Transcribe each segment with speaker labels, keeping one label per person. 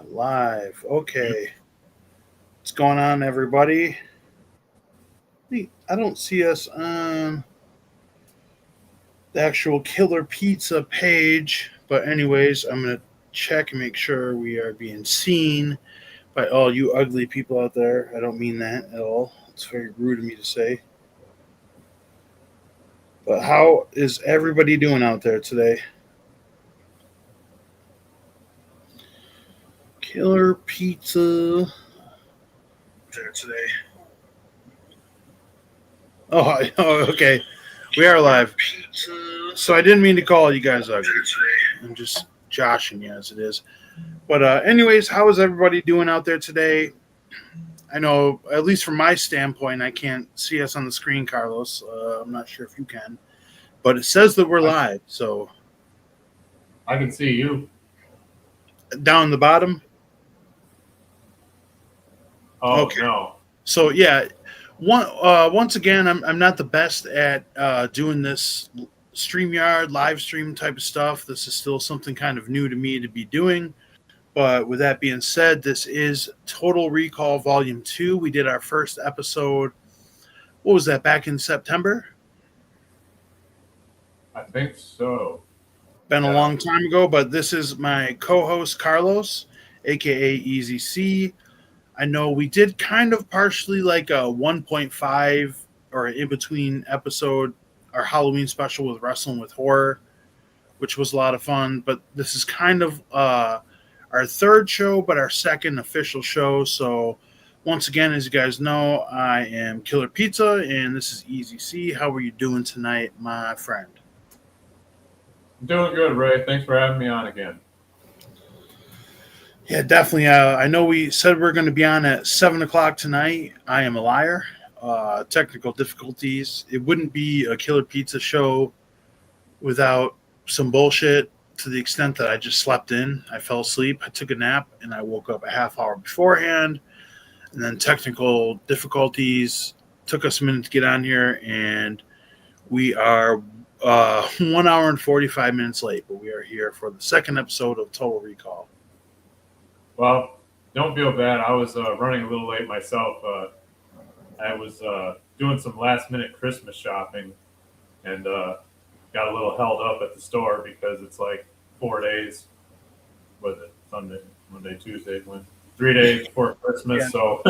Speaker 1: Live. Okay. What's going on, everybody? Hey, I don't see us on the actual Killer Pizza page, but anyways, I'm gonna check and make sure we are being seen by all you ugly people out there. I don't mean that at all. It's very rude of me to say. But how is everybody doing out there today? Killer Pizza there today. Oh, okay. We are live. So I didn't mean to call you guys ugly. I'm just joshing you as it is. But anyways, how is everybody doing out there today? I know, at least from my standpoint, I can't see us on the screen, Carlos. I'm not sure if you can, but it says that we're live. So
Speaker 2: I can see you.
Speaker 1: down the bottom.
Speaker 2: Oh,
Speaker 1: Okay.
Speaker 2: no.
Speaker 1: So yeah, once again, I'm not the best at doing this StreamYard live stream type of stuff. This is still something kind of new to me to be doing. But with that being said, this is Total Recall Volume 2. We did our first episode, what was that, back in September?
Speaker 2: I think so.
Speaker 1: Been a long time ago, but this is my co-host, Carlos, a.k.a. Easy C. I know we did kind of partially like a 1.5 or in between episode, our Halloween special with Wrestling with Horror, which was a lot of fun. But this is kind of our third show, but our second official show. So, once again, as you guys know, I am Killer Pizza, and this is Easy C. How are you doing tonight, my friend?
Speaker 2: I'm doing good, Ray. Thanks for having me on again.
Speaker 1: Yeah, definitely. I know we said we're going to be on at 7 o'clock tonight. I am a liar. Technical difficulties. It wouldn't be a Killer Pizza show without some bullshit to the extent that I just slept in. I fell asleep. I took a nap, and I woke up a half hour beforehand. And then technical difficulties took us a minute to get on here, and we are 1 hour and 45 minutes late, but we are here for the second episode of Total Recall.
Speaker 2: Well, don't feel bad. I was running a little late myself. I was doing some last-minute Christmas shopping and got a little held up at the store because it's like 4 days. Was it Sunday, Monday, Tuesday, Wednesday? 3 days before Christmas. Yeah. So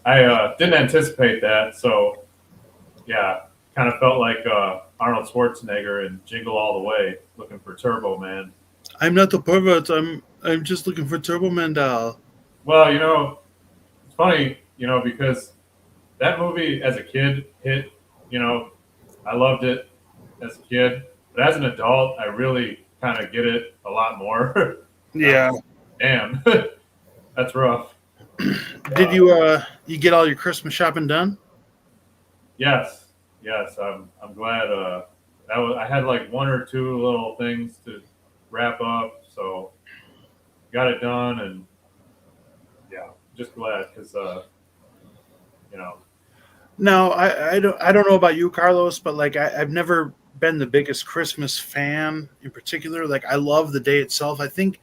Speaker 2: I didn't anticipate that. So, yeah, kind of felt like Arnold Schwarzenegger in Jingle All the Way, looking for Turbo Man.
Speaker 1: I'm not a pervert. I'm just looking for Turbo Man doll.
Speaker 2: Well, it's funny, because that movie as a kid hit, I loved it as a kid. But as an adult, I really kind of get it a lot more.
Speaker 1: Yeah.
Speaker 2: Damn. That's rough.
Speaker 1: Did you get all your Christmas shopping done?
Speaker 2: Yes. I'm glad. I had like one or two little things to wrap up, so got it done, and yeah, just glad because
Speaker 1: No, I don't know about you, Carlos, but like I've never been the biggest Christmas fan in particular. Like I love the day itself. I think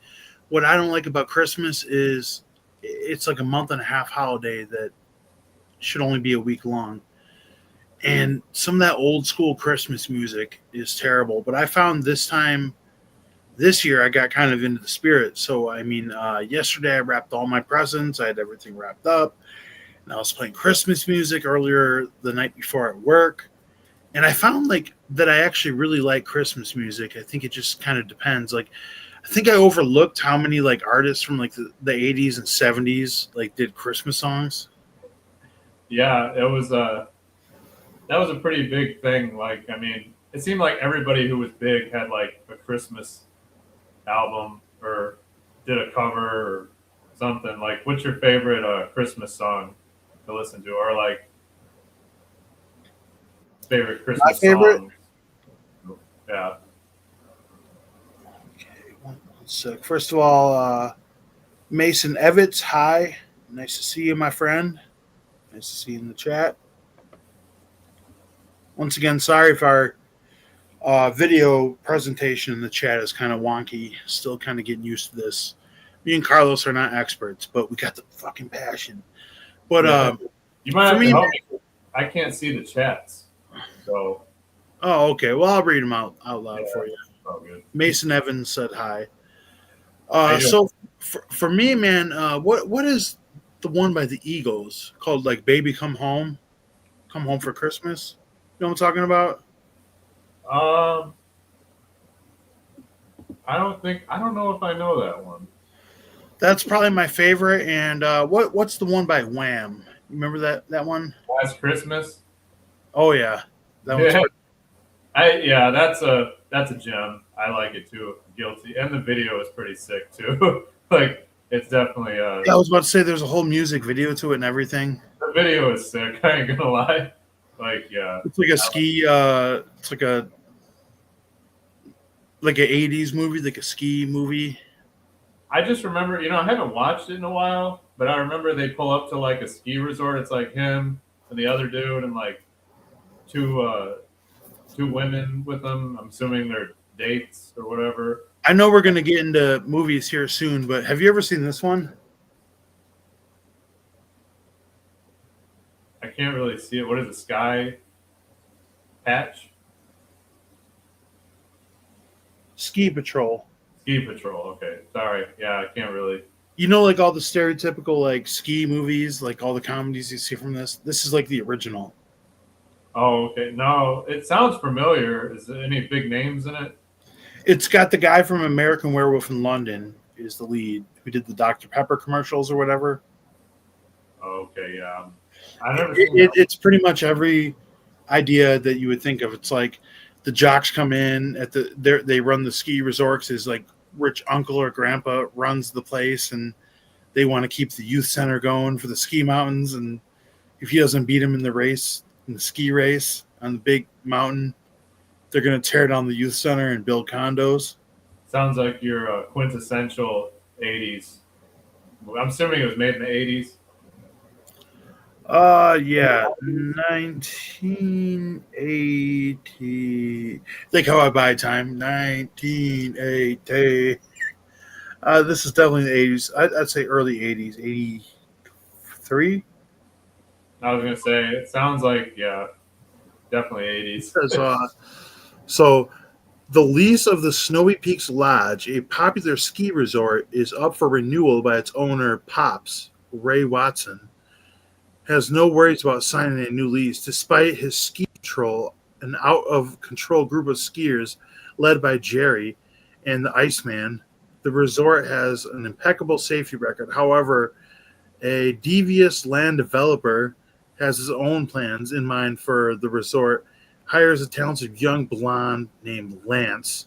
Speaker 1: what I don't like about Christmas is it's like a month and a half holiday that should only be a week long. And some of that old school Christmas music is terrible. But I found this year I got kind of into the spirit. So I mean, yesterday I wrapped all my presents. I had everything wrapped up. And I was playing Christmas music earlier the night before at work. And I found like that I actually really like Christmas music. I think it just kind of depends. Like I think I overlooked how many like artists from like the 80s and 70s like did Christmas songs.
Speaker 2: Yeah, it was that was a pretty big thing. Like, I mean, it seemed like everybody who was big had like a Christmas album or did a cover or something. Like, what's your favorite Christmas song to listen to, or like favorite Christmas song? Yeah.
Speaker 1: Okay, one sec. First of all, Mason Evans, hi. Nice to see you, my friend. Nice to see you in the chat. Once again, sorry if our video presentation in the chat is kind of wonky. Still kind of getting used to this. Me and Carlos are not experts, but we got the fucking passion. But
Speaker 2: Yeah. You might
Speaker 1: for
Speaker 2: have to
Speaker 1: me,
Speaker 2: help me. I can't see the chats. So,
Speaker 1: oh, okay. Well, I'll read them out
Speaker 2: yeah,
Speaker 1: loud for you.
Speaker 2: all good.
Speaker 1: Mason Evans said hi.
Speaker 2: How you doing?
Speaker 1: So for me, man, what is the one by the Eagles called like "Baby Come Home for Christmas"? You know what I'm talking about?
Speaker 2: Um, I don't know if I know that one.
Speaker 1: That's probably my favorite. And what's the one by Wham? Remember that one?
Speaker 2: Last Christmas.
Speaker 1: Oh yeah, that one's
Speaker 2: Yeah,
Speaker 1: pretty.
Speaker 2: that's a gem. I like it too. Guilty, and the video is pretty sick too. Like it's definitely
Speaker 1: Yeah, I was about to say there's a whole music video to it and everything.
Speaker 2: the video is sick. I ain't gonna lie. Like yeah,
Speaker 1: It's like a ski. It's like a '80s movie, like a ski movie.
Speaker 2: I just remember, I haven't watched it in a while, but I remember they pull up to like a ski resort. It's like him and the other dude and like two two women with them. I'm assuming they're dates or whatever.
Speaker 1: I know we're gonna get into movies here soon, but have you ever seen this one?
Speaker 2: I can't really see it. What is it? Sky Patch?
Speaker 1: Ski Patrol.
Speaker 2: Ski Patrol. Okay. Sorry. Yeah, I can't really.
Speaker 1: You know, like all the stereotypical like ski movies, like all the comedies you see from this. This is like the original.
Speaker 2: Oh, okay. No, it sounds familiar. Is there any big names in it?
Speaker 1: It's got the guy from American Werewolf in London is the lead, who did the Dr. Pepper commercials or whatever.
Speaker 2: Oh, okay. Yeah. I've never seen that.
Speaker 1: It's pretty much every idea that you would think of. It's like the jocks come in at they run the ski resorts. His like rich uncle or grandpa runs the place, and they want to keep the youth center going for the ski mountains. And if he doesn't beat him in the race, in the ski race on the big mountain, they're going to tear down the youth center and build condos.
Speaker 2: Sounds like your quintessential 80s. I'm assuming it was made in the 80s.
Speaker 1: Yeah, 1980. Think how I buy time. 1980. This is definitely the 80s. I'd say early 80s. 83.
Speaker 2: I was going to say, it sounds like, yeah, definitely 80s.
Speaker 1: So the lease of the Snowy Peaks Lodge, a popular ski resort, is up for renewal by its owner, Pops Ray Watson. Has no worries about signing a new lease, despite his ski patrol, an out of control group of skiers led by Jerry and the Iceman. The resort has an impeccable safety record. However, a devious land developer has his own plans in mind for the resort, hires a talented young blonde named Lance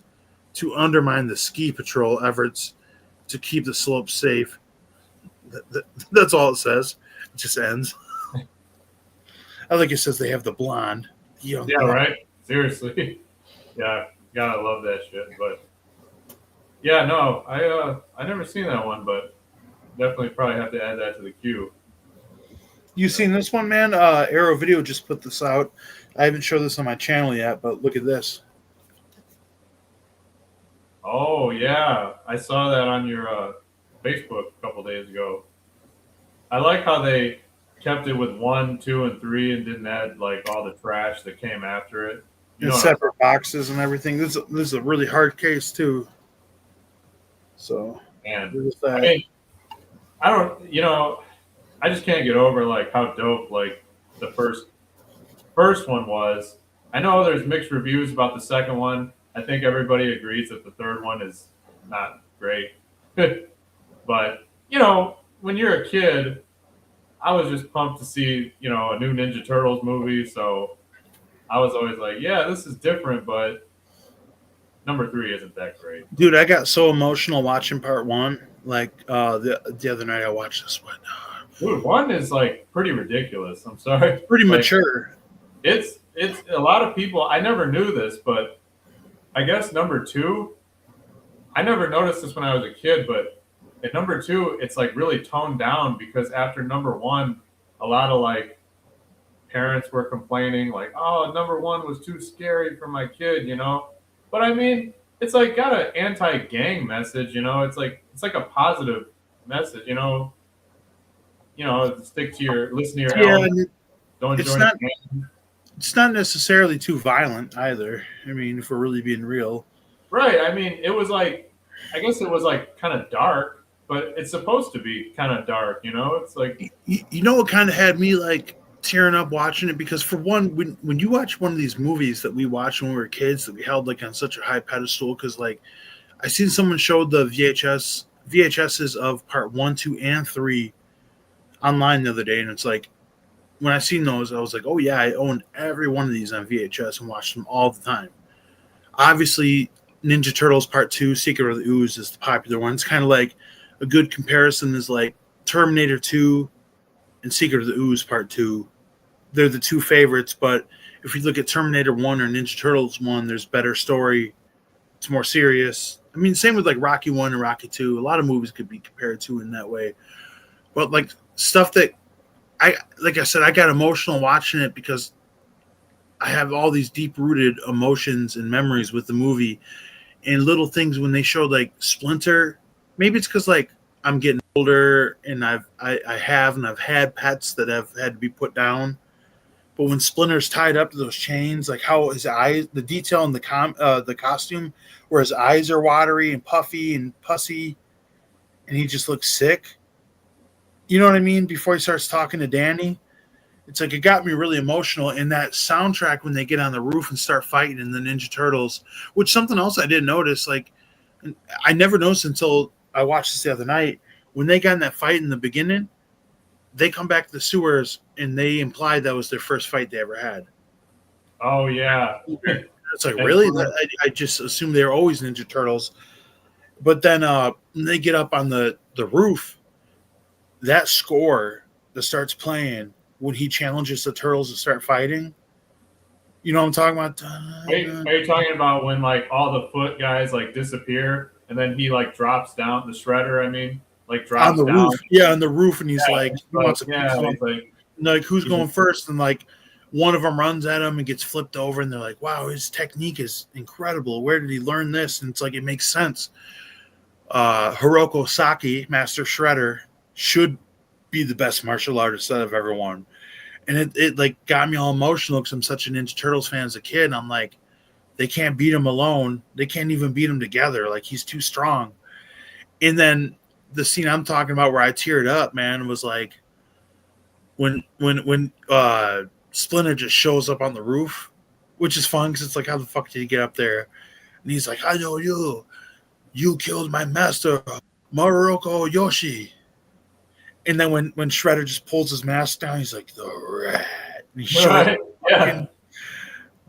Speaker 1: to undermine the ski patrol efforts to keep the slope safe. That's all it says. It just ends. I think it says they have the blonde.
Speaker 2: Yeah, right? Seriously. Yeah, gotta love that shit. But yeah, no, I never seen that one, but definitely probably have to add that to the queue.
Speaker 1: You seen this one, man? Arrow Video just put this out. I haven't showed this on my channel yet, but look at this.
Speaker 2: Oh yeah, I saw that on your Facebook a couple days ago. I like how they kept it with 1, 2, and 3, and didn't add like all the trash that came after it. You
Speaker 1: In
Speaker 2: know,
Speaker 1: separate boxes and everything. This is a really hard case too. So
Speaker 2: and
Speaker 1: there's
Speaker 2: I
Speaker 1: that.
Speaker 2: mean, I don't, I just can't get over like how dope like the first one was. I know there's mixed reviews about the second one. I think everybody agrees that the third one is not great. But, when you're a kid, I was just pumped to see, a new Ninja Turtles movie. So I was always like, yeah, this is different, but number 3 isn't that great.
Speaker 1: Dude, I got so emotional watching part 1. Like the other night I watched this one.
Speaker 2: Dude, 1 is like pretty ridiculous. I'm sorry.
Speaker 1: Pretty
Speaker 2: Like,
Speaker 1: mature.
Speaker 2: It's a lot of people. I never knew this, but I guess number 2. I never noticed this when I was a kid, but at number 2, it's like really toned down because after number 1, a lot of like parents were complaining like, "Oh, number 1 was too scary for my kid," But I mean, it's like got an anti-gang message. It's like a positive message. Stick to listen to your
Speaker 1: Yeah,
Speaker 2: elders. Don't
Speaker 1: it's
Speaker 2: join a
Speaker 1: not
Speaker 2: gang.
Speaker 1: it's not necessarily too violent either. I mean, if we're really being real.
Speaker 2: Right. I mean, it was like, I guess it was like kind of dark, but it's supposed to be kind of dark. It's like,
Speaker 1: You know what kind of had me like tearing up watching it, because for one, when you watch one of these movies that we watched when we were kids that we held like on such a high pedestal, because like I seen someone showed the VHSs of part 1, 2, and 3 online the other day, and it's like when I seen those, I was like, oh yeah, I own every one of these on VHS and watched them all the time. Obviously, Ninja Turtles Part 2, Secret of the Ooze is the popular one. It's kind of like a good comparison is like Terminator 2 and Secret of the Ooze Part 2. They're the two favorites, but if you look at Terminator 1 or Ninja Turtles 1, there's better story. It's more serious. I mean, same with like Rocky 1 and Rocky 2. A lot of movies could be compared to in that way. But like stuff that like I said, I got emotional watching it because I have all these deep rooted emotions and memories with the movie, and little things when they showed like Splinter. Maybe it's because like I'm getting older and I've had pets that have had to be put down. But when Splinter's tied up to those chains, like how his eyes, the detail in the costume, where his eyes are watery and puffy and pussy, and he just looks sick. You know what I mean? Before he starts talking to Danny, it's like it got me really emotional. And that soundtrack when they get on the roof and start fighting in the Ninja Turtles, which something else I didn't notice, like I never noticed until I watched this the other night. When they got in that fight in the beginning, they come back to the sewers and they implied that was their first fight they ever had.
Speaker 2: oh yeah.
Speaker 1: It's like, really? I just assumed they were always Ninja Turtles. But then when they get up on the roof, that score that starts playing when he challenges the turtles to start fighting. You know what I'm talking about?
Speaker 2: Are you talking about when like all the foot guys like disappear and then he like drops down the shredder? I mean, like
Speaker 1: On
Speaker 2: drops
Speaker 1: the
Speaker 2: down.
Speaker 1: roof. Yeah, on the roof, and he's
Speaker 2: Yeah,
Speaker 1: like, he wants a piece of him.
Speaker 2: he's like,
Speaker 1: Like, who's going first? And like, one of them runs at him and gets flipped over, and they're like, wow, his technique is incredible. Where did he learn this? And it's like, it makes sense. Hiroko Saki, Master Shredder, should be the best martial artist that I've ever won. And it like got me all emotional because I'm such a Ninja Turtles fan as a kid. And I'm like, they can't beat him alone. They can't even beat him together. Like, he's too strong. And then the scene I'm talking about where I teared up, man, was like when Splinter just shows up on the roof, which is fun because it's like, how the fuck did he get up there? And he's like, I know you. You killed my master, Maroko Yoshi. And then when Shredder just pulls his mask down, he's like, the rat. And he shows
Speaker 2: right. Yeah.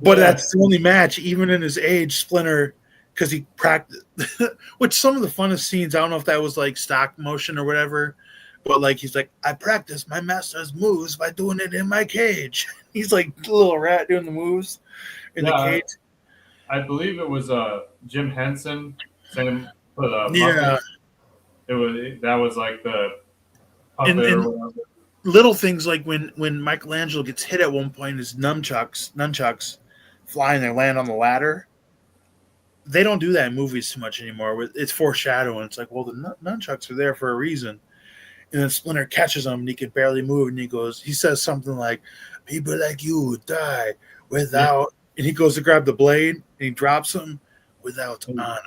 Speaker 1: But that's the only match, even in his age, Splinter, because he practiced, which some of the funnest scenes, I don't know if that was like stock motion or whatever, but like he's like, I practice my master's moves by doing it in my cage. He's like the little rat doing the moves in the cage.
Speaker 2: I believe it was Jim Henson, same for the
Speaker 1: Yeah.
Speaker 2: That was like the puppet or whatever.
Speaker 1: Little things like when Michelangelo gets hit at one point, his nunchucks fly and they land on the ladder. They don't do that in movies too much anymore. It's foreshadowing. It's like, well, the nunchucks are there for a reason. And then Splinter catches him and he can barely move. And he says something like, people like you die without, and he goes to grab the blade and he drops him without honor.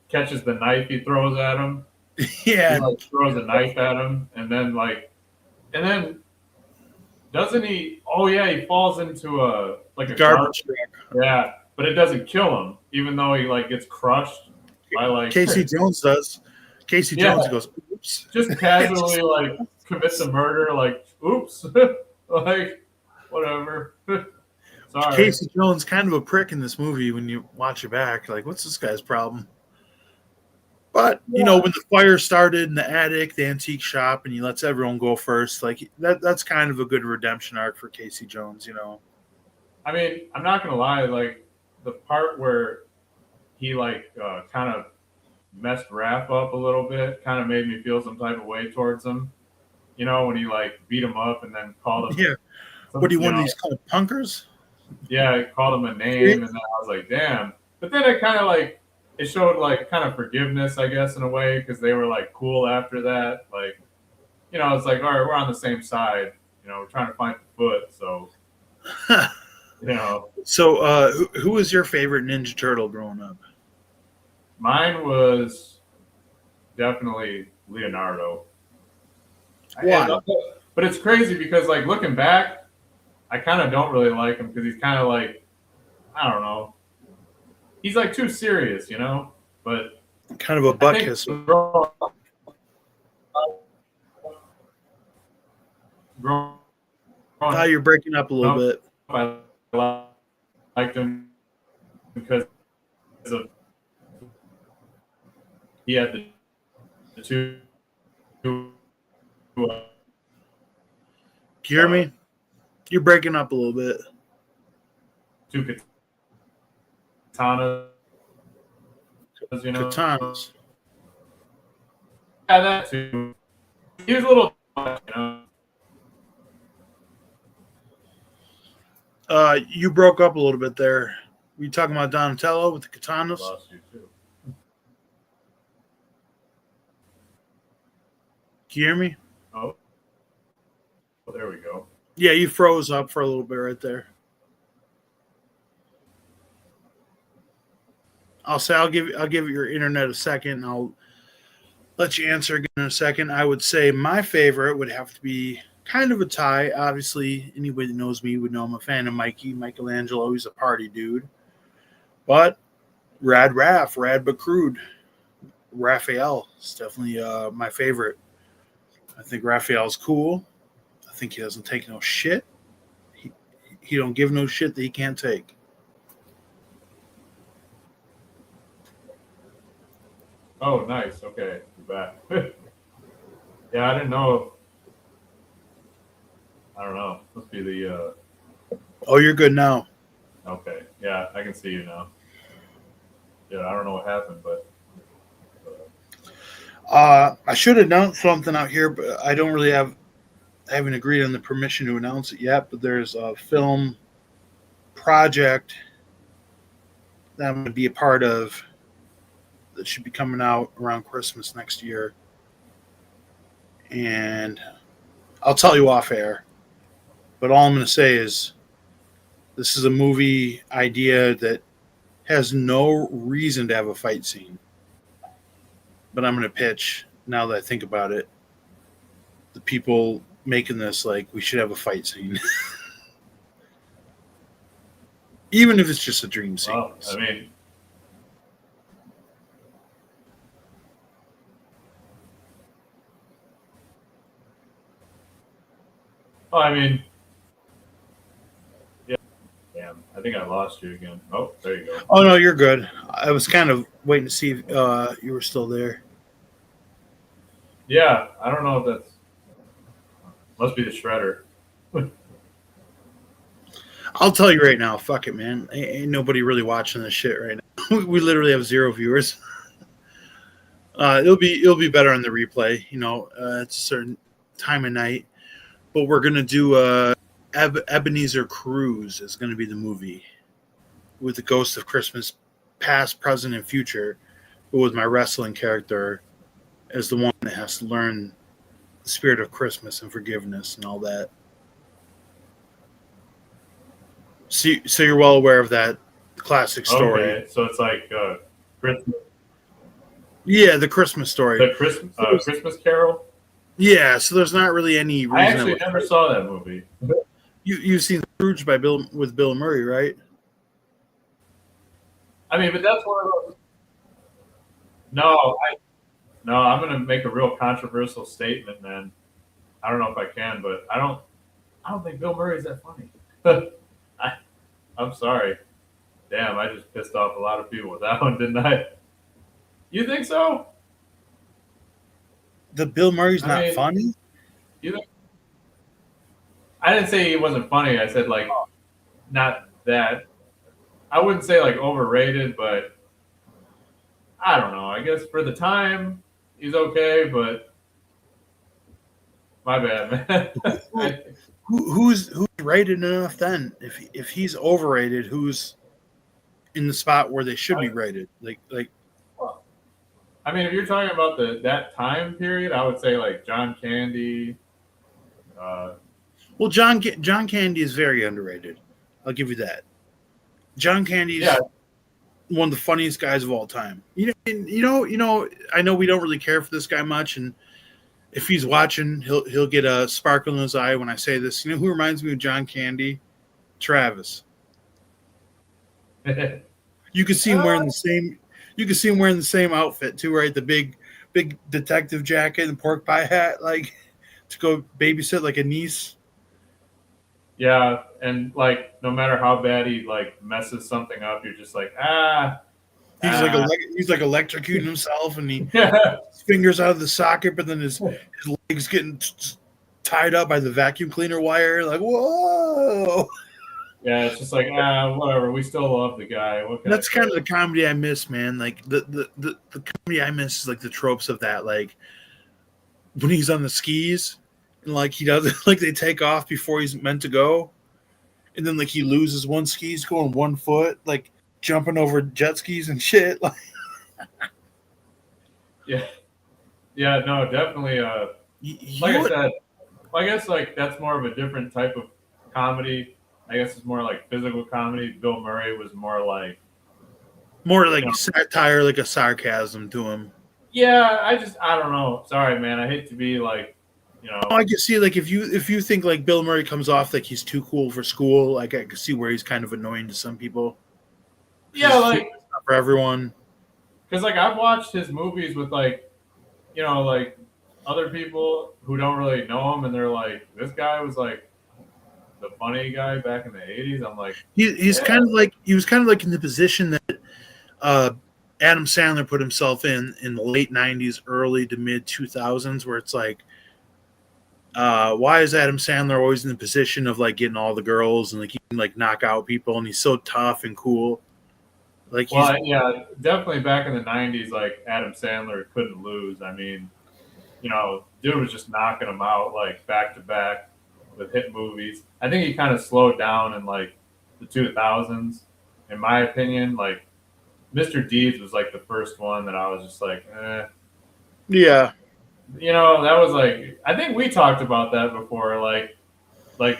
Speaker 2: Catches the knife he throws at him.
Speaker 1: Yeah.
Speaker 2: He like throws a knife at him and then doesn't he? Oh yeah, he falls into a
Speaker 1: garbage truck.
Speaker 2: Yeah, but it doesn't kill him, even though he like gets crushed by like
Speaker 1: Casey Jones does. Casey Jones goes, oops.
Speaker 2: Just casually like commits a murder, like oops, like whatever. Sorry.
Speaker 1: Casey Jones kind of a prick in this movie when you watch it back. Like, what's this guy's problem? But you know, when the fire started in the attic, the antique shop, and he lets everyone go first, like that's kind of a good redemption arc for Casey Jones, you know.
Speaker 2: I mean, I'm not gonna lie, like the part where he like kind of messed Raph up a little bit, kind of made me feel some type of way towards him. You know, when he like beat him up and then called him.
Speaker 1: Yeah. What do you want? These called punkers?
Speaker 2: Yeah, he called him a name, and then I was like, damn. But then it kind of like it showed like kind of forgiveness, I guess, in a way, because they were like cool after that. Like, it's like, all right, we're on the same side. We're trying to find the foot. So,
Speaker 1: So, who was your favorite Ninja Turtle growing up?
Speaker 2: mine was definitely Leonardo.
Speaker 1: Why?
Speaker 2: But it's crazy because, like, looking back, I kind of don't really like him because he's kind of like, I don't know, he's like too serious, But
Speaker 1: Kind of a butt kiss. Now you're breaking up a little bit.
Speaker 2: I liked him because of he had the two.
Speaker 1: Can you hear me? You're breaking up a little bit.
Speaker 2: Two katanas,
Speaker 1: Katanas.
Speaker 2: Yeah, that too. He was a little,
Speaker 1: You broke up a little bit there. Were you talking about Donatello with the katanas?
Speaker 2: Lost you too.
Speaker 1: Can you hear me?
Speaker 2: Oh, well, there we go.
Speaker 1: Yeah, you froze up for a little bit right there. I'll give your internet a second. And I'll let you answer again in a second. I would say my favorite would have to be kind of a tie. Obviously, anybody that knows me would know I'm a fan of Michelangelo. He's a party dude. But Rad but crude. Raphael is definitely my favorite. I think Raphael's cool. I think he doesn't take no shit. He don't give no shit that he can't take.
Speaker 2: Oh, nice. Okay, you're back. Yeah, I didn't know. I don't know. Must be the.
Speaker 1: Oh, you're good now.
Speaker 2: Okay. Yeah, I can see you now. Yeah, I don't know what happened, but.
Speaker 1: I should announce something out here, but I haven't agreed on the permission to announce it yet. But there's a film project that I'm going to be a part of that should be coming out around Christmas next year. And I'll tell you off air. But all I'm going to say is this is a movie idea that has no reason to have a fight scene. But I'm going to pitch, now that I think about it, the people making this, like, we should have a fight scene. Even if it's just a dream scene.
Speaker 2: Well, I mean. Oh, I mean. Yeah. Damn, I think I lost you again. Oh, there you go.
Speaker 1: Oh, no, you're good. I was kind of waiting to see if you were still there.
Speaker 2: Yeah, I don't know if that's. Must be the shredder.
Speaker 1: I'll tell you right now, fuck it, man. Ain't nobody really watching this shit right now. We literally have 0 viewers. It'll be better on the replay. It's a certain time of night. But we're gonna do Ebenezer Cruz is gonna be the movie with the Ghost of Christmas, past, present, and future, but with my wrestling character as the one that has to learn the spirit of Christmas and forgiveness and all that. So you're well aware of that classic story.
Speaker 2: Okay, so it's like Christmas.
Speaker 1: Yeah, the Christmas story.
Speaker 2: The Christmas Carol.
Speaker 1: Yeah, so there's not really any reason.
Speaker 2: I actually never saw that movie.
Speaker 1: You've seen Scrooge with Bill Murray, right?
Speaker 2: I mean, but that's one of those. No, I'm going to make a real controversial statement, man. I don't know if I can, but I don't think Bill Murray's that funny. I'm sorry. Damn, I just pissed off a lot of people with that one, didn't I? You think so?
Speaker 1: The Bill Murray's not funny?
Speaker 2: You think? I didn't say he wasn't funny. I said, like, not that. I wouldn't say, like, overrated, but I don't know. I guess for the time, he's okay, but my bad, man.
Speaker 1: Who's rated enough then? If he's overrated, who's in the spot where they should be rated. Like
Speaker 2: Well, I mean, if you're talking about that time period, I would say like John Candy. Uh,
Speaker 1: well, John Candy is very underrated. I'll give you that. John Candy's
Speaker 2: yeah,
Speaker 1: one of the funniest guys of all time. I know we don't really care for this guy much, and if he's watching, he'll get a sparkle in his eye when I say this. You know who reminds me of John Candy? Travis. You can see him wearing the same. You can see him wearing the same outfit too, right? The big detective jacket and pork pie hat, like to go babysit like a niece.
Speaker 2: yeah, and like no matter how bad he like messes something up, you're just like
Speaker 1: He's like electrocuting himself, and
Speaker 2: yeah,
Speaker 1: his fingers out of the socket, but then his legs getting tied up by the vacuum cleaner wire. Like whoa.
Speaker 2: yeah. It's just like whatever. We still love the guy. What can
Speaker 1: That's
Speaker 2: I
Speaker 1: kind
Speaker 2: say?
Speaker 1: of the comedy I miss, man. Like the comedy I miss is like the tropes of that, like when he's on the skis and like he does like they take off before he's meant to go, and then like he loses one ski, he's going 1 foot, like jumping over jet skis and shit. Like
Speaker 2: Yeah, yeah. No, definitely. Like I said, I guess like that's more of a different type of comedy. I guess it's more like physical comedy. Bill Murray was more like,
Speaker 1: more
Speaker 2: you
Speaker 1: like
Speaker 2: know,
Speaker 1: satire, like a sarcasm to him.
Speaker 2: yeah. I don't know. Sorry, man. I hate to be like, you know,
Speaker 1: I can see like if you think like Bill Murray comes off like he's too cool for school, like I can see where he's kind of annoying to some people.
Speaker 2: yeah, like
Speaker 1: It's not for everyone.
Speaker 2: because like I've watched his movies with like, like other people who don't really know him, and they're like, this guy was like the funny guy back in the '80s. I'm like,
Speaker 1: He's
Speaker 2: yeah,
Speaker 1: kind of like he was kind of like in the position that uh, Adam Sandler put himself in the late '90s, early to mid 2000s, where it's like, why is Adam Sandler always in the position of like getting all the girls and like he can like knock out people and he's so tough and cool, like he's
Speaker 2: well, yeah, definitely back in the '90s, like Adam Sandler couldn't lose. I mean, dude was just knocking them out like back to back with hit movies. I think he kind of slowed down in like the 2000s, in my opinion. Like Mr. Deeds was like the first one that I was just like, eh.
Speaker 1: yeah.
Speaker 2: That was like I think we talked about that before. Like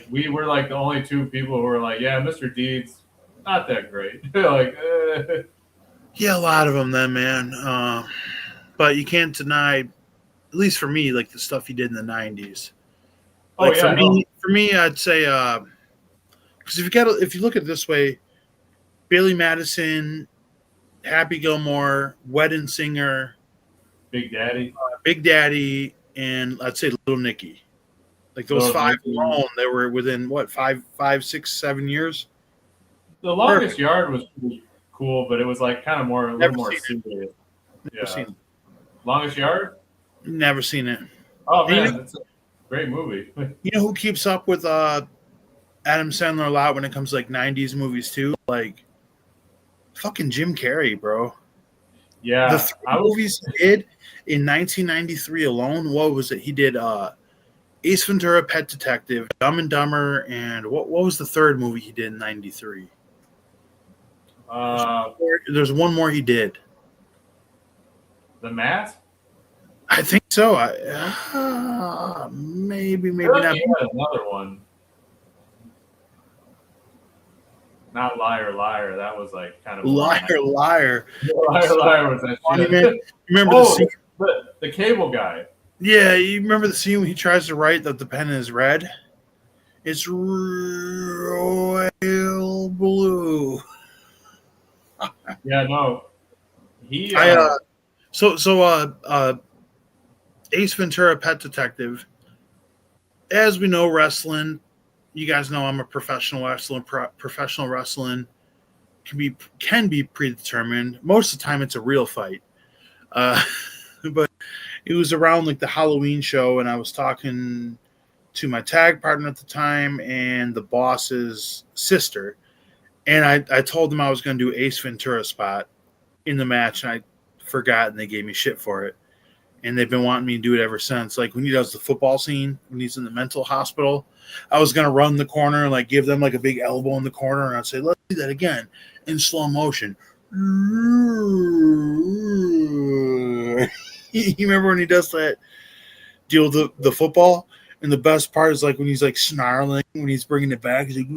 Speaker 2: we were like the only two people who were like, yeah, Mr. Deeds, not that great. Like,
Speaker 1: Yeah, a lot of them then, man. But you can't deny, at least for me, like the stuff he did in the '90s.
Speaker 2: oh
Speaker 1: Like
Speaker 2: yeah, no,
Speaker 1: for me, I'd say because if you look at it this way, Billy Madison, Happy Gilmore, Wedding Singer,
Speaker 2: Big Daddy,
Speaker 1: Big Daddy, and I'd say Little Nicky. Like those
Speaker 2: Little
Speaker 1: five
Speaker 2: Nicky.
Speaker 1: alone, they were within what 5, 6, 7 years.
Speaker 2: The Longest
Speaker 1: Perfect.
Speaker 2: Yard was pretty cool, but it was like kind of more a little
Speaker 1: Never
Speaker 2: more
Speaker 1: seen
Speaker 2: serious.
Speaker 1: Never
Speaker 2: Yeah,
Speaker 1: seen it.
Speaker 2: Longest Yard.
Speaker 1: Never seen it.
Speaker 2: Oh
Speaker 1: And
Speaker 2: man, it's a great movie.
Speaker 1: you know who keeps up with Adam Sandler a lot when it comes to like '90s movies too? Like fucking Jim Carrey, bro. The
Speaker 2: Yeah,
Speaker 1: three
Speaker 2: I was.
Speaker 1: movies he did in 1993 alone, what was it? He did Ace Ventura, Pet Detective, Dumb and Dumber, and what was the third movie he did in '93?
Speaker 2: Uh,
Speaker 1: There's one more he did.
Speaker 2: The Mask.
Speaker 1: I think so. Maybe
Speaker 2: I feel like
Speaker 1: not.
Speaker 2: he had another one. Not Liar Liar. That was like kind of more
Speaker 1: Liar, liar.
Speaker 2: Liar Liar was that
Speaker 1: Funny,
Speaker 2: shit.
Speaker 1: man. Remember the
Speaker 2: Oh,
Speaker 1: scene?
Speaker 2: the cable guy.
Speaker 1: Yeah, you remember the scene when he tries to write that the pen is red? It's royal blue.
Speaker 2: Yeah, no. He
Speaker 1: I Ace Ventura, Pet Detective. As we know, wrestling. You guys know I'm a professional wrestler. Professional wrestling can be predetermined. Most of the time, it's a real fight. But it was around like the Halloween show, and I was talking to my tag partner at the time and the boss's sister, and I told them I was going to do Ace Ventura spot in the match, and I forgot, and they gave me shit for it. And they've been wanting me to do it ever since. Like when he does the football scene, when he's in the mental hospital, I was gonna run the corner and like give them like a big elbow in the corner, and I'd say, "Let's do that again in slow motion. You remember when he does that deal with the football? And the best part is like when he's like snarling when he's bringing it back. He's like,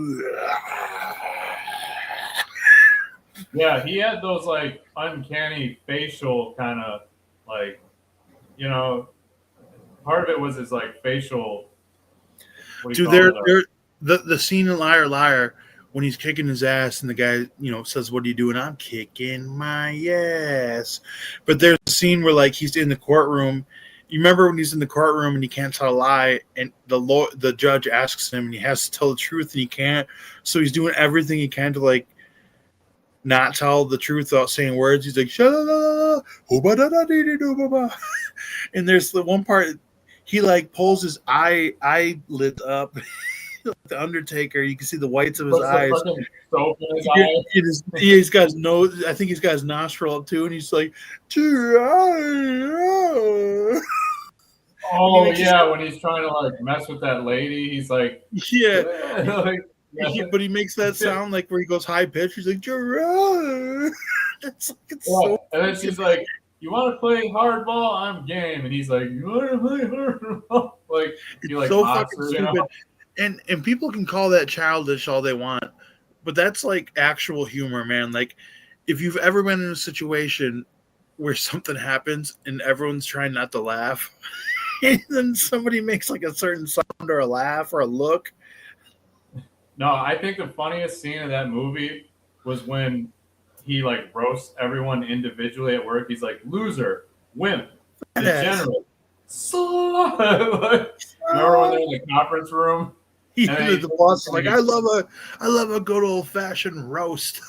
Speaker 2: Yeah, he had those like uncanny facial kind of like, you know, part of it was his like facial. What do you
Speaker 1: dude,
Speaker 2: call
Speaker 1: they're
Speaker 2: it?
Speaker 1: the scene in Liar Liar when he's kicking his ass and the guy, says, "What are you doing?" "I'm kicking my ass." But there's a scene where like he's in the courtroom. You remember when he's in the courtroom and he can't tell a lie, and the judge asks him and he has to tell the truth and he can't. So he's doing everything he can to like not tell the truth without saying words. He's like, "Sha-la-la-la, hoo-ba-da-da-dee-dee-doo-ba-ba." And there's the one part he like pulls his eyelid up. The Undertaker, you can see the whites of his
Speaker 2: Puts the
Speaker 1: eyes.
Speaker 2: fucking soap in his eye.
Speaker 1: He's got his nose. I think he's got his nostril up too, and he's like,
Speaker 2: Oh yeah, when he's trying to like mess with that lady, he's like,
Speaker 1: yeah.
Speaker 2: like,
Speaker 1: But he makes that sound like where he goes high pitch. He's like, Gerard. It's
Speaker 2: yeah. And then she's like, "You want to play hardball? I'm game." And he's like, "You want to play hardball?" Like he like
Speaker 1: so
Speaker 2: mocks
Speaker 1: fucking
Speaker 2: her,
Speaker 1: stupid. And people can call that childish all they want, but that's like actual humor, man. Like if you've ever been in a situation where something happens and everyone's trying not to laugh, and then somebody makes like a certain sound or a laugh or a look.
Speaker 2: No, I think the funniest scene of that movie was when he like roasts everyone individually at work. He's like, "Loser, wimp, degenerate, slut." Like, remember when they're in the conference room?
Speaker 1: The boss is like, I love a good old fashioned roast.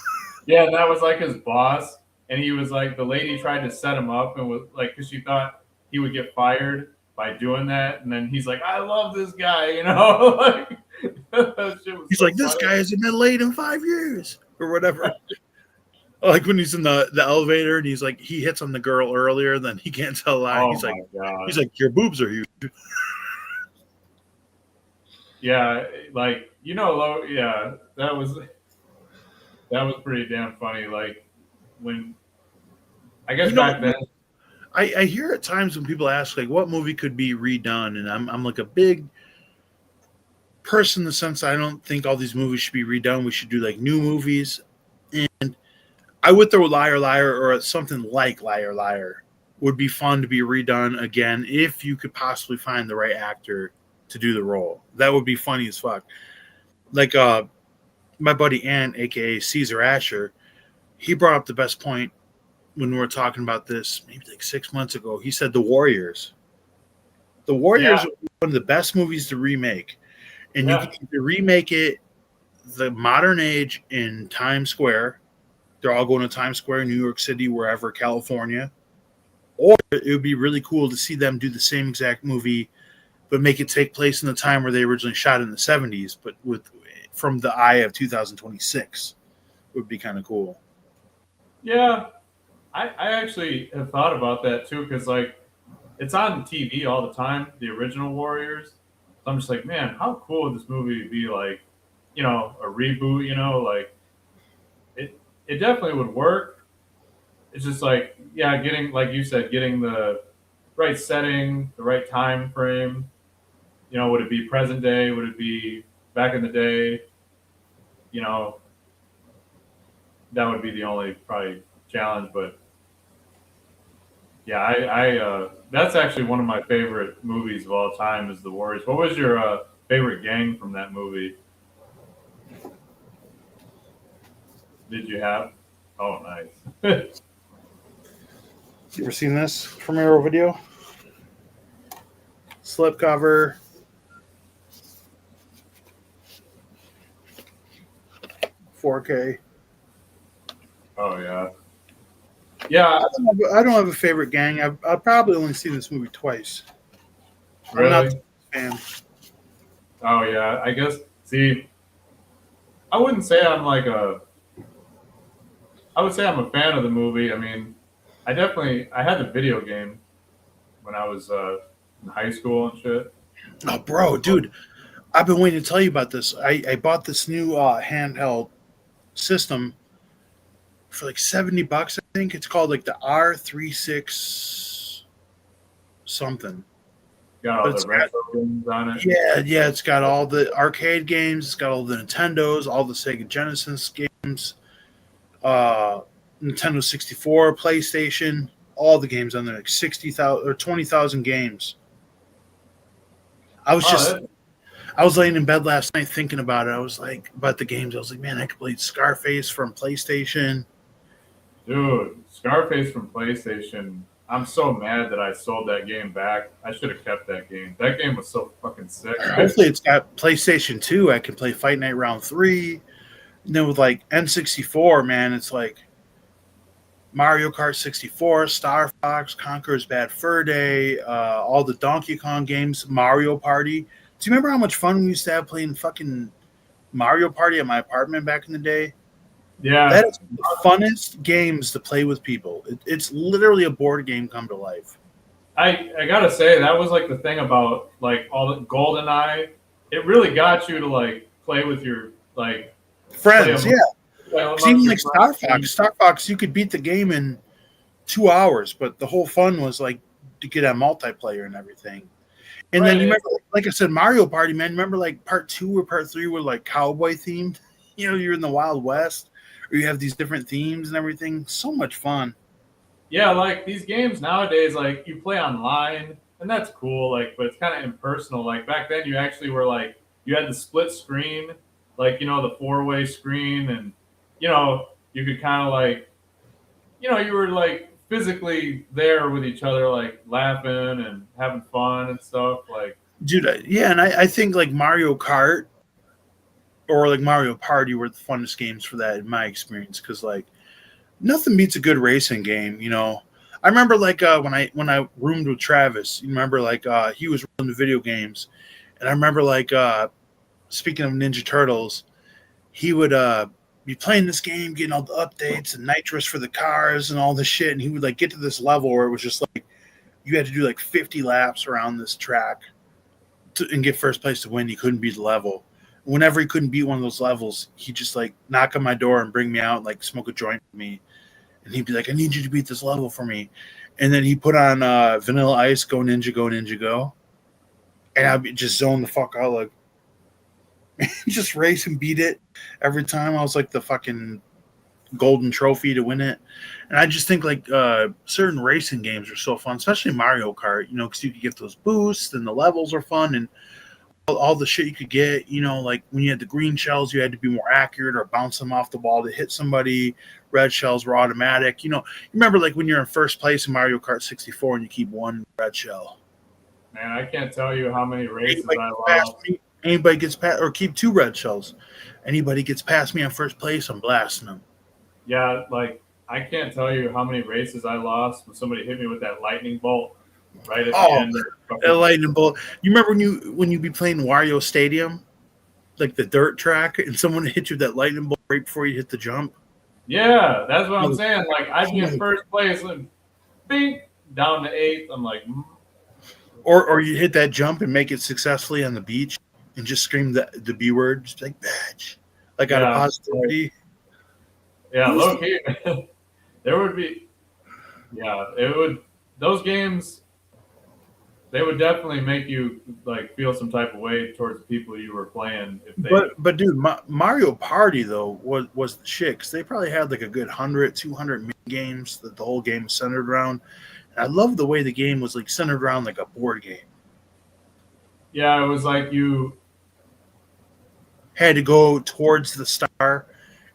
Speaker 2: Yeah, that was like his boss, and he was like, the lady tried to set him up and was like, because she thought he would get fired by doing that, and then he's like, "I love this guy," like that shit was
Speaker 1: He's
Speaker 2: so
Speaker 1: like, this
Speaker 2: funny.
Speaker 1: guy hasn't been late in 5 years or whatever. Like when he's in the elevator and he's like, he hits on the girl earlier, then he can't tell a lie.
Speaker 2: Oh
Speaker 1: He's
Speaker 2: my
Speaker 1: like,
Speaker 2: God.
Speaker 1: your boobs are huge.
Speaker 2: Yeah, like yeah, that was pretty damn funny. Like when I guess back then,
Speaker 1: I hear at times when people ask like what movie could be redone, and I'm like a big person in the sense I don't think all these movies should be redone. We should do like new movies, and I would throw Liar Liar or something like Liar Liar would be fun to be redone again if you could possibly find the right actor to do the role. That would be funny as fuck. Like my buddy Ant, aka Caesar Asher, he brought up the best point when we were talking about this maybe like 6 months ago. He said The Warriors. The Warriors are one of the best movies to remake. And you can either remake it the modern age in Times Square. They're all going to Times Square, New York City, wherever, California. Or it would be really cool to see them do the same exact movie, but make it take place in the time where they originally shot in the 70s, but from the eye of 2026. It would be kind of cool.
Speaker 2: Yeah, I actually have thought about that too, because like it's on TV all the time, the original Warriors. So I'm just like, man, how cool would this movie be? Like, a reboot. Like it definitely would work. It's just like, yeah, getting, like you said, getting the right setting, the right time frame. Would it be present day? Would it be back in the day? That would be the only probably challenge. But yeah, I that's actually one of my favorite movies of all time is The Warriors. What was your favorite gang from that movie? Did you have? Oh, nice.
Speaker 1: You ever seen this from Arrow Video? Slipcover. 4K.
Speaker 2: Oh yeah. Yeah.
Speaker 1: I don't have a favorite gang. I've probably only seen this movie twice.
Speaker 2: Really?
Speaker 1: I'm not a fan.
Speaker 2: Oh yeah. I guess. See, I wouldn't say I'm like I would say I'm a fan of the movie. I mean, I had the video game when I was in high school and shit.
Speaker 1: Oh, bro, dude, I've been waiting to tell you about this. I bought this new handheld system for like $70. I think it's called like the R36 something.
Speaker 2: Got
Speaker 1: But
Speaker 2: all
Speaker 1: it's
Speaker 2: the
Speaker 1: got,
Speaker 2: retro games on it.
Speaker 1: yeah, it's got all the arcade games. It's got all the Nintendos, all the Sega Genesis games, uh, Nintendo 64, PlayStation, all the games on there, like 60,000 or 20,000 games. I was
Speaker 2: Oh,
Speaker 1: just I was laying in bed last night thinking about it. I was like about the games. I was like, man, I could play Scarface from PlayStation.
Speaker 2: dude, Scarface from PlayStation. I'm so mad that I sold that game back. I should have kept that game. That game was so fucking sick.
Speaker 1: Hopefully, it's got PlayStation 2. I can play Fight Night Round 3. And then with like N64, man, it's like Mario Kart 64, Star Fox, Conker's Bad Fur Day, all the Donkey Kong games, Mario Party. Do you remember how much fun we used to have playing fucking Mario Party at my apartment back in the day?
Speaker 2: Yeah,
Speaker 1: That is the funnest games to play with people. It's literally a board game come to life.
Speaker 2: I gotta say that was like the thing about like all the GoldenEye. It really got you to like play with your like
Speaker 1: Friends, yeah.
Speaker 2: play
Speaker 1: Because even
Speaker 2: amongst your
Speaker 1: like Star
Speaker 2: friends.
Speaker 1: Fox, Star Fox, you could beat the game in 2 hours, but the whole fun was like to get on multiplayer and everything. And then
Speaker 2: Right.
Speaker 1: you remember, like I said, Mario Party, man. Remember, like part 2 or part 3 were like cowboy themed. You know, you're in the Wild West, or you have these different themes and everything. So much fun.
Speaker 2: Yeah, like these games nowadays, like you play online and that's cool, like, but it's kind of impersonal. Like back then, you actually were like you had the split screen, like the 4-way screen, and you could kind of like you were like physically there with each other, like laughing and having fun and stuff. Like,
Speaker 1: Dude, yeah, and I think like Mario Kart or like Mario Party were the funnest games for that in my experience because like nothing beats a good racing game. I remember like when I roomed with Travis. You remember like he was running the video games, and I remember like speaking of Ninja Turtles, he would be playing this game, getting all the updates and nitrous for the cars and all this shit, and he would like get to this level where it was just like you had to do like 50 laps around this track and get first place to win. He couldn't beat the level. Whenever he couldn't beat one of those levels, he'd just like knock on my door and bring me out and like smoke a joint with me. And he'd be like, I need you to beat this level for me. And then he put on Vanilla Ice, Go Ninja, Go Ninja, Go. And I'd be just zone the fuck out, like, just race and beat it every time. I was like the fucking golden trophy to win it. And I just think like certain racing games are so fun, especially Mario Kart, because you could get those boosts and the levels are fun and all the shit you could get, like when you had the green shells, you had to be more accurate or bounce them off the ball to hit somebody. Red shells were automatic. You remember like when you're in first place in Mario Kart 64 and you keep one red shell.
Speaker 2: man, I can't tell you how many races
Speaker 1: Anybody gets past or keep 2 red shells. Anybody gets past me on first place, I'm blasting them.
Speaker 2: Yeah, like I can't tell you how many races I lost when somebody hit me with that lightning bolt right at the end.
Speaker 1: A lightning bolt. You remember when you be playing Wario Stadium, like the dirt track, and someone hit you with that lightning bolt right before you hit the jump?
Speaker 2: Yeah, that's what I'm saying. Like I'd be in first place and bing down to 8th. I'm like,
Speaker 1: or you hit that jump and make it successfully on the beach and just scream the B word, just like bitch, like out of positivity.
Speaker 2: Yeah, low key. There would be, it would. Those games, they would definitely make you like feel some type of way towards the people you were playing. If they,
Speaker 1: but dude, Mario Party though was the shit because they probably had like a good 100, 200 mini games that the whole game was centered around. And I love the way the game was like centered around like a board game.
Speaker 2: Yeah, it was like you
Speaker 1: had to go towards the star,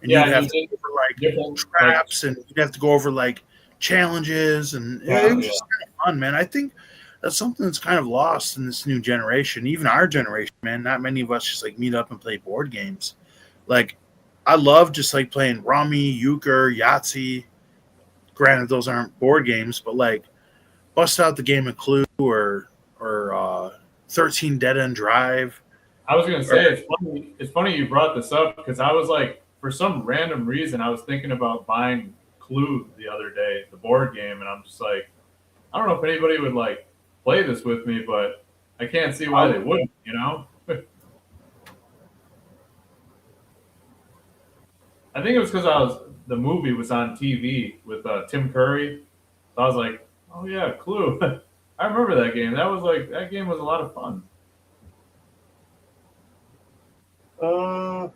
Speaker 1: and you'd have to go over like traps, and you'd have to go over like challenges, and it was just kind of fun, man. I think that's something that's kind of lost in this new generation, even our generation, man. Not many of us just like meet up and play board games. Like, I love just like playing Rummy, Euchre, Yahtzee. Granted, those aren't board games, but like bust out the game of Clue or 13 Dead End Drive.
Speaker 2: I was gonna say it's funny you brought this up because I was like, for some random reason, I was thinking about buying Clue the other day, the board game, and I'm just like, I don't know if anybody would like play this with me, but I can't see why they wouldn't, I think it was because the movie was on TV with Tim Curry. So I was like, oh yeah, Clue. I remember that game. That game was a lot of fun.
Speaker 1: Uh,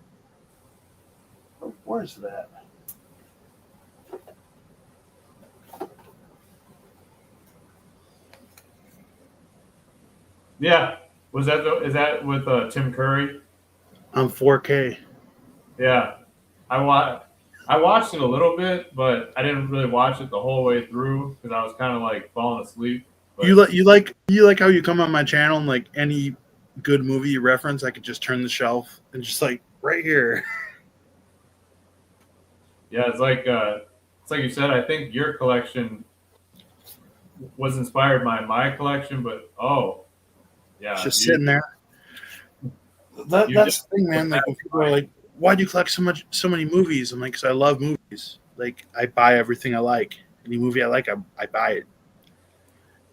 Speaker 1: where's that?
Speaker 2: Yeah, is that with Tim Curry?
Speaker 1: On 4K.
Speaker 2: Yeah, I watched it a little bit, but I didn't really watch it the whole way through because I was kind of like falling asleep. But
Speaker 1: You like how you come on my channel and like any good movie you reference, I could just turn the shelf and just like right here.
Speaker 2: yeah, it's like you said. I think your collection was inspired by my collection, but
Speaker 1: It's
Speaker 2: yeah,
Speaker 1: just sitting there.
Speaker 2: you
Speaker 1: That's
Speaker 2: just
Speaker 1: the thing, man. Like when people are like, "Why do you collect so many movies?" I'm like, "Because I love movies. Like I buy everything I like. Any movie I like, I buy it."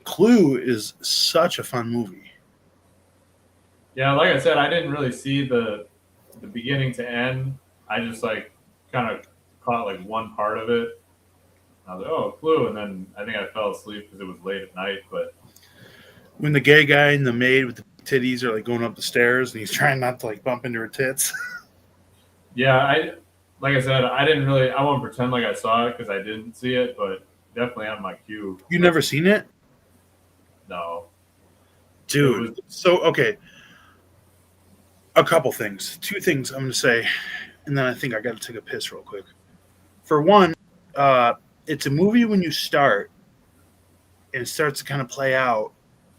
Speaker 1: Clue is such a fun movie.
Speaker 2: yeah, like I said, I didn't really see the beginning to end. I just like kind of caught like one part of it. I was like, oh, Clue, and then I think I fell asleep because it was late at night. But
Speaker 1: When the gay guy and the maid with the titties are like going up the stairs and he's trying not to like bump into her tits.
Speaker 2: yeah, like I said, I won't pretend like I saw it because I didn't see it, but definitely on my queue.
Speaker 1: You never seen it?
Speaker 2: No, it was.
Speaker 1: Dude. So okay, a couple things. Two things I'm gonna say, and then I think I gotta take a piss real quick. For one, uh, it's a movie when you start and it starts to kind of play out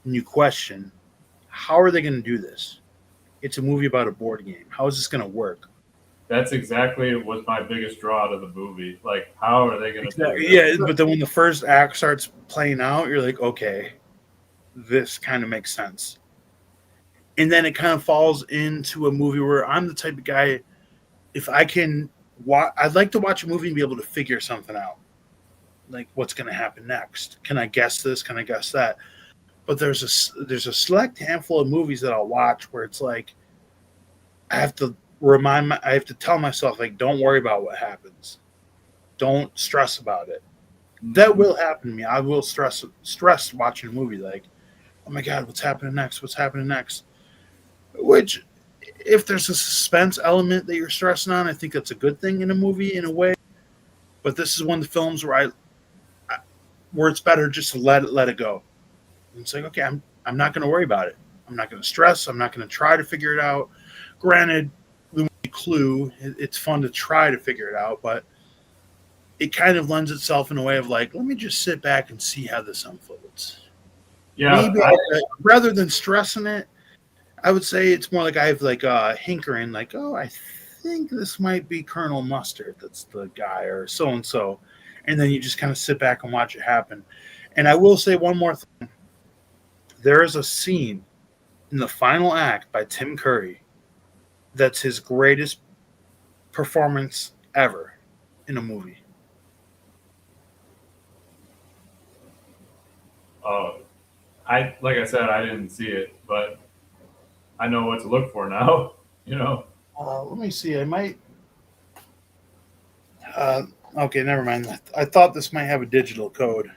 Speaker 1: and you question, how are they gonna do this? It's a movie about a board game. How is this gonna work?
Speaker 2: That's exactly was my biggest draw to the movie. Like, how are they going to do
Speaker 1: Exactly.
Speaker 2: this?
Speaker 1: Yeah, but then when the first act starts playing out, you're like, okay, this kind of makes sense. And then it kind of falls into a movie where I'm the type of guy, if I can I'd like to watch a movie and be able to figure something out. Like what's going to happen next? Can I guess this? Can I guess that? But there's a select handful of movies that I'll watch where it's like I have to tell myself like don't worry about what happens. Don't stress about it. That will happen to me. I will stress watching a movie like, "Oh my god, what's happening next? What's happening next?" Which if there's a suspense element that you're stressing on, I think that's a good thing in a movie in a way. But this is one of the films where it's better just to let it go. And it's like, okay, I'm not going to worry about it. I'm not going to stress. I'm not going to try to figure it out. Granted, the Clue, it's fun to try to figure it out, but it kind of lends itself in a way of like, let me just sit back and see how this unfolds.
Speaker 2: Yeah,
Speaker 1: Maybe rather than stressing it, I would say it's more like I have like hinkering, like, oh, I think this might be Colonel Mustard. That's the guy, or so and so, and then you just kind of sit back and watch it happen. And I will say one more thing: there is a scene in the final act by Tim Curry that's his greatest performance ever in a movie.
Speaker 2: oh, I like I said, I didn't see it, but I know what to look for now. You know,
Speaker 1: Let me see. I might. Okay, never mind. I thought this might have a digital code.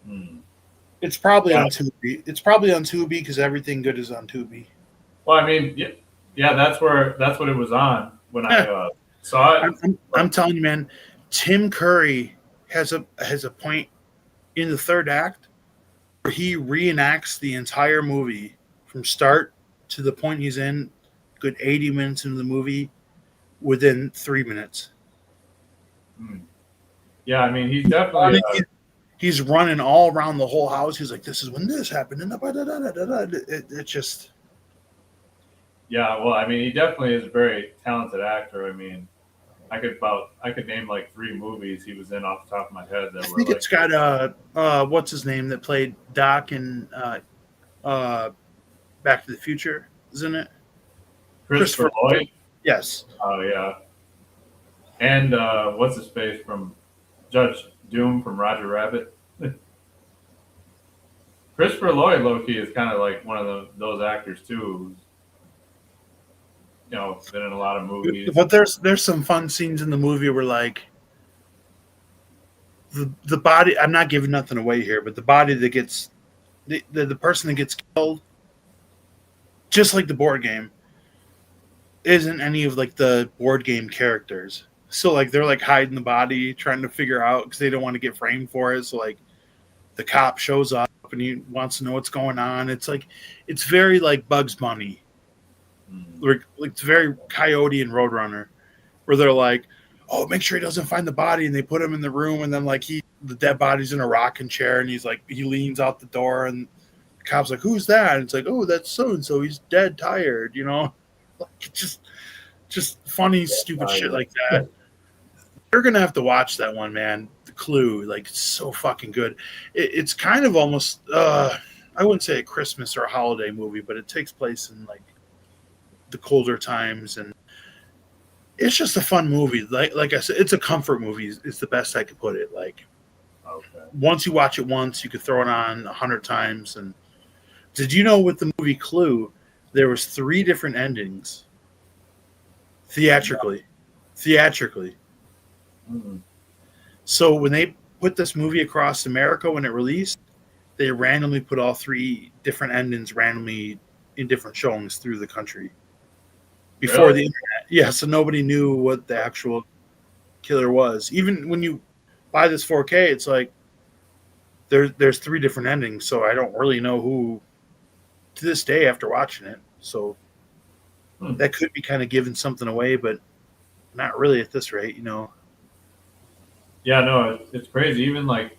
Speaker 2: hmm.
Speaker 1: It's probably
Speaker 2: Yeah.
Speaker 1: on Tubi. It's probably on Tubi because everything good is on Tubi.
Speaker 2: Well, I mean, yeah, that's what it was on when I saw it.
Speaker 1: I'm telling you, man. Tim Curry has a point in the third act where he reenacts the entire movie from start to the point he's in. Good 80 minutes into the movie within 3 minutes.
Speaker 2: Hmm. Yeah, I mean, he's definitely.
Speaker 1: He's running all around the whole house. He's like, "This is when this happened," and it just
Speaker 2: Yeah, well, I mean, he definitely is a very talented actor. I mean, I could name like three movies he was in off the top of my head
Speaker 1: I
Speaker 2: that were
Speaker 1: think
Speaker 2: like
Speaker 1: it's got what's his name that played Doc in uh, Back to the Future, isn't it?
Speaker 2: Christopher Lloyd.
Speaker 1: Yes.
Speaker 2: Oh yeah, and what's his face from Judge Doom from Roger Rabbit. Christopher Lloyd, low key, is kind of like one of those actors too. been in a lot of movies.
Speaker 1: But there's some fun scenes in the movie where like the body. I'm not giving nothing away here, but the body that gets the person that gets killed, just like the board game, isn't any of like the board game characters. So like they're like hiding the body, trying to figure out because they don't want to get framed for it. So like the cop shows up and he wants to know what's going on. It's like it's very like Bugs Bunny, like it's very Coyote and Roadrunner, where they're like, "Oh, make sure he doesn't find the body," and they put him in the room, and then like the dead body's in a rocking chair, and he's like he leans out the door, and the cop's like, "Who's that?" And it's like, "Oh, that's so and so. He's dead tired," like just funny, stupid shit like that. You're gonna have to watch that one, man. The Clue, like, it's so fucking good. It's kind of almost, I wouldn't say a Christmas or a holiday movie, but it takes place in like the colder times, and it's just a fun movie. Like I said, it's a comfort movie. Is the best I could put it. Like, once you watch it once, you could throw it on 100 times. And did you know with the movie Clue, there was 3 different endings theatrically?
Speaker 2: Mm-hmm.
Speaker 1: So when they put this movie across America when it released, they randomly put all 3 different endings randomly in different showings through the country before the internet. Yeah, so nobody knew what the actual killer was. Even when you buy this 4K, it's like there's 3 different endings, so I don't really know who to this day after watching it. So that could be kind of giving something away, but not really at this rate,
Speaker 2: Yeah, no, it's crazy. Even like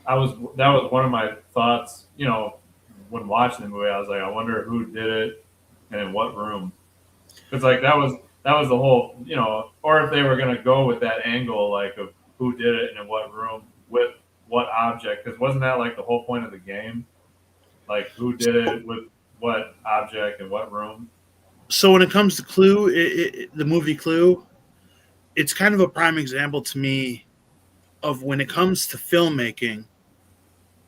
Speaker 2: that was one of my thoughts, when watching the movie. I was like, I wonder who did it and in what room. Because like that was the whole, or if they were gonna go with that angle, like of who did it and in what room with what object. Because wasn't that like the whole point of the game? Like who did it with what object and what room?
Speaker 1: So when it comes to Clue, the movie Clue, it's kind of a prime example to me of when it comes to filmmaking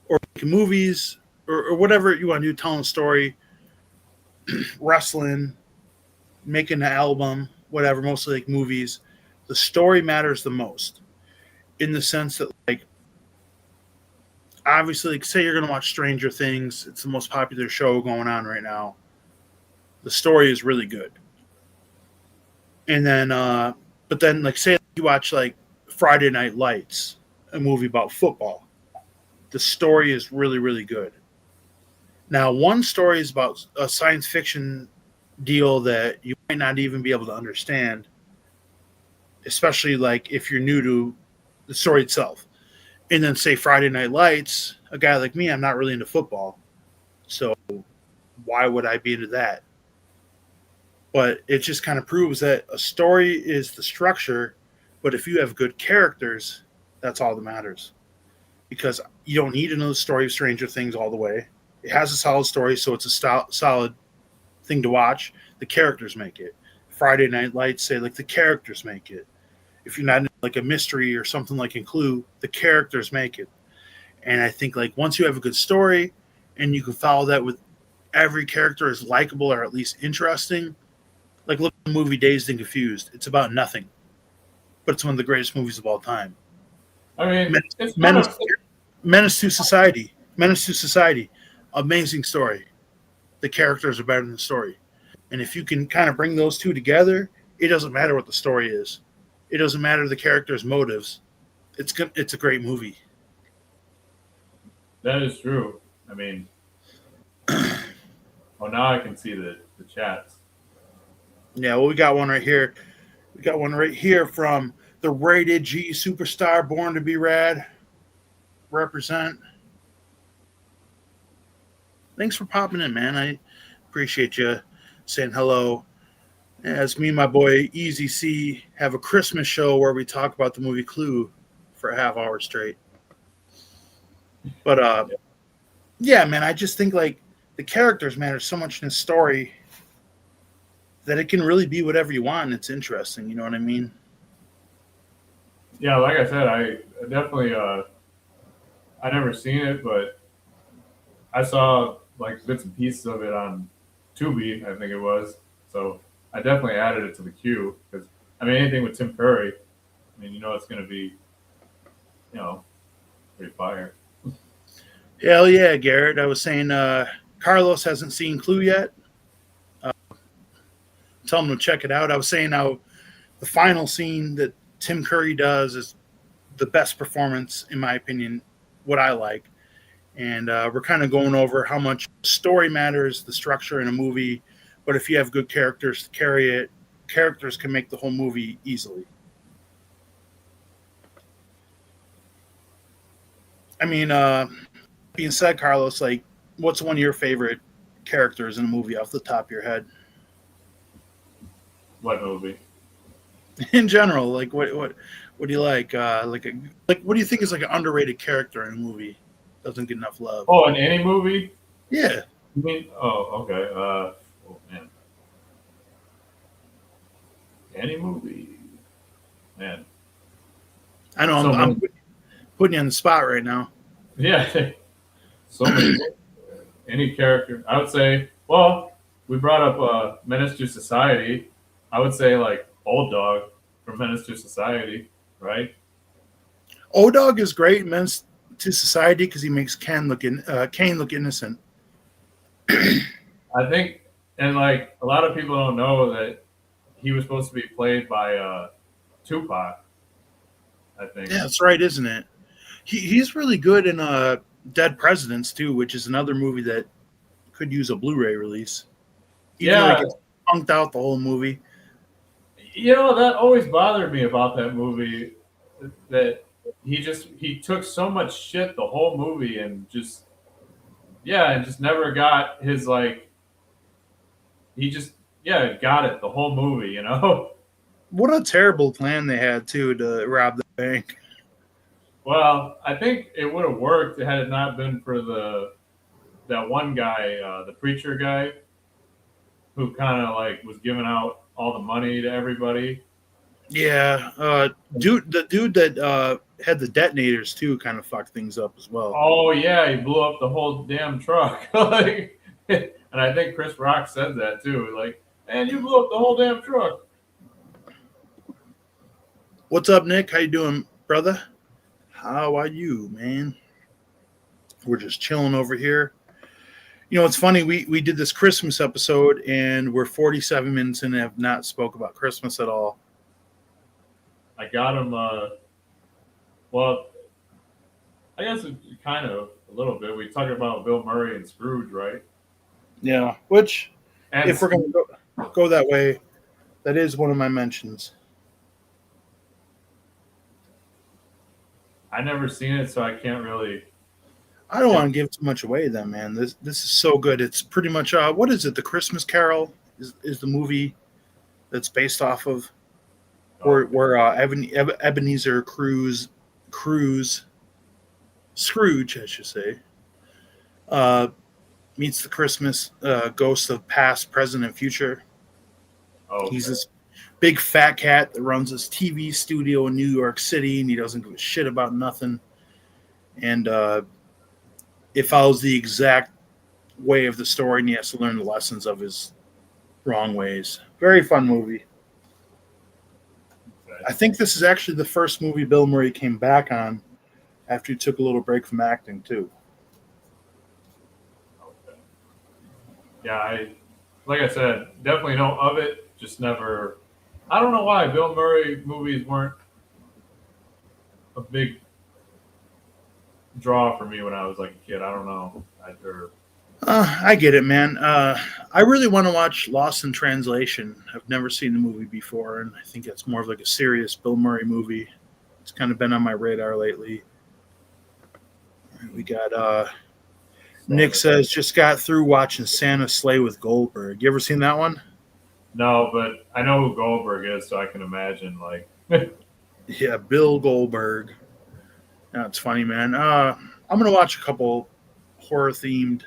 Speaker 1: or making movies or whatever you want to do, telling a story, wrestling, making an album, whatever, mostly like movies, the story matters the most in the sense that, like, obviously, like, say you're going to watch Stranger Things, it's the most popular show going on right now. The story is really good. And then, but then, like, say you watch, like, Friday Night Lights, a movie about football. The story is really, really good. Now, one story is about a science fiction deal that you might not even be able to understand, especially, like, if you're new to the story itself. And then, say, Friday Night Lights, a guy like me, I'm not really into football. So why would I be into that? But it just kind of proves that a story is the structure, but if you have good characters, that's all that matters. Because you don't need to know the story of Stranger Things all the way. It has a solid story, so it's a solid thing to watch. The characters make it. Friday Night Lights, say, like, the characters make it. If you're not in, like, a mystery or something like in Clue, the characters make it. And I think, like, once you have a good story and you can follow that with every character is likable or at least interesting, like, look at the movie Dazed and Confused. It's about nothing, but it's one of the greatest movies of all time.
Speaker 2: I mean,
Speaker 1: Menace to Society. Menace to Society. Amazing story. The characters are better than the story. And if you can kind of bring those two together, it doesn't matter what the story is. It doesn't matter the characters' motives. It's a great movie.
Speaker 2: That is true. I mean, now I can see the chats.
Speaker 1: Yeah, well, we got one right here. We got one right here from the Rated G Superstar, Born to Be Rad. Represent. Thanks for popping in, man. I appreciate you saying hello. As me and my boy Easy C have a Christmas show where we talk about the movie Clue for a half hour straight. But yeah, man, I just think, like, the characters matter so much in the story that it can really be whatever you want, and it's interesting. You know what I mean?
Speaker 2: Yeah, like I said, I definitely I never seen it, but I saw like bits and pieces of it on Tubi, I think it was. So I definitely added it to the queue because I mean anything with Tim Curry, I mean it's going to be pretty fire.
Speaker 1: Hell yeah, Garrett. I was saying Carlos hasn't seen Clue yet. Tell him to check it out. I was saying how the final scene that Tim Curry does is the best performance, in my opinion, what I like. And we're kind of going over how much story matters, the structure in a movie. But if you have good characters to carry it, characters can make the whole movie easily. I mean, being said, Carlos, like, what's one of your favorite characters in a movie off the top of your head?
Speaker 2: What movie?
Speaker 1: In general, like, what do you like? Like, what do you think is like an underrated character in a movie? Doesn't get enough love.
Speaker 2: Oh, in any movie?
Speaker 1: Yeah.
Speaker 2: You mean? Oh, okay. Oh man, any movie, man.
Speaker 1: I know
Speaker 2: So
Speaker 1: I'm putting you on the spot right now.
Speaker 2: Yeah, so many. Any character, I would say. Well, we brought up Menace to Society. I would say like Old Dog from Menace to Society, right?
Speaker 1: O-Dog is great in Menace to Society because he makes Kane look innocent.
Speaker 2: I think, and like a lot of people don't know that he was supposed to be played by Tupac. I think.
Speaker 1: Yeah, that's right, isn't it? He's really good in Dead Presidents too, which is another movie that could use a Blu-ray release. Even though
Speaker 2: Yeah,
Speaker 1: he gets punked out the whole movie.
Speaker 2: that always bothered me about that movie. That he took so much shit the whole movie and just never got his like he just got it the whole movie.
Speaker 1: What a terrible plan they had too to rob the bank.
Speaker 2: Well, I think it would have worked had it not been for that one guy, the preacher guy, who kind of like was giving out all the money to everybody.
Speaker 1: Yeah, the dude that had the detonators too kind of fucked things up as well.
Speaker 2: Oh yeah, he blew up the whole damn truck. Like, and I think Chris Rock said that too. Like, man, you blew up the whole damn truck.
Speaker 1: What's up, Nick? How you doing, brother? How are you, man? We're just chilling over here. It's funny. We did this Christmas episode, and we're 47 minutes in and have not spoke about Christmas at all.
Speaker 2: I got him. Well, I guess kind of a little bit. We talked about Bill Murray and Scrooge, right?
Speaker 1: Yeah. Which,
Speaker 2: And
Speaker 1: if we're going to go that way, that is one of my mentions.
Speaker 2: I never seen it, so I can't really.
Speaker 1: I don't want to give too much away, then, man. This is so good. It's pretty much what is it? The Christmas Carol is the movie that's based off of, where Ebenezer Scrooge, I should say, meets the Christmas ghost of past, present, and future.
Speaker 2: Oh,
Speaker 1: He's this big fat cat that runs this TV studio in New York City, and he doesn't give a shit about nothing. And it follows the exact way of the story, and he has to learn the lessons of his wrong ways. Very fun movie. I think this is actually the first movie Bill Murray came back on after he took a little break from acting, too.
Speaker 2: okay. Yeah, like I said, definitely know of it. Just never. I don't know why Bill Murray movies weren't a big draw for me when I was like a kid. I don't know.
Speaker 1: I get it, man. I really want to watch Lost in Translation. I've never seen the movie before, and I think it's more of like a serious Bill Murray movie. It's kind of been on my radar lately. We got Nick says, just got through watching Santa Slay with Goldberg. You ever seen that one?
Speaker 2: No, but I know who Goldberg is, so I can imagine like.
Speaker 1: Yeah, Bill Goldberg. That's funny, man. I'm gonna watch a couple horror-themed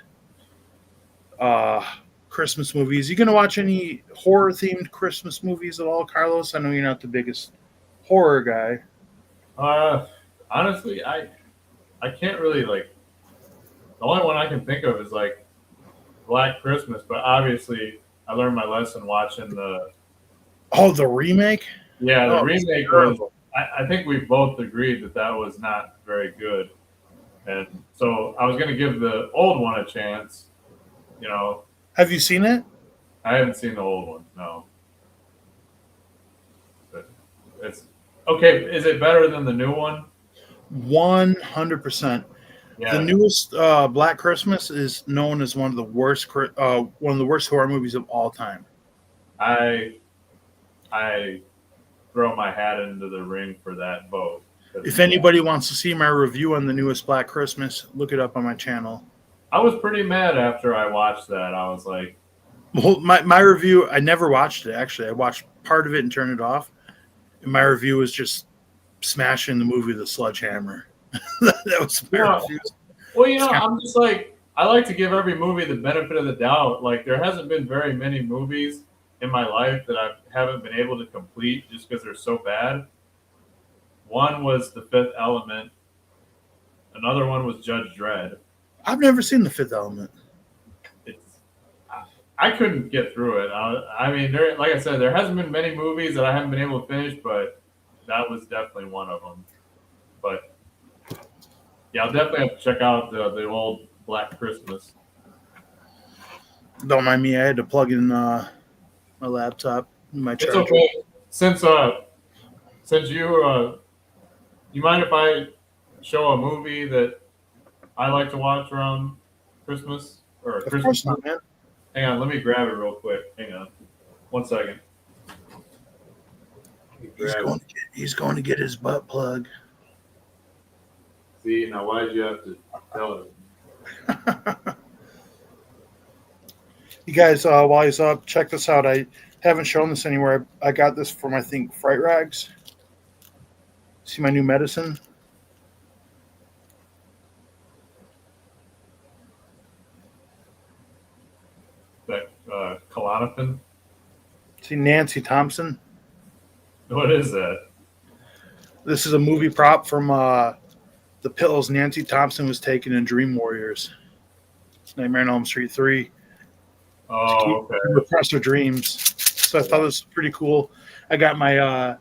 Speaker 1: Christmas movies. You gonna watch any horror-themed Christmas movies at all, Carlos? I know you're not the biggest horror guy.
Speaker 2: Honestly, I can't really like. The only one I can think of is like Black Christmas, but obviously I learned my lesson watching the
Speaker 1: the remake.
Speaker 2: the
Speaker 1: Oh, it's
Speaker 2: remake was.
Speaker 1: terrible.
Speaker 2: I think we both agreed that that was not very good, and so I was going to give the old one a chance. You know,
Speaker 1: Have you seen it?
Speaker 2: I haven't seen the old one. No, but it's okay. Is it better than the new one?
Speaker 1: 100%.
Speaker 2: Yeah,
Speaker 1: The newest Black Christmas is known as one of the worst horror movies of all time.
Speaker 2: I throw my hat into the ring for that boat.
Speaker 1: If anybody wants to see my review on the newest Black Christmas, look it up on my channel.
Speaker 2: I was pretty mad after I watched that. I was like,
Speaker 1: Well, my review, I never watched it, actually. I watched part of it and turned it off. And my review was just smashing the movie with a sledgehammer. That was my
Speaker 2: Yeah.
Speaker 1: review.
Speaker 2: well, I'm just like, I like to give every movie the benefit of the doubt. Like, there hasn't been very many movies in my life that I haven't been able to complete just because they're so bad. One was The Fifth Element. Another one was Judge Dredd.
Speaker 1: I've never seen The Fifth Element.
Speaker 2: It's I couldn't get through it. I mean, like I said, there hasn't been many movies that I haven't been able to finish, but that was definitely one of them. But yeah, I'll definitely have to check out the old Black Christmas.
Speaker 1: Don't mind me, I had to plug in my laptop, my
Speaker 2: It's
Speaker 1: charger.
Speaker 2: okay. Since you mind if I show a movie that I like to watch around Christmas or
Speaker 1: Of
Speaker 2: Christmas?
Speaker 1: course not, man.
Speaker 2: Hang on, let me grab it real quick. Hang on, 1 second.
Speaker 1: He's going to get his butt plug.
Speaker 2: See, now why did you have to tell it?
Speaker 1: You guys, while he's up, check this out. I haven't shown this anywhere. I got this from, I think, Fright Rags. See my new medicine?
Speaker 2: That Klonopin?
Speaker 1: See Nancy Thompson?
Speaker 2: What is that?
Speaker 1: This is a movie prop from the pills Nancy Thompson was taking in Dream Warriors. It's Nightmare on Elm Street 3.
Speaker 2: Oh, okay.
Speaker 1: Repress her dreams. So I thought this was pretty cool. I got my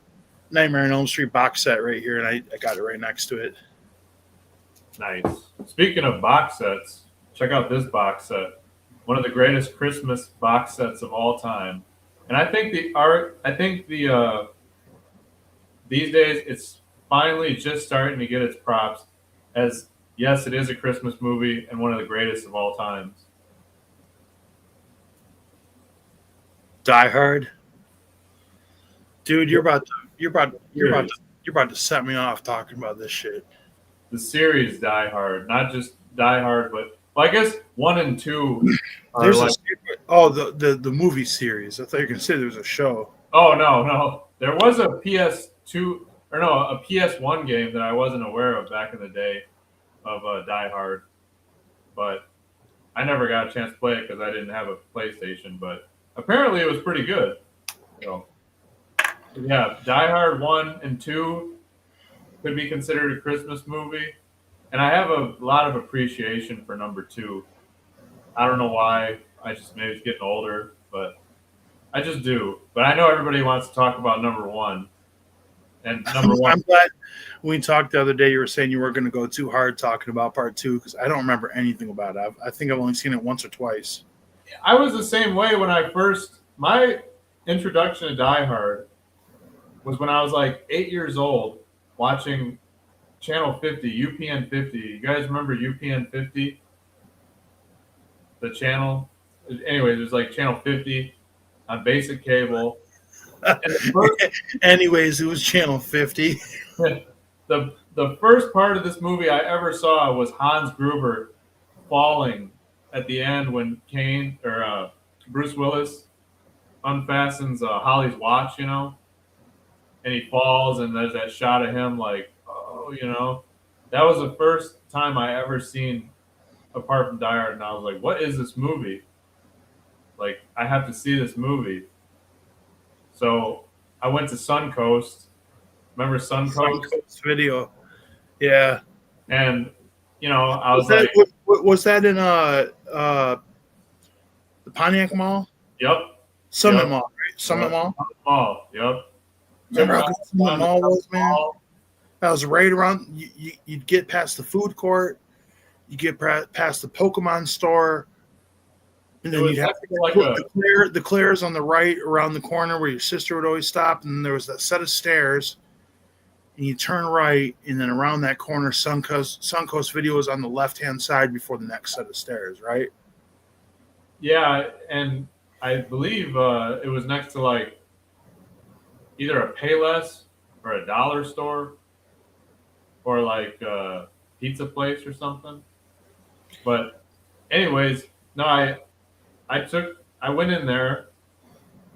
Speaker 1: Nightmare on Elm Street box set right here, and I got it right next to it.
Speaker 2: Nice. Speaking of box sets, check out this box set. One of the greatest Christmas box sets of all time. And I think these days it's finally just starting to get its props as, yes, it is a Christmas movie and one of the greatest of all times.
Speaker 1: Die Hard. Dude, you're about to set me off talking about this shit.
Speaker 2: The series Die Hard, not just Die Hard, but well, I guess 1 and 2 are
Speaker 1: There's
Speaker 2: like.
Speaker 1: the movie series. I thought you were gonna say there was a show.
Speaker 2: Oh no. There was a PS2 or no, a PS1 game that I wasn't aware of back in the day of Die Hard, but I never got a chance to play it because I didn't have a PlayStation. But apparently, it was pretty good. So, yeah, Die Hard 1 and 2 could be considered a Christmas movie, and I have a lot of appreciation for number 2. I don't know why. I just maybe it's getting older, but I just do. But I know everybody wants to talk about number 1. And number 1.
Speaker 1: I'm glad we talked the other day. You were saying you weren't going to go too hard talking about part 2 because I don't remember anything about it. I think I've only seen it once or twice.
Speaker 2: I was the same way when my introduction to Die Hard was when I was like 8 years old watching Channel 50, UPN 50. You guys remember UPN 50? The channel? Anyways, it was like Channel 50 on basic cable.
Speaker 1: Anyways, it was Channel 50.
Speaker 2: The first part of this movie I ever saw was Hans Gruber falling at the end when Bruce Willis unfastens Holly's watch, and he falls, and there's that shot of him like, oh, that was the first time I ever seen apart from Die Hard, and I was like, what is this movie? Like, I have to see this movie. So I went to Suncoast. Remember Suncoast
Speaker 1: Video? Yeah.
Speaker 2: And I was
Speaker 1: was that in the Pontiac Mall?
Speaker 2: Yep.
Speaker 1: Summit
Speaker 2: Yep.
Speaker 1: Mall, right? Summit
Speaker 2: Yep.
Speaker 1: Mall.
Speaker 2: Mall. Yep. Took
Speaker 1: Remember
Speaker 2: me
Speaker 1: how
Speaker 2: all
Speaker 1: good
Speaker 2: the
Speaker 1: Summit
Speaker 2: time to
Speaker 1: Mall
Speaker 2: Summit
Speaker 1: was, man?
Speaker 2: Mall.
Speaker 1: That was right around. You'd get past the food court, you get past the Pokemon store, and
Speaker 2: It
Speaker 1: then
Speaker 2: was
Speaker 1: you'd have
Speaker 2: next to like a
Speaker 1: the Claire's on the right around the corner where your sister would always stop, and then there was that set of stairs, and you turn right, and then around that corner, Suncoast Video is on the left hand side before the next set of stairs, right?
Speaker 2: yeah, and I believe it was next to like either a Payless or a dollar store or like a pizza place or something. But anyways, no, I went in there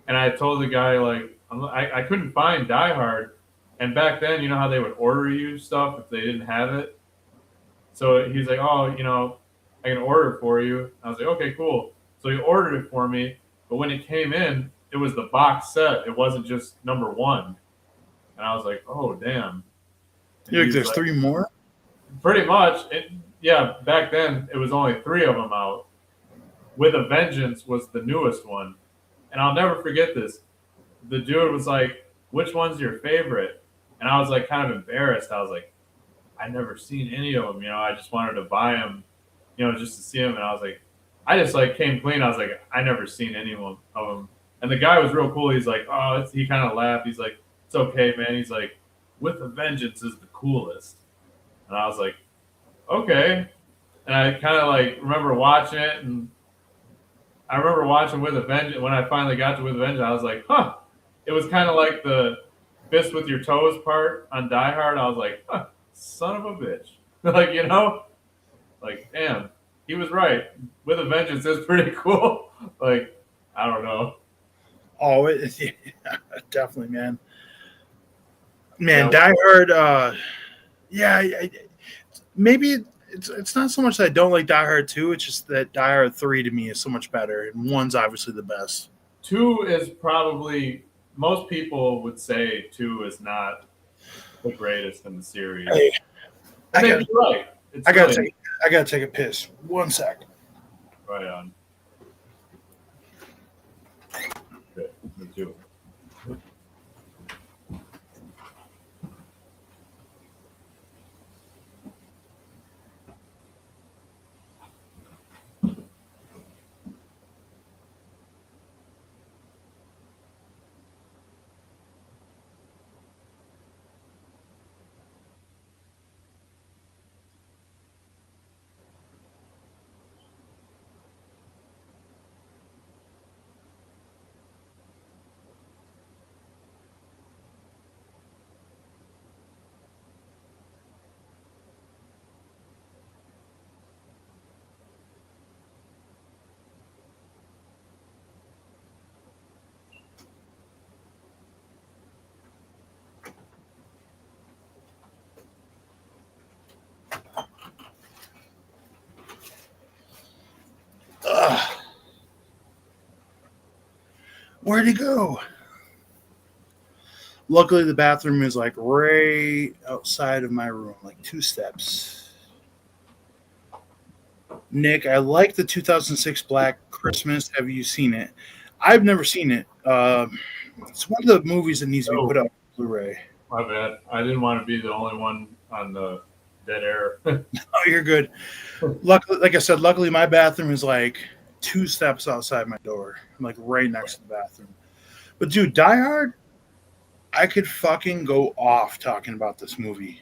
Speaker 2: and I told the guy like I couldn't find Die Hard, and back then you know how they would order you stuff if they didn't have it. So he's like, oh, I can order it for you. I was like, okay, cool. So he ordered it for me, but when it came in, it was the box set. It wasn't just number one, and I was like, oh damn. And
Speaker 1: You're like,
Speaker 2: he's
Speaker 1: there's
Speaker 2: like,
Speaker 1: three more.
Speaker 2: pretty much. Yeah, back then it was only three of them out. With a Vengeance was the newest one, and I'll never forget this. The dude was like, "Which one's your favorite?" And I was like, kind of embarrassed. I was like, "I never seen any of them. I just wanted to buy them, just to see them." And I was like, I just like came clean. I was like, I never seen any one of them. And the guy was real cool. He's like, "Oh," he kind of laughed. He's like, "It's okay, man." He's like, "With a Vengeance is the coolest." And I was like, "Okay." And I kind of like remember watching it, and I remember watching With a Vengeance. When I finally got to With a Vengeance, I was like, huh. It was kind of like the fist with your toes part on Die Hard. I was like, huh, son of a bitch. like, like, damn, he was right. With a Vengeance is pretty cool. like, I don't know.
Speaker 1: Oh, yeah, definitely, man. Man,
Speaker 2: Yeah.
Speaker 1: Die Hard. Yeah, maybe it's not so much that I don't like Die Hard 2. It's just that Die Hard 3 to me is so much better, and one's obviously the best.
Speaker 2: Two is probably, most people would say two is not the greatest in the series.
Speaker 1: Hey,
Speaker 2: And
Speaker 1: I
Speaker 2: they'd
Speaker 1: got
Speaker 2: be right. It's
Speaker 1: I gotta
Speaker 2: really
Speaker 1: take I gotta take a piss. 1 sec.
Speaker 2: right on. Good. Me too.
Speaker 1: Ugh. Where'd he go? Luckily, the bathroom is like right outside of my room, like 2 steps. Nick, I like the 2006 Black Christmas. Have you seen it? I've never seen it. It's one of the movies that needs to be
Speaker 2: Oh,
Speaker 1: put up on Blu-ray.
Speaker 2: my bad. I didn't want to be the only one on the dead air.
Speaker 1: Oh, you're good. Luckily, like I said, luckily my bathroom is like 2 steps outside my door. I'm like right next to the bathroom. But dude, Die Hard, I could fucking go off talking about this movie.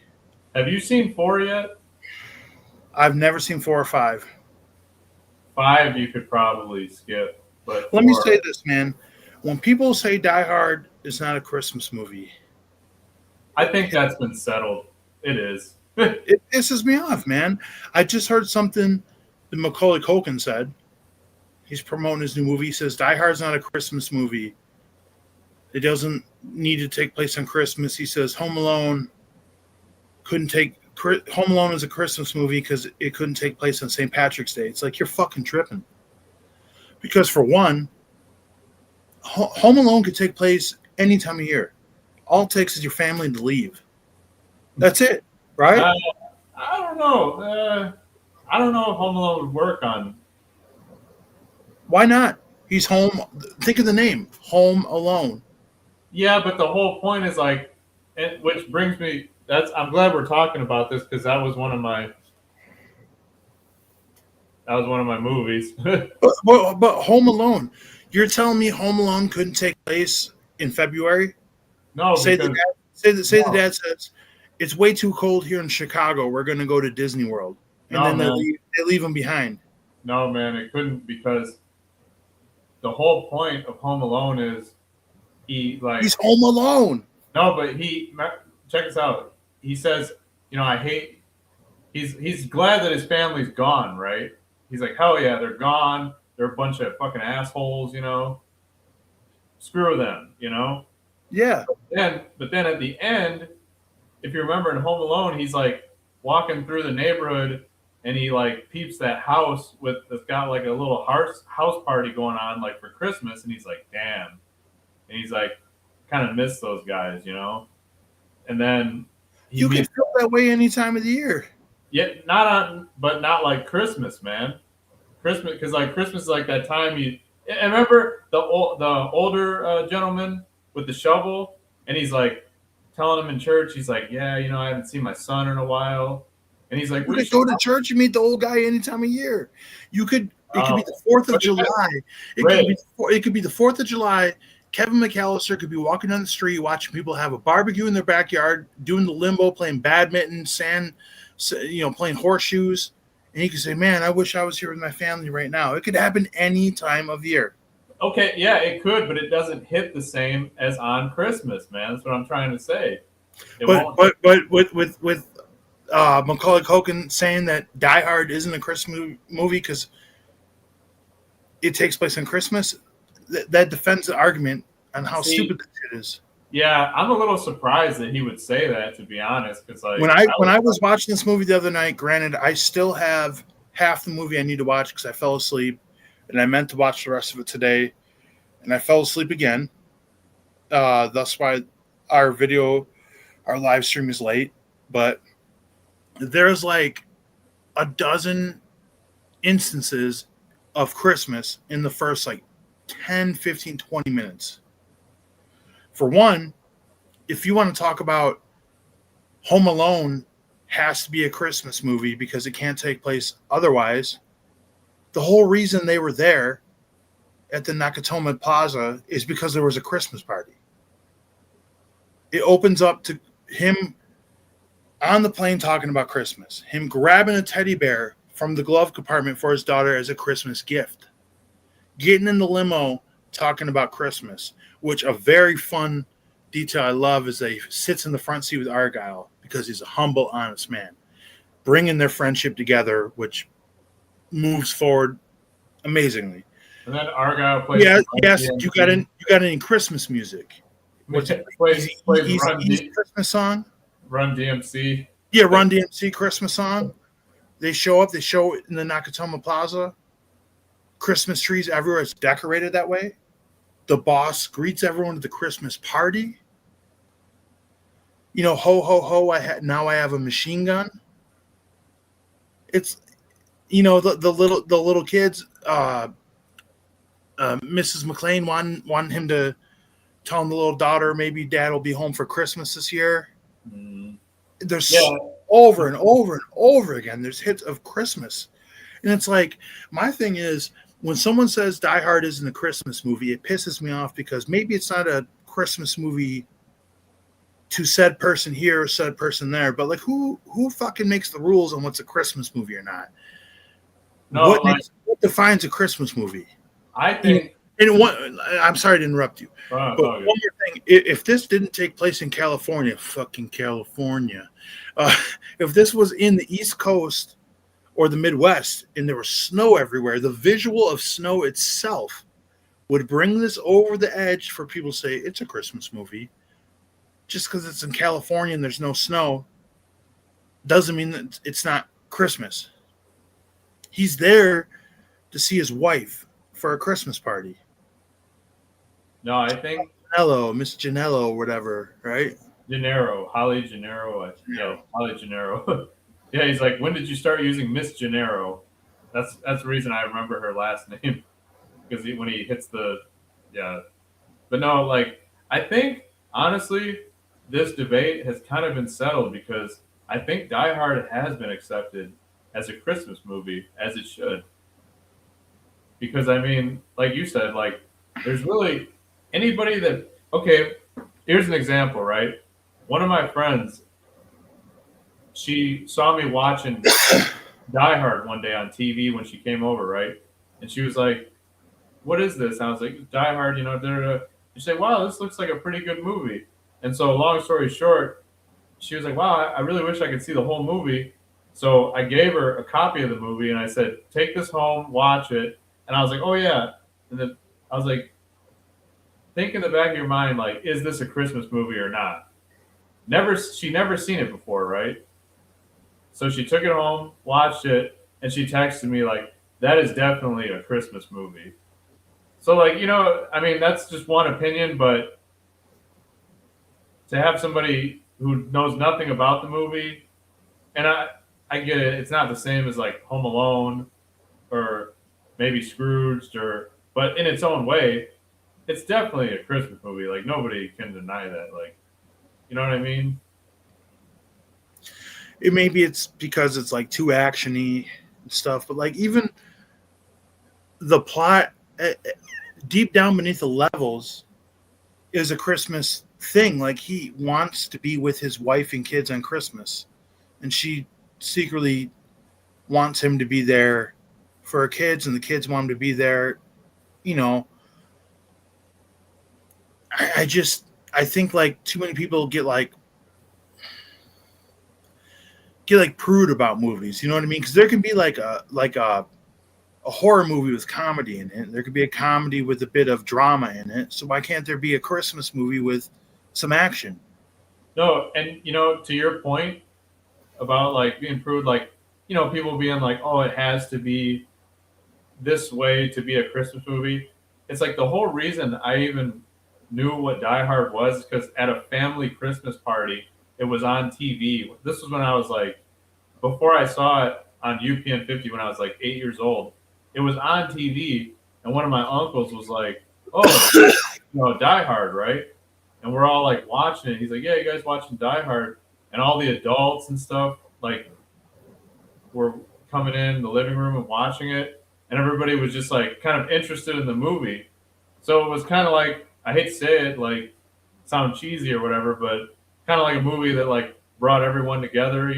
Speaker 2: Have you seen four yet?
Speaker 1: I've never seen 4 or 5.
Speaker 2: Five, you could probably skip, but
Speaker 1: Let me
Speaker 2: four,
Speaker 1: say this, man. When people say Die Hard is not a Christmas movie,
Speaker 2: I think that's been settled. It is.
Speaker 1: it pisses me off, man. I just heard something that Macaulay Culkin said. He's promoting his new movie. He says Die Hard's not a Christmas movie. It doesn't need to take place on Christmas. He says Home Alone Home Alone is a Christmas movie because it couldn't take place on St. Patrick's Day. It's like you're fucking tripping. Because for one, Home Alone could take place any time of year. All it takes is your family to leave. That's it, right?
Speaker 2: I don't know. I don't know if Home Alone would work on.
Speaker 1: Why not? He's home. Think of the name, Home Alone.
Speaker 2: Yeah, but the whole point is like, which brings me. I'm glad we're talking about this because that was one of my movies.
Speaker 1: But Home Alone. You're telling me Home Alone couldn't take place in February?
Speaker 2: No,
Speaker 1: Say the
Speaker 2: because
Speaker 1: dad, the
Speaker 2: no,
Speaker 1: dad says it's way too cold here in Chicago. We're going to go to Disney World, and
Speaker 2: no,
Speaker 1: then
Speaker 2: man,
Speaker 1: they leave him behind.
Speaker 2: no, man, it couldn't because the whole point of Home Alone is he
Speaker 1: He's
Speaker 2: like
Speaker 1: home alone.
Speaker 2: no, but check this out. He says, I hate. He's glad that his family's gone, right? He's like, hell yeah, they're gone. They're a bunch of fucking assholes. Screw them.
Speaker 1: Yeah,
Speaker 2: But then at the end, if you remember in Home Alone, he's like walking through the neighborhood and he like peeps that house that's got like a little house party going on like for Christmas, and he's like, damn, and he's like, kind of miss those guys. And then he
Speaker 1: you could
Speaker 2: meets,
Speaker 1: feel that way any time of the year.
Speaker 2: but not like Christmas, man. Christmas, because like Christmas is like that time and remember the older gentleman with the shovel, and he's like telling him in church, he's like, yeah, I haven't seen my son in a while, and he's like,
Speaker 1: You could go to church and meet the old guy any time of year. You could. It could be the 4th of July. It could be the 4th of July. Kevin McAllister could be walking down the street, watching people have a barbecue in their backyard, doing the limbo, playing badminton, playing horseshoes. And he could say, man, I wish I was here with my family right now. It could happen any time of year.
Speaker 2: Okay, yeah, it could, but it doesn't hit the same as on Christmas, man. That's what I'm trying to say.
Speaker 1: But with Macaulay Culkin saying that Die Hard isn't a Christmas movie because it takes place on Christmas, that defends the argument on how stupid this shit is.
Speaker 2: Yeah, I'm a little surprised that he would say that, to be honest. Because like
Speaker 1: when I was watching this movie the other night, granted, I still have half the movie I need to watch because I fell asleep, and I meant to watch the rest of it today, and I fell asleep again. That's why our live stream is late. But there's like a dozen instances of Christmas in the first like 10, 15, 20 minutes. For one, if you want to talk about Home Alone has to be a Christmas movie because it can't take place otherwise, the whole reason they were there at the Nakatomi Plaza is because there was a Christmas party. It opens up to him on the plane talking about Christmas, him grabbing a teddy bear from the glove compartment for his daughter as a Christmas gift, getting in the limo talking about Christmas, which a very fun detail I love is that he sits in the front seat with Argyle because he's a humble, honest man, bringing their friendship together, which moves forward amazingly.
Speaker 2: And then Argyle plays.
Speaker 1: Yes, you got any Christmas music?
Speaker 2: Plays
Speaker 1: Easy Christmas song.
Speaker 2: Run DMC.
Speaker 1: Yeah, Run DMC Christmas song. They show up. They show it in the Nakatomi Plaza. Christmas trees everywhere. It's decorated that way. The boss greets everyone at the Christmas party. Ho ho ho! Now I have a machine gun. It's the little kids. Mrs. McLean wanted him to tell the little daughter maybe Dad will be home for Christmas this year. There's over and over and over again. There's hits of Christmas, and it's like my thing is when someone says Die Hard isn't a Christmas movie, it pisses me off because maybe it's not a Christmas movie to said person here or said person there, but like who fucking makes the rules on what's a Christmas movie or not?
Speaker 2: No,
Speaker 1: what defines a Christmas movie?
Speaker 2: I think.
Speaker 1: I'm sorry to interrupt you, but one more thing: if this didn't take place in California, fucking California, if this was in the East Coast or the Midwest and there was snow everywhere, the visual of snow itself would bring this over the edge for people to say it's a Christmas movie. Just because it's in California and there's no snow doesn't mean that it's not Christmas. He's there to see his wife for a Christmas party.
Speaker 2: No, I think
Speaker 1: Miss Janello, or whatever, right?
Speaker 2: Holly Gennaro. Yeah, Holly Gennaro. Yeah, he's like, when did you start using Miss Gennaro? That's the reason I remember her last name. because when he hits the yeah. But no, like I think honestly, this debate has kind of been settled because I think Die Hard has been accepted as a Christmas movie as it should. Because I mean, like you said, like there's really anybody that okay. Here's an example, right? One of my friends, she saw me watching Die Hard one day on TV when she came over, right? And she was like, "What is this?" And I was like, "Die Hard," you know. Da, da, da. She said, "Wow, this looks like a pretty good movie." And so, long story short, she was like, "Wow, I really wish I could see the whole movie." So I gave her a copy of the movie, and I said, "Take this home, watch it." And I was like, "Oh yeah." And then I was like, "Think in the back of your mind, like, is this a Christmas movie or not?" She never seen it before, right? So she took it home, watched it, and she texted me like, "That is definitely a Christmas movie." So like, I mean, that's just one opinion, but to have somebody who knows nothing about the movie, and I get it, it's not the same as like Home Alone or maybe Scrooged but in its own way, it's definitely a Christmas movie. Like nobody can deny that. Like, you know what I mean?
Speaker 1: Maybe it's because it's like too actiony and stuff, but like even the plot, deep down beneath the levels, is a Christmas thing. Like he wants to be with his wife and kids on Christmas, and she secretly wants him to be there for her kids, and the kids want him to be there. You know, I think like too many people get like prude about movies. You know what I mean? Because there can be like a horror movie with comedy in it. There could be a comedy with a bit of drama in it. So why can't there be a Christmas movie with some action?
Speaker 2: No, and to your point about like being prude, like people being like, "Oh, it has to be this way to be a Christmas movie." It's like the whole reason I even knew what Die Hard was because at a family Christmas party, it was on TV. This was when I was like, before I saw it on UPN 50 when I was like 8 years old. It was on TV, and one of my uncles was like, "Oh, Die Hard, right?" And we're all like watching it. He's like, "Yeah, you guys watching Die Hard?" And all the adults and stuff like were coming in the living room and watching it, and everybody was just like kind of interested in the movie. So it was kind of like I hate to say it, like sound cheesy or whatever, but kind of like a movie that like brought everyone together,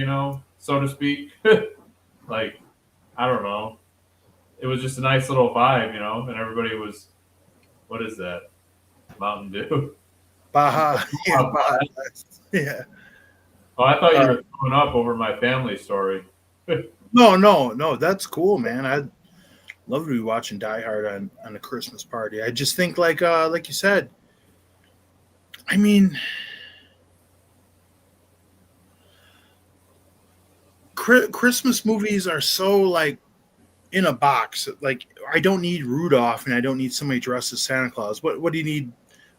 Speaker 2: so to speak. Like I don't know, it was just a nice little vibe, and everybody was, what is that? Mountain Dew.
Speaker 1: Baja, yeah, Baja. Yeah.
Speaker 2: Oh, I thought you were throwing up over my family story.
Speaker 1: No. That's cool, man. I'd love to be watching Die Hard on a Christmas party. I just think like you said. I mean, Christmas movies are so like in a box. Like I don't need Rudolph and I don't need somebody dressed as Santa Claus. What do you need?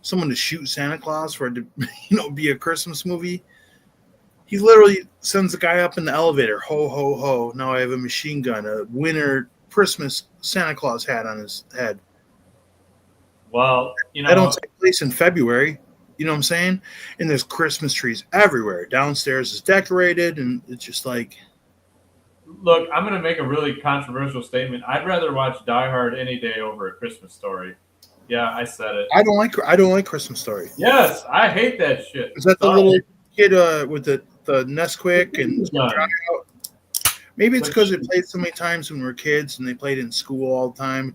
Speaker 1: Someone to shoot Santa Claus for it to be a Christmas movie? He literally sends the guy up in the elevator. Ho ho ho! Now I have a machine gun, a winter Christmas Santa Claus hat on his head.
Speaker 2: Well,
Speaker 1: That don't take place in February. You know what I'm saying? And there's Christmas trees everywhere. Downstairs is decorated, and it's just like.
Speaker 2: Look, I'm going to make a really controversial statement. I'd rather watch Die Hard any day over A Christmas Story. Yeah, I said it.
Speaker 1: I don't like Christmas Story.
Speaker 2: Yes, I hate that shit.
Speaker 1: Is that the little kid with the Nesquik and maybe it's because it played so many times when we were kids and they played in school all the time.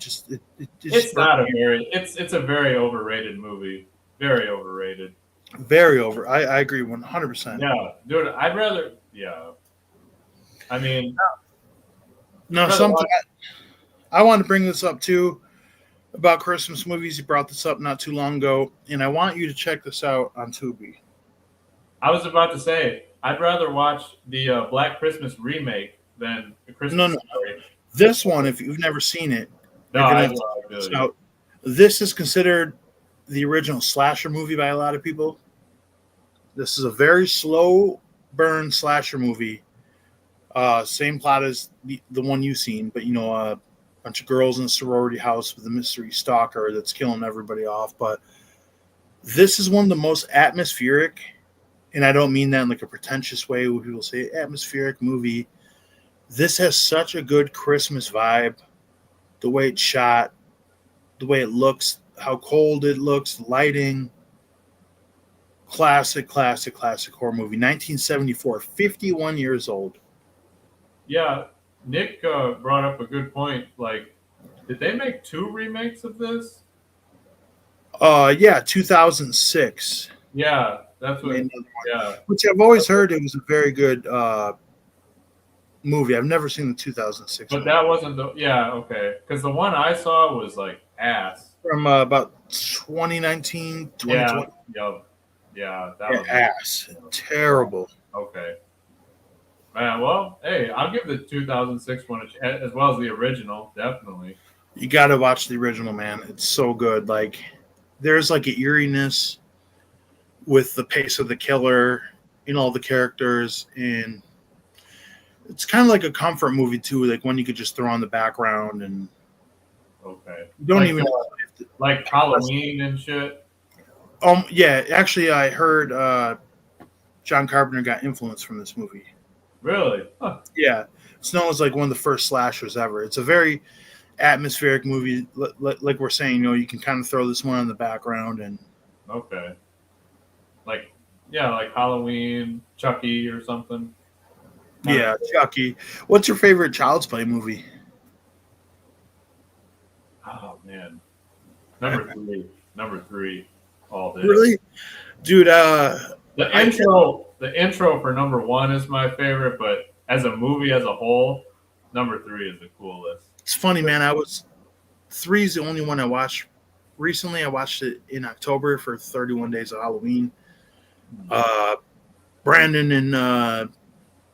Speaker 2: It's not a very it's a very overrated movie. Very overrated.
Speaker 1: Very over. I agree 100%.
Speaker 2: Yeah, dude. I'd rather. Yeah. I mean,
Speaker 1: no, something I want to bring this up too about Christmas movies. You brought this up not too long ago, and I want you to check this out on Tubi.
Speaker 2: I was about to say I'd rather watch the Black Christmas remake than A Christmas Story.
Speaker 1: This one, if you've never seen it,
Speaker 2: no,
Speaker 1: this is considered the original slasher movie by a lot of people. This is a very slow burn slasher movie. Same plot as the one you've seen, but a bunch of girls in a sorority house with a mystery stalker that's killing everybody off. But this is one of the most atmospheric, and I don't mean that in like a pretentious way where people say atmospheric movie. This has such a good Christmas vibe. The way it's shot, the way it looks, how cold it looks, the lighting. Classic horror movie. 1974, 51 years old.
Speaker 2: Yeah, Nick brought up a good point. Like, did they make 2 remakes of this?
Speaker 1: Yeah, 2006.
Speaker 2: Yeah, that's what. Yeah,
Speaker 1: Which I've always heard it was a very good movie. I've never seen the 2006
Speaker 2: but
Speaker 1: movie.
Speaker 2: that wasn't the. Yeah, okay. Because the one I saw was like ass.
Speaker 1: From about 2019, 2020.
Speaker 2: Yeah, that was
Speaker 1: Ass. Terrible.
Speaker 2: okay. Man, well, hey, I'll give the 2006 one as well as the original, definitely.
Speaker 1: You got to watch the original, man. It's so good. Like, there's like an eeriness with the pace of the killer, all the characters, and it's kind of like a comfort movie too, like one you could just throw on the background and
Speaker 2: Okay.
Speaker 1: you don't
Speaker 2: Like,
Speaker 1: even
Speaker 2: like Halloween and shit.
Speaker 1: Yeah, actually I heard John Carpenter got influence from this movie.
Speaker 2: Really? Huh.
Speaker 1: Yeah, it's known as like one of the first slashers ever. It's a very atmospheric movie. Like we're saying, you can kind of throw this one on the background and
Speaker 2: Okay. Like, yeah, like Halloween, Chucky or something.
Speaker 1: yeah, Chucky. What's your favorite Child's Play movie?
Speaker 2: Oh man, number three, all day.
Speaker 1: Really, dude?
Speaker 2: The intro for number 1 is my favorite, but as a movie as a whole, number 3 is the coolest.
Speaker 1: It's funny, man. 3 is the only one I watched recently. I watched it in October for 31 Days of Halloween. Brandon and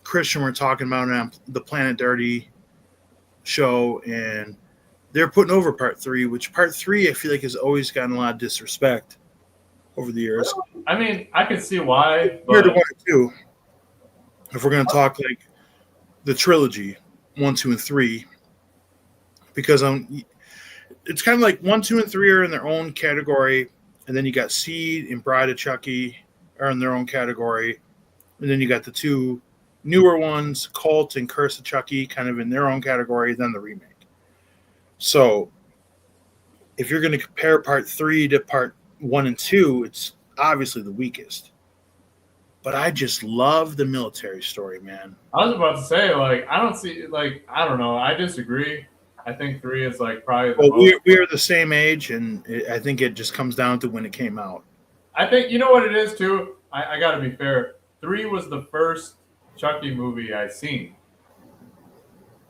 Speaker 1: Christian were talking about it on the Planet Dirty show, and they're putting over part 3, which part 3 I feel like has always gotten a lot of disrespect over the years.
Speaker 2: I mean, I can see why.
Speaker 1: Compared to
Speaker 2: But
Speaker 1: 1 and 2, if we're going to talk like the trilogy, 1, 2, and 3, because it's kind of like 1, 2, and 3 are in their own category, and then you got Seed and Bride of Chucky are in their own category, and then you got the 2 newer ones, Cult and Curse of Chucky, kind of in their own category, then the remake. So if you're going to compare part 3 to part 1 and 2, it's obviously the weakest. But I just love the military story, man.
Speaker 2: I was about to say, like, I don't see, like, I don't know. I disagree. I think 3 is like probably the most.
Speaker 1: We are the same age, and I think it just comes down to when it came out.
Speaker 2: I think, you know what it is, too? I got to be fair. 3 was the first Chucky movie I seen.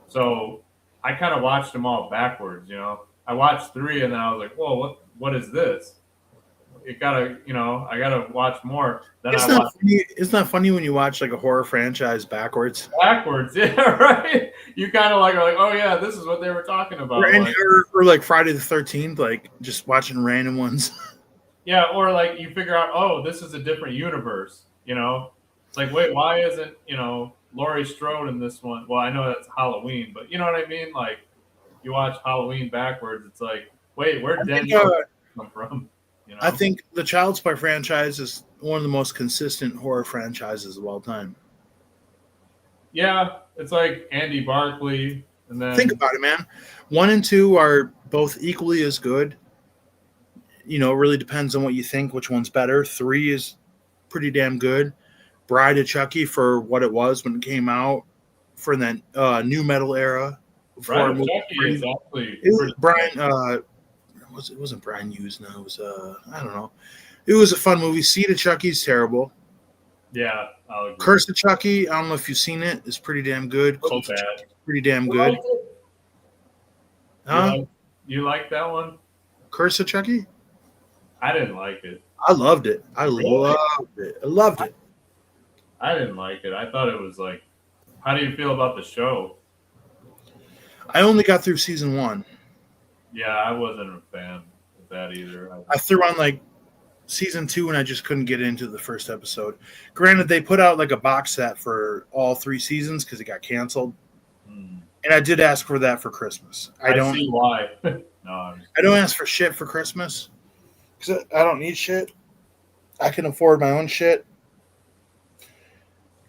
Speaker 2: So I kind of watched them all backwards, I watched 3 and then I was like, whoa, what is this? I gotta watch more. Then
Speaker 1: It's not funny when you watch like a horror franchise backwards.
Speaker 2: Backwards, yeah, right. You kind of like are like, oh yeah, this is what they were talking about.
Speaker 1: Or like Friday the 13th, like just watching random ones.
Speaker 2: Yeah, or like you figure out, oh, this is a different universe. It's like, wait, why isn't Laurie Strode in this one? Well, I know that's Halloween, but you know what I mean. Like you watch Halloween backwards, it's like, wait, where'd Daniel come from?
Speaker 1: I think the Child's Play franchise is one of the most consistent horror franchises of all time.
Speaker 2: Yeah, it's like Andy Barclay, and then
Speaker 1: think about it, man. 1 and 2 are both equally as good. It really depends on what you think, which one's better. 3 is pretty damn good. Bride of Chucky, for what it was when it came out, for that new metal era.
Speaker 2: Bride of Chucky is actually
Speaker 1: Brian. It wasn't Brian Hughes. No, it was I don't know. It was a fun movie. Seed of Chucky's terrible.
Speaker 2: Yeah, I'll agree.
Speaker 1: Curse of Chucky, I don't know if you've seen it. It's pretty damn good. Cult of Chucky, pretty damn good. Huh?
Speaker 2: You like that one?
Speaker 1: Curse of Chucky?
Speaker 2: I didn't like it.
Speaker 1: I loved it. I loved it.
Speaker 2: I didn't like it. I thought it was like, how do you feel about the show?
Speaker 1: I only got through season 1.
Speaker 2: Yeah, I wasn't a fan of that either.
Speaker 1: I threw on like season 2 and I just couldn't get into the first episode. Granted, they put out like a box set for all 3 seasons because it got canceled. And I did ask for that for Christmas.
Speaker 2: I see why. No,
Speaker 1: I don't ask for shit for Christmas because I don't need shit. I can afford my own shit.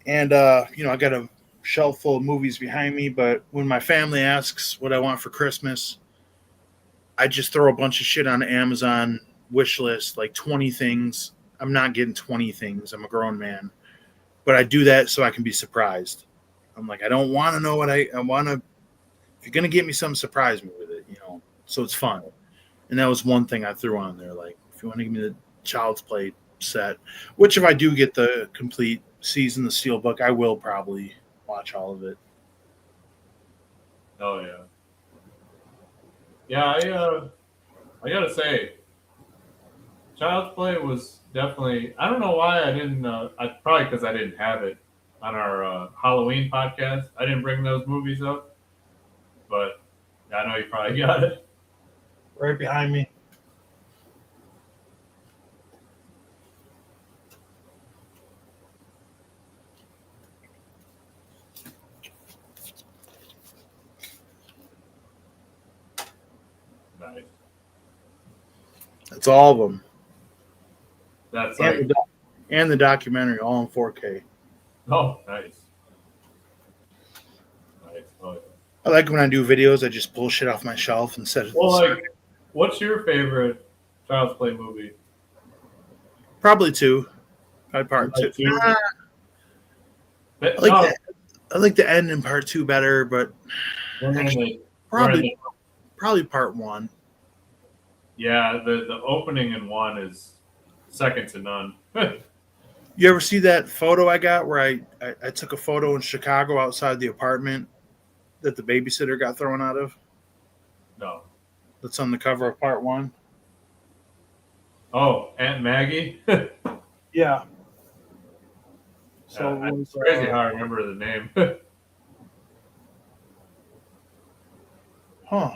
Speaker 1: And, I got a shelf full of movies behind me. But when my family asks what I want for Christmas, I just throw a bunch of shit on Amazon wish list, like 20 things. I'm not getting 20 things. I'm a grown man. But I do that so I can be surprised. I'm like, I don't want to know what I want to. If you're going to get me something, surprise me with it, so it's fun. And that was one thing I threw on there. Like, if you want to give me the Child's Play set, which if I do get the complete season, the Steelbook, I will probably watch all of it.
Speaker 2: Oh, yeah. Yeah, I gotta say, Child's Play was definitely. I don't know why I didn't. Probably because I didn't have it on our Halloween podcast. I didn't bring those movies up, but I know you probably got it
Speaker 1: Right behind me.
Speaker 2: Nice.
Speaker 1: That's all of them.
Speaker 2: That's
Speaker 1: and the documentary, all in 4K.
Speaker 2: Oh, nice. Nice. Oh, yeah.
Speaker 1: I like when I do videos, I just pull shit off my shelf and set it.
Speaker 2: Well, what's your favorite Child's Play movie?
Speaker 1: Probably two. Probably part two. I like the end in part two better, but probably part one.
Speaker 2: Yeah, the opening in one is second to none.
Speaker 1: You ever see that photo I got where I took a photo in Chicago outside the apartment that the babysitter got thrown out of?
Speaker 2: No.
Speaker 1: That's on the cover of part one.
Speaker 2: Oh, Aunt Maggie?
Speaker 1: Yeah.
Speaker 2: So it's crazy how I remember the name.
Speaker 1: Huh.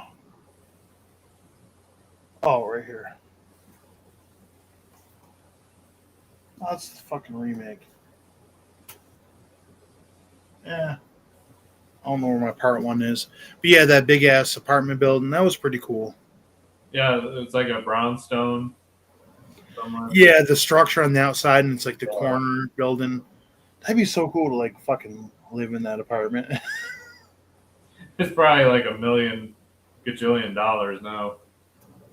Speaker 1: Oh, right here. Oh, that's the fucking remake. Yeah. I don't know where my part one is. But yeah, that big ass apartment building, that was pretty cool.
Speaker 2: Yeah, it's like a brownstone somewhere.
Speaker 1: Yeah, the structure on the outside and it's like the corner building. That'd be so cool to like fucking live in that apartment.
Speaker 2: It's probably like $1 million gajillion now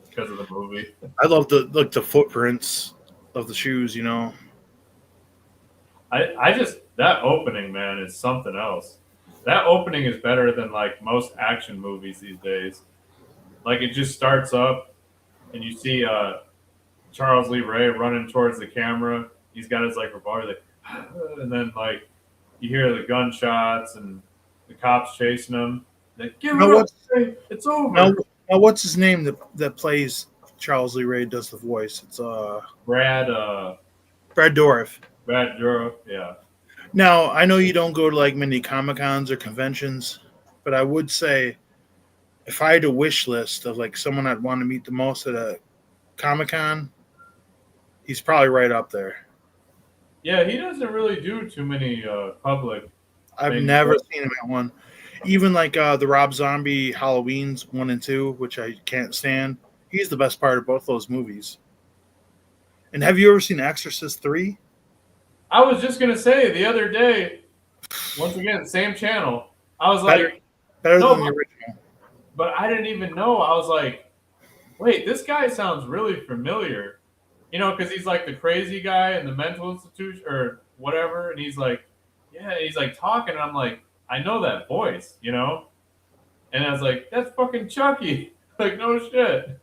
Speaker 2: because of the movie.
Speaker 1: I love the footprints of the shoes,
Speaker 2: I just that opening, man, is something else. That opening is better than like most action movies these days. Like it just starts up and you see Charles Lee Ray running towards the camera. He's got his like revolver, like, and then like you hear the gunshots and the cops chasing him. Like, give it up, it's over.
Speaker 1: Now, what's his name that plays Charles Lee Ray? Does the voice? It's
Speaker 2: Brad
Speaker 1: Dourif.
Speaker 2: Brad Dourif, yeah.
Speaker 1: Now I know you don't go to like many Comic-Cons or conventions, but I would say if I had a wish list of like someone I'd want to meet the most at a Comic-Con, he's probably right up there.
Speaker 2: Yeah, he doesn't really do too many public.
Speaker 1: I've never seen him at one. Even like the Rob Zombie Halloweens 1 and 2, which I can't stand. He's the best part of both those movies. And have you ever seen Exorcist 3?
Speaker 2: I was just gonna say the other day, once again, same channel. I was like,
Speaker 1: better than the original.
Speaker 2: But I didn't even know. I was like, wait, this guy sounds really familiar. Because he's like the crazy guy in the mental institution or whatever, and he's like, he's like talking, and I'm like, I know that voice, And I was like, that's fucking Chucky. Like, no shit.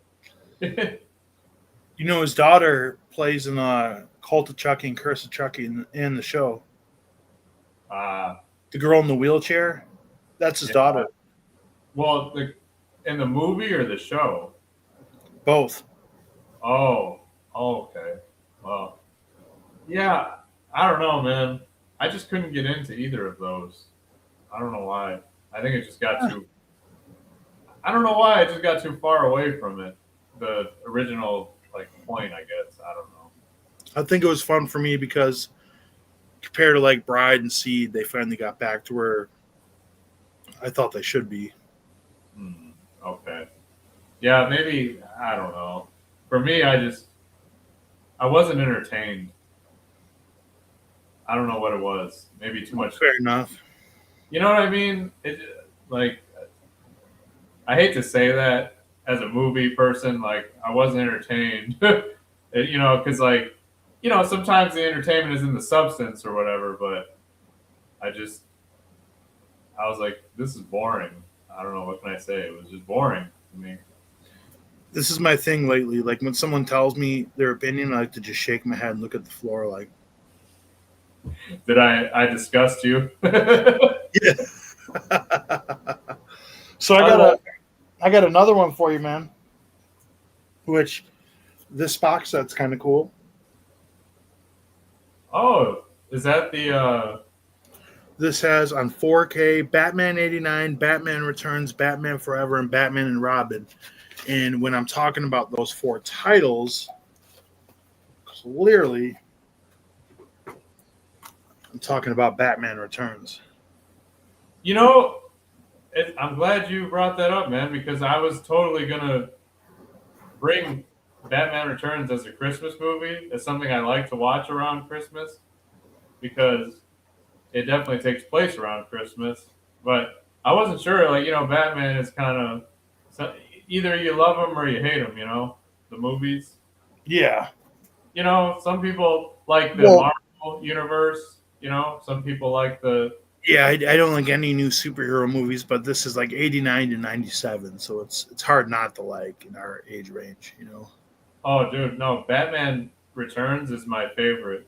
Speaker 1: His daughter plays in Cult of Chucky and Curse of Chucky in the show. The girl in the wheelchair, that's his daughter.
Speaker 2: Well, in the movie or the show?
Speaker 1: Both.
Speaker 2: Oh, okay. Well, yeah, I don't know, man. I just couldn't get into either of those. I don't know why. I think it just got too. I don't know why I just got too far away from it. The original point, I guess. I don't know.
Speaker 1: I think it was fun for me because compared to like Bride and Seed, they finally got back to where I thought they should be.
Speaker 2: Okay. Yeah, maybe I don't know. For me, I wasn't entertained. I don't know what it was. Maybe too much.
Speaker 1: Fair enough.
Speaker 2: You know what I mean? Like I hate to say that as a movie person. Like I wasn't entertained. Because sometimes the entertainment is in the substance or whatever. But I just I was like, this is boring. I don't know what can I say. It was just boring to me.
Speaker 1: This is my thing lately. Like when someone tells me their opinion, I like to just shake my head and look at the floor like,
Speaker 2: Did I disgust you?
Speaker 1: yeah. So I got another one for you, man. Which this box set's kind of cool.
Speaker 2: Oh, is that the?
Speaker 1: This has on 4K Batman 89, Batman Returns, Batman Forever, and Batman and Robin. And when I'm talking about those 4 titles, clearly I'm talking about Batman Returns.
Speaker 2: I'm glad you brought that up, man, because I was totally gonna bring Batman Returns as a Christmas movie, as something I like to watch around Christmas, because it definitely takes place around Christmas. But I wasn't sure, Batman is kind of either you love him or you hate him, the movies.
Speaker 1: Yeah.
Speaker 2: Some people like the Marvel universe. Some people like the.
Speaker 1: Yeah, I don't like any new superhero movies, but this is like 89 to 97, so it's hard not to like in our age range,
Speaker 2: Oh, dude, no, Batman Returns is my favorite,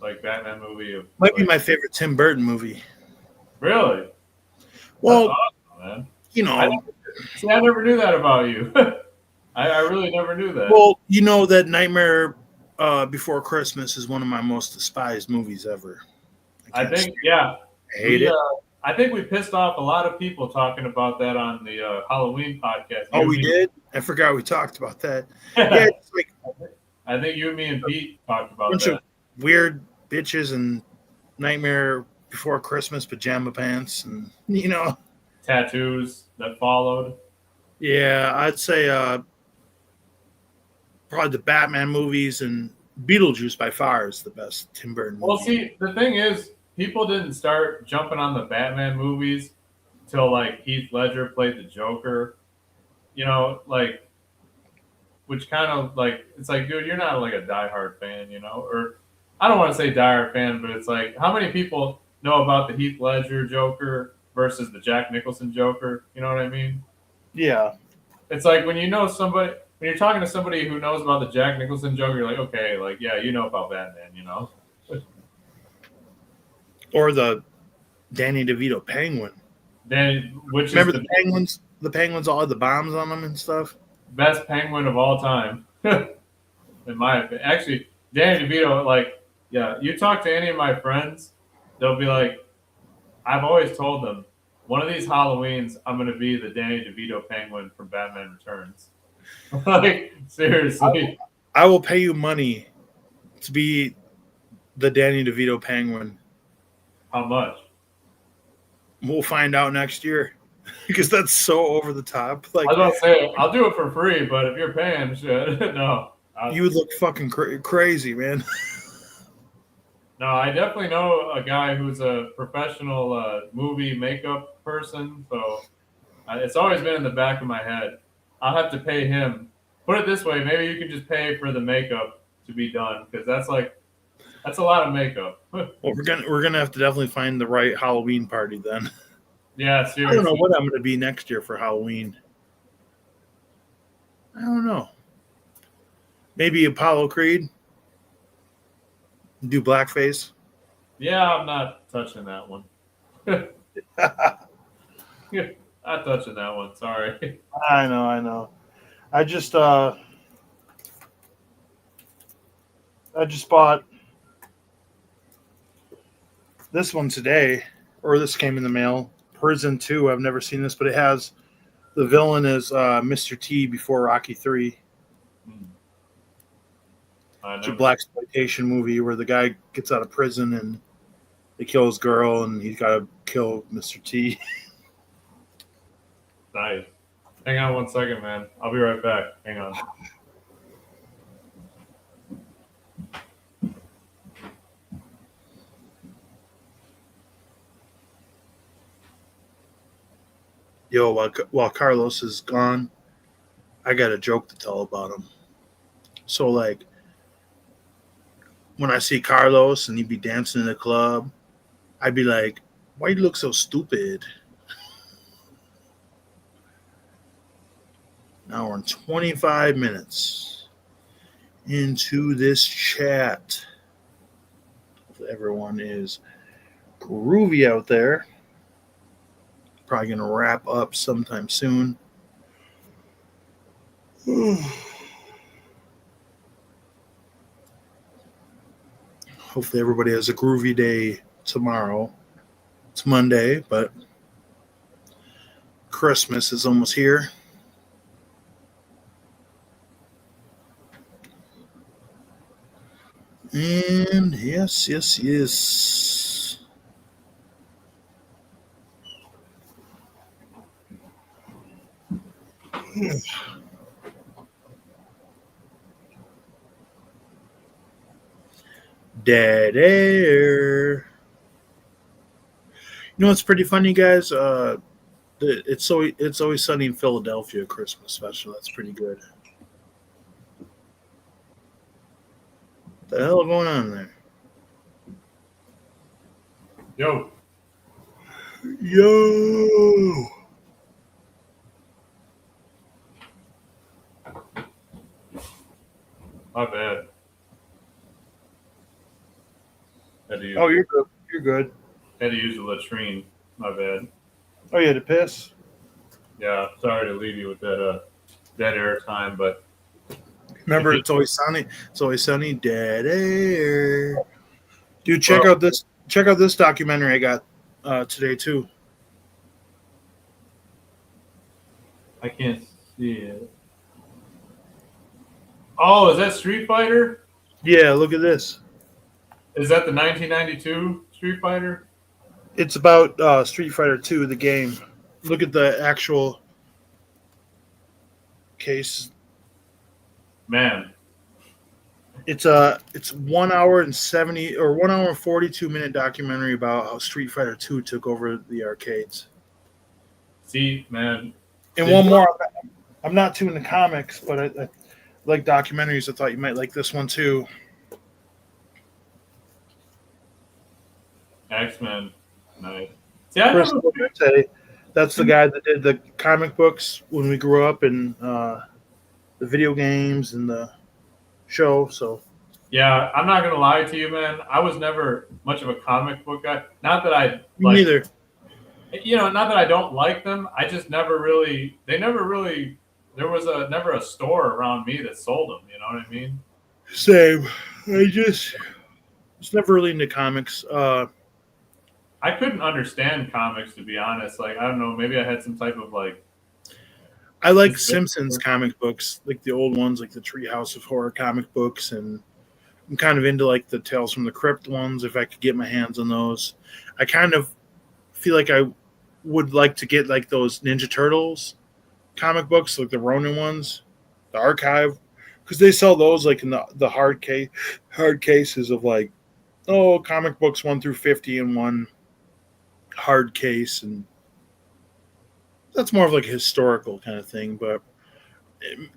Speaker 2: like Batman movie of.
Speaker 1: Might be my favorite Tim Burton movie.
Speaker 2: Really?
Speaker 1: Well,
Speaker 2: awesome, man.
Speaker 1: See,
Speaker 2: I never knew that about you. I really never knew that.
Speaker 1: Well, that Nightmare Before Christmas is one of my most despised movies ever.
Speaker 2: I think, yeah.
Speaker 1: I hate it.
Speaker 2: I think we pissed off a lot of people talking about that on the Halloween podcast.
Speaker 1: We did? I forgot we talked about that. Yeah, it's like
Speaker 2: I think you, me, and Pete talked about
Speaker 1: bunch of weird bitches and Nightmare Before Christmas pajama pants and
Speaker 2: tattoos that followed.
Speaker 1: Yeah, I'd say probably the Batman movies and Beetlejuice by far is the best Tim Burton movie.
Speaker 2: Well, see, the thing is, people didn't start jumping on the Batman movies till like Heath Ledger played the Joker. Which kind of like it's like, dude, you're not like a diehard fan, or I don't want to say diehard fan, but it's like how many people know about the Heath Ledger Joker versus the Jack Nicholson Joker? You know what I mean?
Speaker 1: Yeah.
Speaker 2: It's like when when you're talking to somebody who knows about the Jack Nicholson Joker, you're like, okay, like yeah, you know about Batman,
Speaker 1: Or the Danny DeVito Penguin. Remember the penguins? The penguins all had the bombs on them and stuff.
Speaker 2: Best penguin of all time, in my opinion. Actually, Danny DeVito, you talk to any of my friends, they'll be like, I've always told them, one of these Halloweens, I'm going to be the Danny DeVito penguin from Batman Returns. Like, seriously.
Speaker 1: I will pay you money to be the Danny DeVito penguin.
Speaker 2: How much?
Speaker 1: We'll find out next year. Because that's so over the top. Like,
Speaker 2: I was about to say, I'll do it for free, but if you're paying, shit, no.
Speaker 1: You would look fucking crazy, man.
Speaker 2: No, I definitely know a guy who's a professional movie makeup person, so it's always been in the back of my head. I'll have to pay him. Put it this way, maybe you can just pay for the makeup to be done, because that's a lot of makeup.
Speaker 1: Well, we're gonna have to definitely find the right Halloween party then.
Speaker 2: Yeah, seriously.
Speaker 1: I don't know what I'm going to be next year for Halloween. I don't know. Maybe Apollo Creed. Do blackface.
Speaker 2: Yeah, I'm not touching that one. Not touching that one. Sorry.
Speaker 1: I know. I just bought this one today, or this came in the mail. Prison 2. I've never seen this, but it has the villain is Mr. T before Rocky 3. It's a blaxploitation movie where the guy gets out of prison and they kill his girl and he's got to kill Mr. T.
Speaker 2: Nice. Hang on 1 second, man. I'll be right back. Hang on.
Speaker 1: Yo, while Carlos is gone, I got a joke to tell about him. So, like, when I see Carlos and he'd be dancing in the club, I'd be like, why you look so stupid? Now we're in 25 minutes into this chat. Everyone is groovy out there. Probably going to wrap up sometime soon. Hopefully everybody has a groovy day tomorrow. It's Monday, but Christmas is almost here. And yes. Dead air. You know what's pretty funny, guys? It's always sunny in Philadelphia Christmas special. That's pretty good. What the hell going on there?
Speaker 2: Yo. My bad.
Speaker 1: Oh, you're good. You're good.
Speaker 2: Had to use the latrine. My bad.
Speaker 1: Oh, you had to piss?
Speaker 2: Yeah, sorry to leave you with that dead air time, but
Speaker 1: remember, it's always sunny. It's always sunny. Dead air. Dude, check out this documentary I got today too.
Speaker 2: I can't see it. Oh, is that Street Fighter?
Speaker 1: Yeah, look at this.
Speaker 2: Is that the 1992 Street Fighter?
Speaker 1: It's about Street Fighter 2, the game. Look at the actual case.
Speaker 2: Man.
Speaker 1: It's 1 hour and 70 or 1 hour and 42 minute documentary about how Street Fighter 2 took over the arcades.
Speaker 2: See, man.
Speaker 1: And one more. I'm not too into comics, but I like documentaries. I thought you might like this one too.
Speaker 2: X-Men. Nice. See,
Speaker 1: that's the guy that did the comic books when we grew up, and the video games and the show. So
Speaker 2: yeah, I'm not gonna lie to you, man. I was never much of a comic book guy. Not that I
Speaker 1: me neither.
Speaker 2: Not that I don't like them. I just never really. They never really. There was never a store around me that sold them. You know what I mean?
Speaker 1: Same. I was never really into comics.
Speaker 2: I couldn't understand comics, to be honest. Like, I don't know, maybe I had some type of
Speaker 1: I like Simpsons comic books, like the old ones, like the Treehouse of Horror comic books, and I'm kind of into like the Tales from the Crypt ones if I could get my hands on those. I kind of feel like I would like to get like those Ninja Turtles comic books, like the Ronin ones, the archive, because they sell those like in the hard cases of like, comic books 1 through 50 in one hard case, and that's more of like a historical kind of thing. But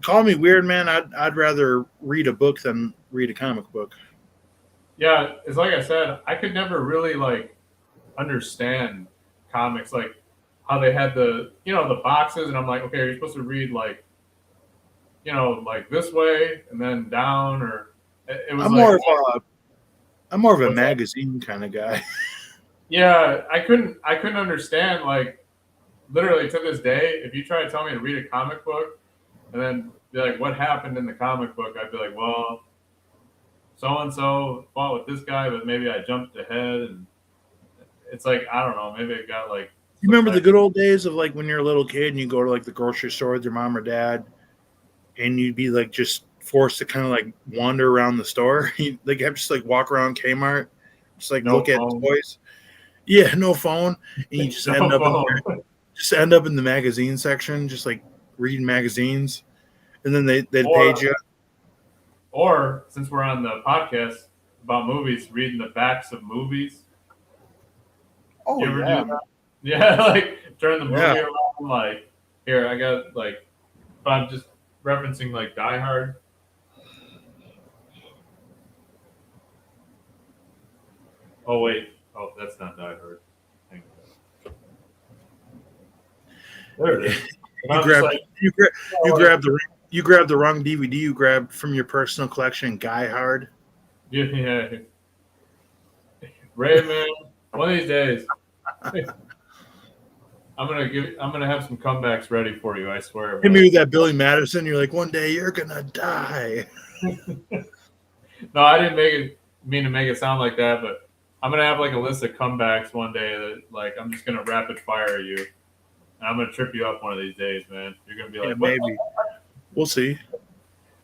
Speaker 1: call me weird, man. I'd rather read a book than read a comic book.
Speaker 2: Yeah, it's like I said, I could never really like understand comics, like how they had the the boxes, and I'm like, okay, you're supposed to read like like this way and then down, or it was.
Speaker 1: I'm more of a magazine kind of guy.
Speaker 2: Yeah, I couldn't understand, like, literally to this day, if you try to tell me to read a comic book and then be like, what happened in the comic book? I'd be like, well, so-and-so fought with this guy, but maybe I jumped ahead. And it's like, I don't know, maybe it got like.
Speaker 1: You remember the good old days of like when you're a little kid and you go to like the grocery store with your mom or dad and you'd be like just forced to kind of like wander around the store. You like have just like walk around Kmart, just like look at toys. Yeah, no phone. And you just end up in there, just end up in the magazine section, just like reading magazines, and then they'd
Speaker 2: Or
Speaker 1: page you.
Speaker 2: or since we're on the podcast about movies, reading the backs of movies.
Speaker 1: Oh
Speaker 2: You ever
Speaker 1: yeah,
Speaker 2: do that? Yeah, like turn the movie
Speaker 1: yeah.
Speaker 2: around. Like here, I got like if I'm just referencing like Die Hard. Oh wait, oh that's not Die Hard. Hang on. There it is. And
Speaker 1: You
Speaker 2: I'm just
Speaker 1: grabbed
Speaker 2: like,
Speaker 1: you
Speaker 2: oh,
Speaker 1: grabbed the wrong DVD. You grabbed from your personal collection Guy Hard.
Speaker 2: yeah, Ray man. One of these days, I'm gonna have some comebacks ready for you. I swear.
Speaker 1: Hit me with that Billy Madison. You're like, one day you're gonna die.
Speaker 2: No, I didn't mean to make it sound like that, but I'm gonna have like a list of comebacks one day that like I'm just gonna rapid fire you, and I'm gonna trip you up one of these days, man. You're gonna be
Speaker 1: Yeah,
Speaker 2: like, what?
Speaker 1: maybe. We'll see.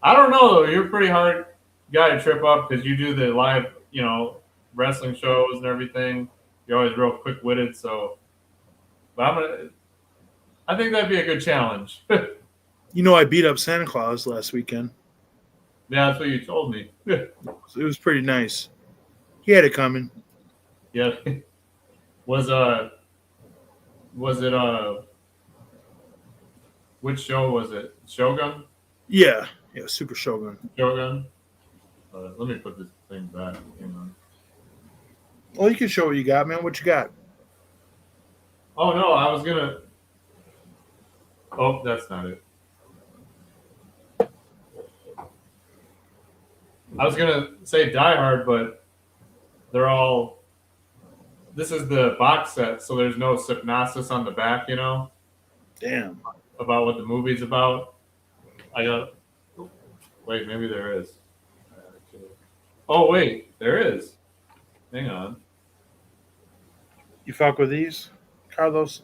Speaker 2: I don't know though. You're a pretty hard guy to trip up because you do the live, wrestling shows and everything. You're always real quick witted, so. But I think that'd be a good challenge. Yeah,
Speaker 1: You know, I beat up Santa Claus last weekend.
Speaker 2: that's what you told me.
Speaker 1: It was pretty nice. He had it coming.
Speaker 2: Yeah. Was it which show was it? Shogun?
Speaker 1: Yeah, Super Shogun.
Speaker 2: Shogun? Let me put this thing back. Hang on.
Speaker 1: Well, you can show what you got, man. What you got?
Speaker 2: Oh no, I was gonna. Oh, that's not it. I was gonna say Die Hard, but they're all. This is the box set, so there's no synopsis on the back,
Speaker 1: Damn.
Speaker 2: about what the movie's about. I got. Wait, maybe there is. Oh wait, there is. Hang on.
Speaker 1: You fuck with these, Carlos?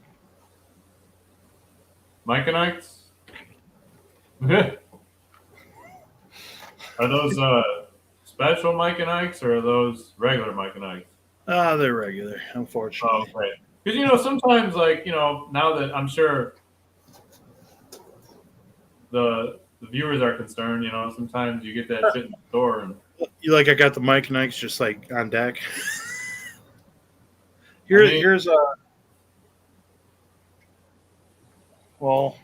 Speaker 2: Mike and Ike's? Are those special Mike and Ike's or are those regular Mike and Ike's?
Speaker 1: Ah, they're regular,
Speaker 2: Oh,
Speaker 1: unfortunately.
Speaker 2: okay. Because sometimes now that I'm sure the viewers are concerned, sometimes you get that shit in the store and
Speaker 1: You like I got the Mike Nikes just like on deck.
Speaker 2: I mean-
Speaker 1: Here's well,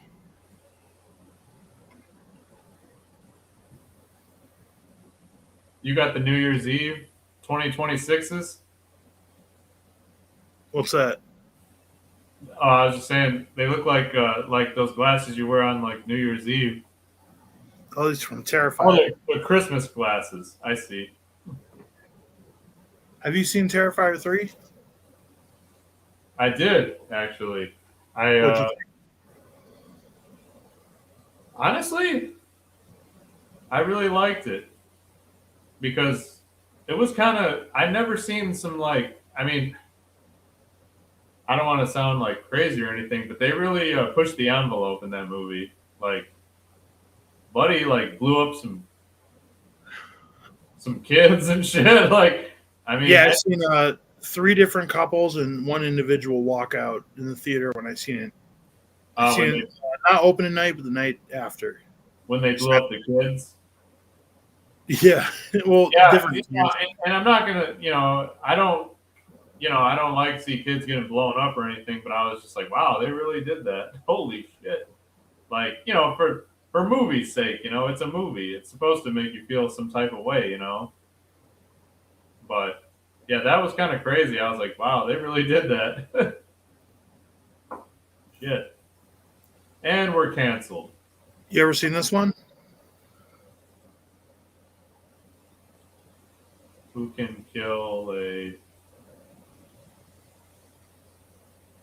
Speaker 2: you got the New Year's Eve 2026s.
Speaker 1: what's that?
Speaker 2: I was just saying they look like those glasses you wear on like New Year's Eve.
Speaker 1: Oh, these from
Speaker 2: Oh,
Speaker 1: Terrifier.
Speaker 2: they're Christmas glasses. I see.
Speaker 1: Have you seen Terrifier 3?
Speaker 2: I did actually.
Speaker 1: What'd you think?
Speaker 2: Honestly, I really liked it because it was kind of. I'd never seen some like. I mean, I don't want to sound like crazy or anything, but they really pushed the envelope in that movie. Like, Buddy like blew up some kids and shit. Like, I mean,
Speaker 1: Yeah, I've seen 3 different couples and 1 individual walk out in the theater when I seen it. I seen it not opening night, but the night after.
Speaker 2: when they blew up the kids.
Speaker 1: Yeah, well,
Speaker 2: Yeah,
Speaker 1: different.
Speaker 2: and I'm not gonna, I don't like to see kids getting blown up or anything, but I was just like, wow, they really did that. Holy shit! Like, for movie's sake, it's a movie. It's supposed to make you feel some type of way, But yeah, that was kind of crazy. I was like, wow, they really did that. Shit. And we're canceled.
Speaker 1: You ever seen this one?
Speaker 2: Who can kill a?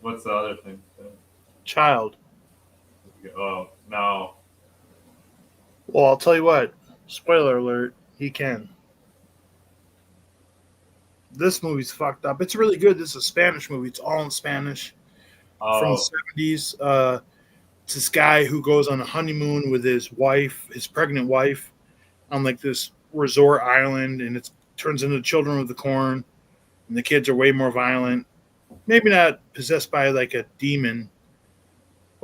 Speaker 2: What's the other thing?
Speaker 1: Child.
Speaker 2: Oh no.
Speaker 1: Well, I'll tell you what. Spoiler alert. He can. This movie's fucked up. It's really good. This is a Spanish movie. It's all in Spanish from
Speaker 2: Oh,
Speaker 1: the 70s. It's this guy who goes on a honeymoon with his wife, his pregnant wife, on like this resort island, and it turns into Children of the Corn, and the kids are way more violent. Maybe not possessed by like a demon,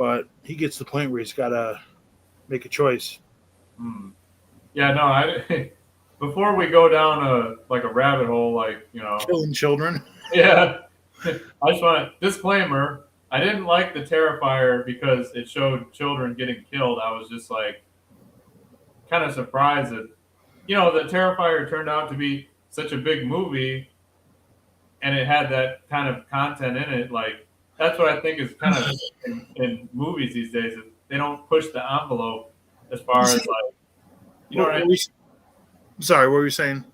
Speaker 1: but he gets to the point where he's got to make a choice.
Speaker 2: Hmm. Yeah, no, I before we go down a rabbit hole, like,
Speaker 1: Killing children.
Speaker 2: yeah, I just want disclaimer. I didn't like the Terrifier because it showed children getting killed. I was just like kind of surprised that the Terrifier turned out to be such a big movie and it had that kind of content in it. Like that's what I think is kind of in movies these days. Is they don't push the envelope as far as like what I mean?
Speaker 1: Sorry, what were you saying?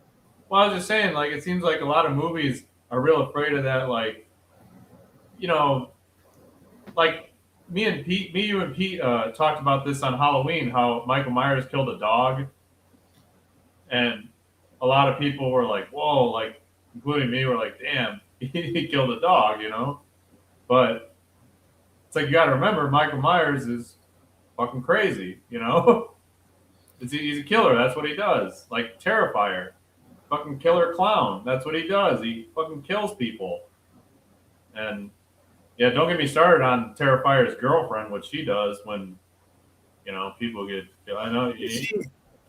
Speaker 2: Well, I was just saying, like, it seems like a lot of movies are real afraid of that, like, you know, like you and Pete talked about this on Halloween, how Michael Myers killed a dog, and a lot of people were like, "Whoa!" Like, including me, were like, "Damn, he killed a dog," But it's like you got to remember, Michael Myers is fucking crazy. He's a killer. That's what he does. Like Terrifier, fucking killer clown. That's what he does. He fucking kills people. And yeah, don't get me started on Terrifier's girlfriend, what she does when people get killed. I know.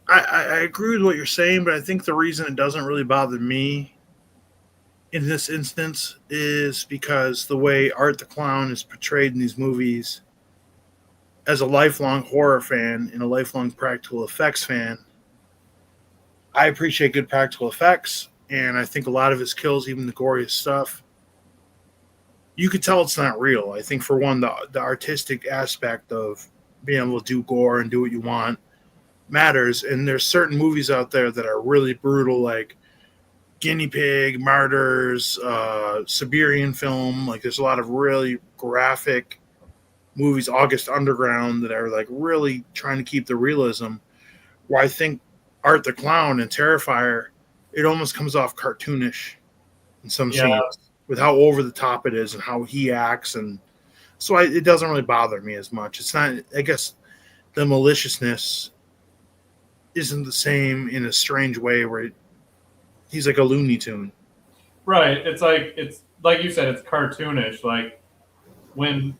Speaker 1: I agree with what you're saying, but I think the reason it doesn't really bother me in this instance is because the way Art the Clown is portrayed in these movies, as a lifelong horror fan and a lifelong practical effects fan, I appreciate good practical effects, and I think a lot of his kills, even the goriest stuff, you could tell it's not real. I think for one, the artistic aspect of being able to do gore and do what you want matters. And there's certain movies out there that are really brutal, like Guinea Pig, Martyrs, Siberian Film. Like there's a lot of really graphic movies, August Underground, that are like really trying to keep the realism. Where I think Art the Clown and Terrifier, it almost comes off cartoonish in some scenes with how over the top it is and how he acts, and so it doesn't really bother me as much. It's not. I guess the maliciousness isn't the same in a strange way where he's like a Looney Tune.
Speaker 2: Right. It's like you said, it's cartoonish. Like when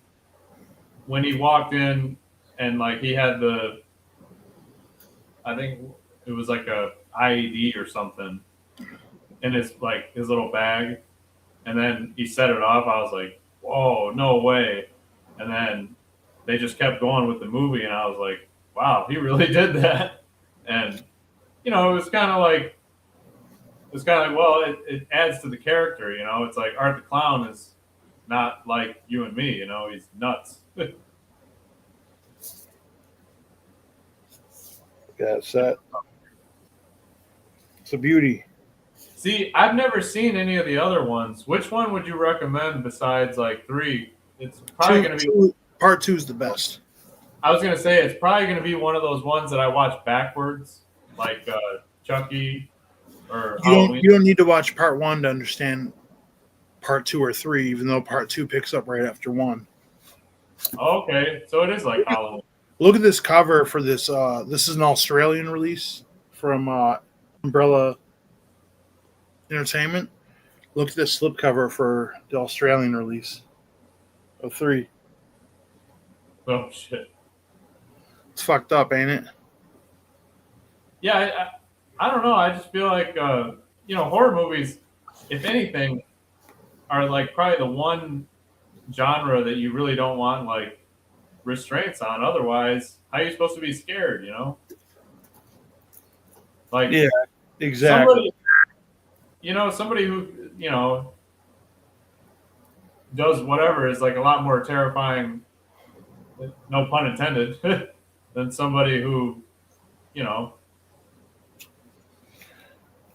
Speaker 2: he walked in and like he had I think it was like a IED or something in his little bag, and then he set it off. I was like, whoa, no way. And then they just kept going with the movie, and I was like, wow, he really did that. And it was kind of like well, it adds to the character. It's like Art the Clown is not like you and me. He's nuts.
Speaker 1: Yeah, set. It's a beauty.
Speaker 2: See, I've never seen any of the other ones. Which one would you recommend besides like 3? It's probably going to be
Speaker 1: part 2 is the best.
Speaker 2: I was going to say it's probably going to be one of those ones that I watch backwards, like Chucky or Halloween.
Speaker 1: You don't need to watch part 1 to understand part 2 or 3, even though part 2 picks up right after 1.
Speaker 2: Okay, so it is like Halloween.
Speaker 1: Look at this cover for this. This is an Australian release from Umbrella Entertainment. Look at this slipcover for the Australian release of 3.
Speaker 2: Oh shit!
Speaker 1: It's fucked up, ain't it?
Speaker 2: Yeah, I don't know. I just feel like horror movies, if anything, are like probably the one genre that you really don't want like restraints on. Otherwise, how are you supposed to be scared? Like
Speaker 1: yeah, exactly.
Speaker 2: Somebody who does whatever is like a lot more terrifying, no pun intended, than somebody who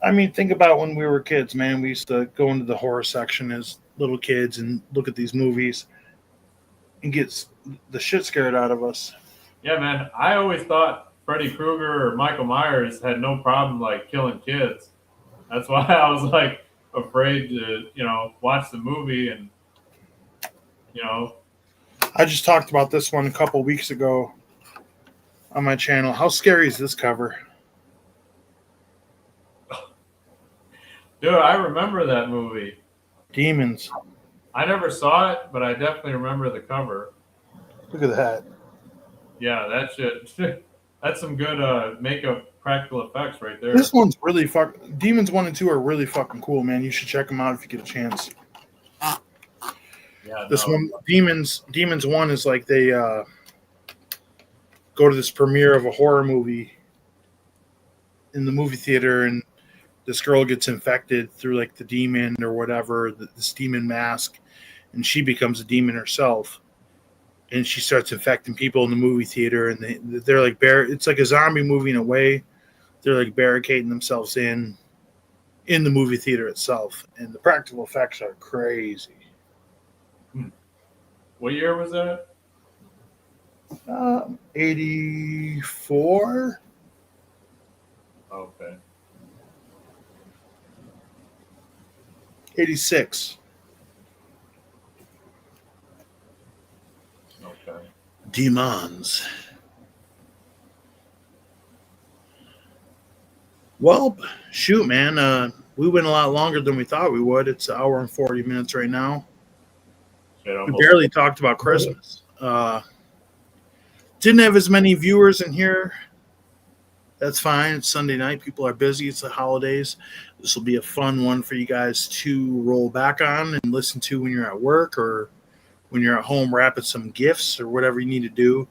Speaker 1: I mean, think about when we were kids, man. We used to go into the horror section as little kids and look at these movies and get the shit scared out of us.
Speaker 2: Yeah, man. I always thought Freddy Krueger or Michael Myers had no problem like killing kids. That's why I was like afraid to, watch the movie and,
Speaker 1: I just talked about this one a couple weeks ago on my channel. How scary is this cover?
Speaker 2: Dude, I remember that movie.
Speaker 1: Demons.
Speaker 2: I never saw it, but I definitely remember the cover.
Speaker 1: Look at that.
Speaker 2: Yeah, that shit. That's some good makeup practical effects right
Speaker 1: This
Speaker 2: there.
Speaker 1: one's really Demons 1 and 2 are really fucking cool, man. You should check them out if you get a chance.
Speaker 2: Yeah,
Speaker 1: This
Speaker 2: no.
Speaker 1: one, Demons 1 is like they go to this premiere of a horror movie in the movie theater, and this girl gets infected through like the demon or whatever, this demon mask, and she becomes a demon herself. And she starts infecting people in the movie theater, and they're like it's like a zombie movie in a way. They're like barricading themselves in the movie theater itself, and the practical effects are crazy.
Speaker 2: What year was that?
Speaker 1: 84.
Speaker 2: Okay.
Speaker 1: 86.
Speaker 2: Okay.
Speaker 1: Demons. Well, shoot, man. We went a lot longer than we thought we would. It's an hour and 40 minutes right now.
Speaker 2: Shit,
Speaker 1: We
Speaker 2: almost.
Speaker 1: barely talked about Christmas. Didn't have as many viewers in here. That's fine. It's Sunday night. People are busy. It's the holidays. This will be a fun one for you guys to roll back on and listen to when you're at work or when you're at home wrapping some gifts or whatever you need to do.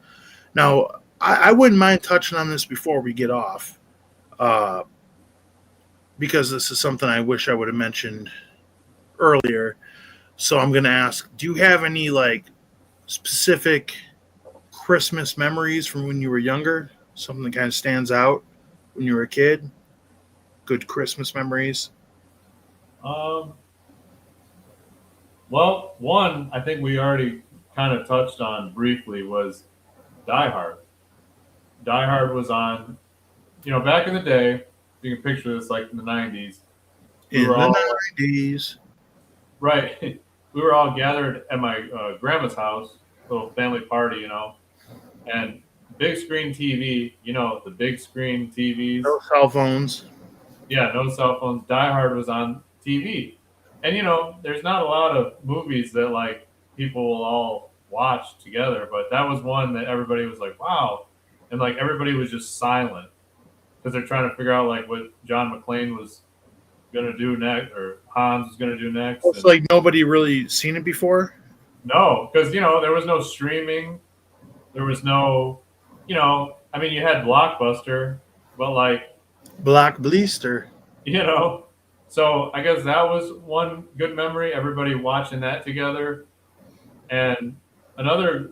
Speaker 1: Now, I wouldn't mind touching on this before we get off, because this is something I wish I would have mentioned earlier. So I'm going to ask, do you have any like specific Christmas memories from when you were younger? Something that kind of stands out when you were a kid? Good Christmas memories?
Speaker 2: Um. Well, one I think we already kind of touched on briefly was Die Hard. Die Hard was on. Back in the day, you can picture this like in the '90s. We
Speaker 1: In
Speaker 2: were
Speaker 1: the
Speaker 2: all
Speaker 1: 90s.
Speaker 2: right. We were all gathered at my grandma's house, little family party, and big screen TV. The big screen TVs.
Speaker 1: No cell phones.
Speaker 2: Yeah, no cell phones. Die Hard was on TV, and there's not a lot of movies that like people will all watch together, but that was one that everybody was like, "Wow," and like everybody was just silent because they're trying to figure out like what John McClane was gonna do next, or Hans was gonna do next.
Speaker 1: It's like nobody really seen it before.
Speaker 2: No, because there was no streaming, there was no, I mean, you had Blockbuster, but like
Speaker 1: Black Blister.
Speaker 2: you know. So I guess that was one good memory. Everybody watching that together, and another